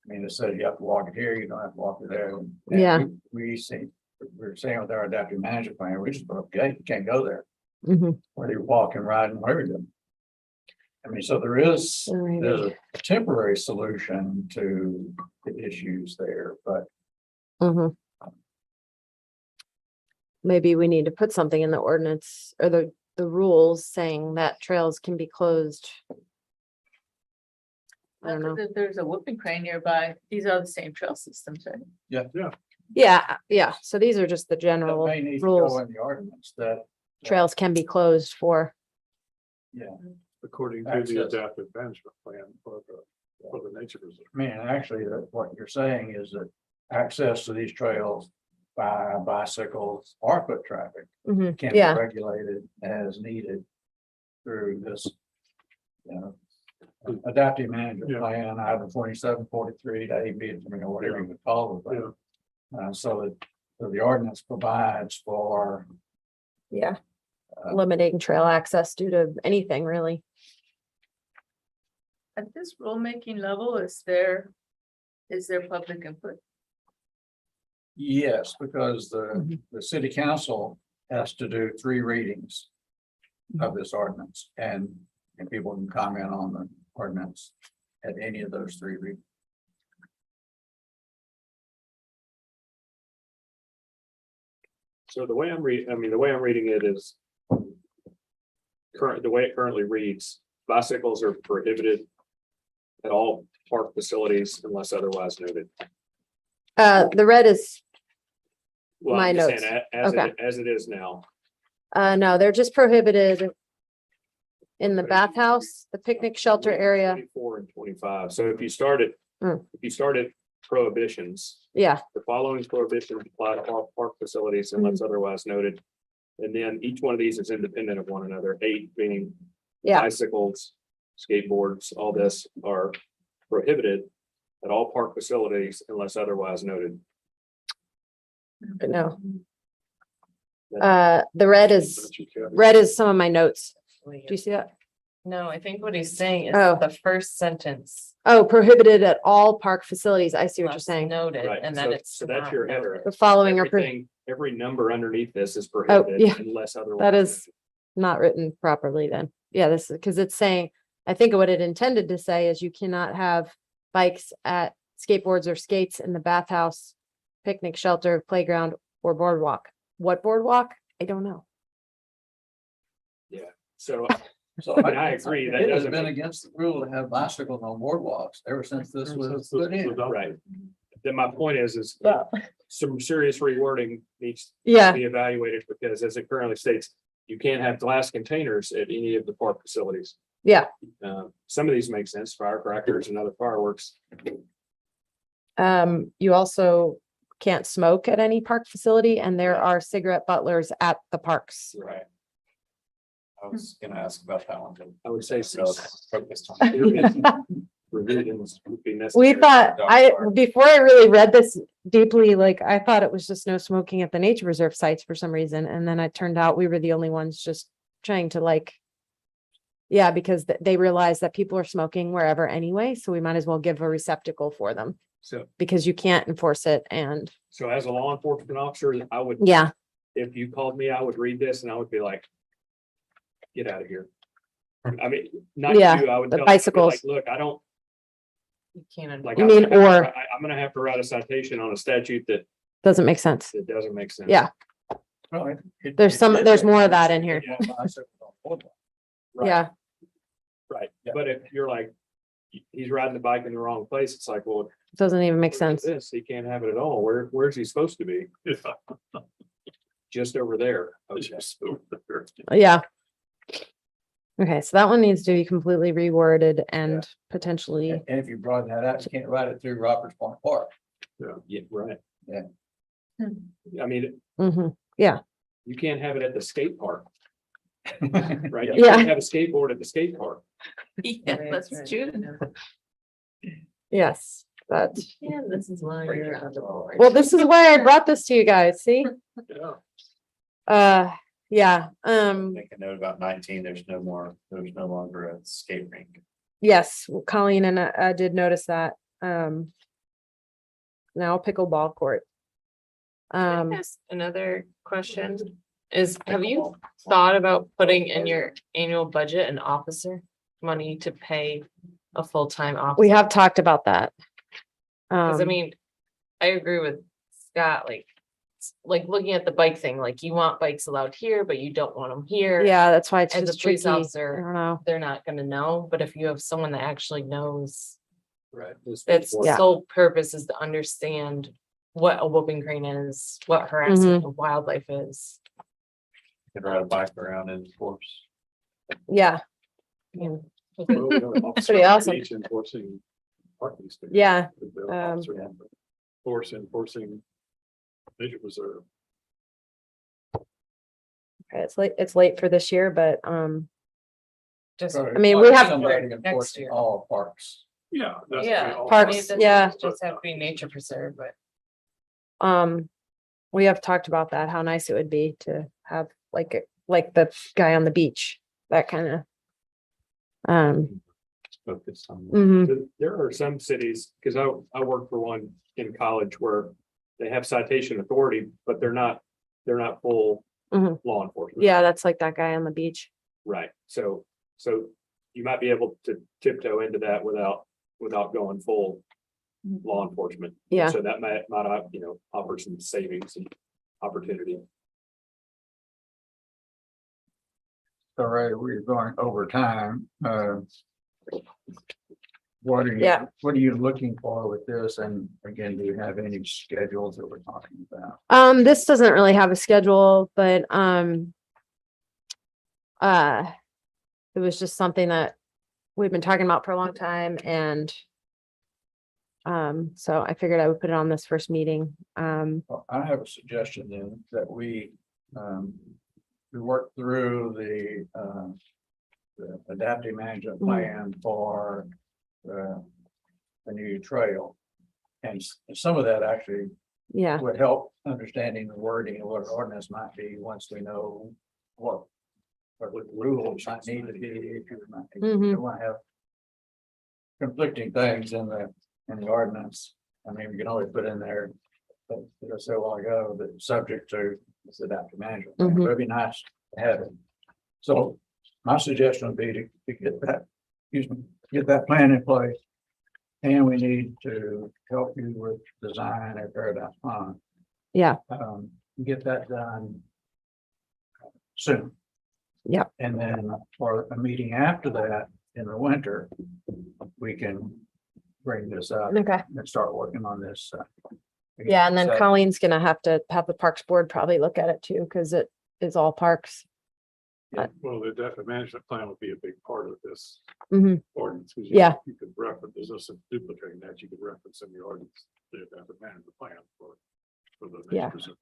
I mean, it says you have to walk it here, you don't have to walk it there. And Yeah. we're saying with our adaptive management plan, we just put up a gate, you can't go there. Mhm. Whether you're walking, riding, whatever you're doing. I mean, so there's a temporary solution to the issues there, but Mhm. Maybe we need to put something in the ordinance or the rules saying that trails can be closed. I don't know. If there's a whooping crane nearby, these are the same trail systems, right? Yeah. So these are just the that general may need to rules. go in the ordinance that trails can be closed for. According to Access. the adaptive management plan for the nature reserve. I mean, actually, what you're saying is that access to these trails by bicycles or foot traffic Mhm. can be Yeah, regulated as needed through this, you know, adaptive management Yeah. plan, either 47, 43, to AB, whatever you would call it. So the ordinance provides for, yeah. Limiting trail access due to anything really. At this rulemaking level, is there public input? yes, because the city council has to do 3 readings of this ordinance, and people can comment on the ordinance at any of those 3 readings. So the way I'm reading it is the way it currently reads, bicycles are prohibited at all park facilities unless otherwise noted. The red is, Well, My I'm just saying, notes. Okay. as it is now. no, they're just prohibited in the bathhouse, the picnic shelter area. 24 and 25. So if you started prohibitions, Yeah, the following prohibitions apply to all park facilities unless otherwise noted. And then each one of these is independent of one another. 8 being yeah, bicycles, skateboards, all this are prohibited at all park facilities unless otherwise noted. no. The red is some of my notes. Do you see that? No, I think what he's saying is Oh. the first sentence. Oh, prohibited at all park facilities. I see what you're less saying. Noted, Right, and so- then it's. so that's not your noted. header. The following are Every number underneath this is yeah. prohibited unless otherwise. That is not written properly then. Yeah, this is because it's saying, I think what it intended to say is you cannot have bikes at skateboards or skates in the bathhouse, picnic shelter, playground, or boardwalk. What boardwalk? I don't know. So So I agree, that It has doesn't been make- against the rule to have bicycles on boardwalks ever since this was put in. right. Then my point is some serious rewording needs to Yeah, be evaluated because as it currently states, you can't have glass containers at any of the park facilities. yeah. Some of these make sense, firecrackers and other fireworks. You also can't smoke at any park facility and there are cigarette butlers at the parks. Right. I was gonna ask about that one too. I would say So so. focused on. Revisions would be necessary. We thought, before I really read this deeply, like, I thought it was just no smoking at the nature reserve sites for some reason, and then it turned out we were the only ones just trying to like. Yeah, because they realized that people are smoking wherever anyway, so we might as well give a receptacle for them, So, because you can't enforce it and, so as a law enforcement officer, I would. yeah, If you called me, I would read this and I would be like. Get out of here. I mean, not Yeah, you, I would. the tell them, I'd be bicycles. like, look, I don't, You can't. like. You I'm mean, gonna have to- or- I'm gonna have to write a citation on a statute that doesn't make sense. doesn't make sense. Yeah. Well, There's more of that in here. Right, Yeah, Right, Yeah. but if you're like, he's riding the bike in the wrong place, it's like, well. doesn't even make look at sense. This, he can't have it at all. Where's he supposed to be? Just over there. Okay. Yeah. Okay, so that one needs to be completely reworded and potentially, And if you broaden that out, you can't ride it through Roberts Point Park. Yeah, right. Yeah. I mean, Mhm. you can't have it at the skate park, right? You Yeah. can't have a skateboard at the skate park. Yeah, that's true. yes, that, Yeah, this is why you're. well, this is why I brought this to you guys, see? Yeah. Yeah, Make a note about 19, there's no longer a skate rink. yes, Colleen and I did notice that, now pickleball court. Yes, another question is, have you thought about putting in your annual budget an officer money to pay a full-time officer? We have talked about that. Cause I mean, I agree with Scott, like looking at the bike thing, like you want bikes allowed here, but you don't want them here. Yeah, that's why it's As a just police tricky. I officer, don't know. they're not gonna know, but if you have someone that actually knows, Right. its Yeah. sole purpose is to understand what a whooping crane is, what harassment of wildlife is. Could ride a bike around in force. Yeah. Yeah. Pretty awesome. Enforcing parking spaces. Yeah, The um, officer had to enforcing nature preserve. it's late for this year, but, Just, I mean, we have- Somebody Next enforcing year. all parks. Yeah. that's yeah. all- Parks, yeah. Just have to be nature preserve, but. we have talked about that, how nice it would be to have like the guy on the beach, that kind of. Focus on. Mhm. There are some cities, because I worked for one in college where they have citation authority, but they're not full Mhm. law enforcement. Yeah, that's like that guy on the beach. Right, so you might be able to tiptoe into that without going full law enforcement. Yeah. So that might, offer some savings and opportunity. All right, we're going over time. What are Yeah. you looking for with this? And again, do you have any schedules that we're talking about? This doesn't really have a schedule, but, it was just something that we've been talking about for a long time and, so I figured I would put it on this first meeting. Well, I have a suggestion then that we work through the adaptive management plan for the new trail. And some of that actually Yeah, would help understanding the wording of what an ordinance might be once we know what rules might need to be. Issues might need to be. We don't want to have conflicting things in the ordinance. I mean, we can always put in there, but as I said a while ago, that subject to this adaptive management. plan. Mhm. It'd be nice to have it. So my suggestion would be to get that, get that plan in place. And we need to help you with design at Paradise Pond. yeah, Get that done soon. Yep. And then for a meeting after that in the winter, we can bring this up okay. and start working on this. Yeah, and then So- Colleen's gonna have to have the Parks Board probably look at it too, because it is all parks. Well, the adaptive management plan would be a big part of this Mhm. ordinance. 'Cause Yeah. You could reference, there's no sense duplicating that, you could reference in the ordinance, the adaptive management plan for the. nature Yeah. preserve.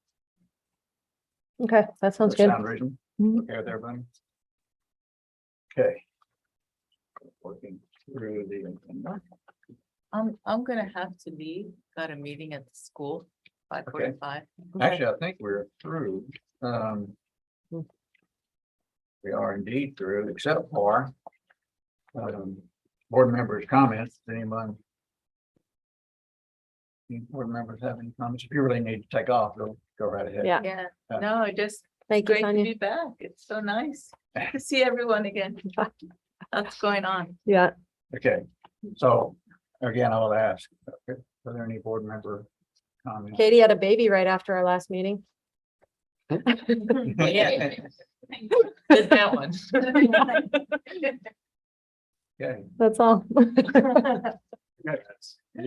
Okay, that sounds Does good. that sound reasonable? Mhm. Okay with everybody? Okay. Working through the agenda. I'm gonna have to leave, got a meeting at the school, 5:45. Actually, I think we're through. We are indeed through, except for board members' comments. Anyone? Any board members have any comments? If you really need to take off, go right ahead. Yeah, Yeah, no, just thank you, great to Sonia. be back. It's so nice to see everyone again. What's going on? Yeah, Okay, so again, I will ask, are there any board member comments? Katie had a baby right after our last meeting. Yeah. Did that one. Okay, That's all. we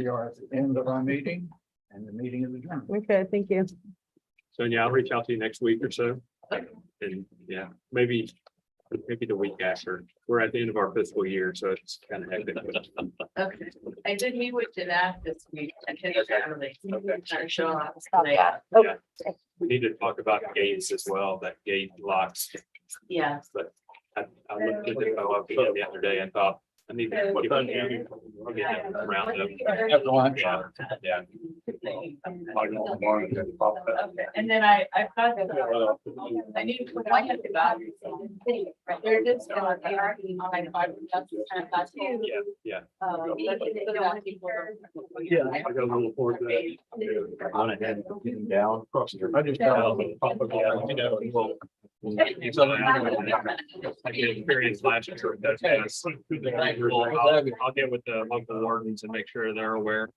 are at the end of our meeting and the meeting is adjourned. Okay, thank you. So yeah, I'll reach out to you next week or so. And yeah, maybe the week after. We're at the end of our fiscal year, so it's kind of hectic. Okay, I did meet with Jeanette this week. I can family. I'm sure. Yeah. Yeah. We need to talk about gates as well, that gate locks, Yeah. but I looked into it the other day and thought, I need to. What about you? I'll get that round up. Everyone. Yeah. Okay, and then I've got the, I need to put one at the back. They're just. Yeah. Yeah. I got a little forward to that. On ahead, getting down. I just I get experience last year with those guys. I'll get with the local wardens and make sure they're aware.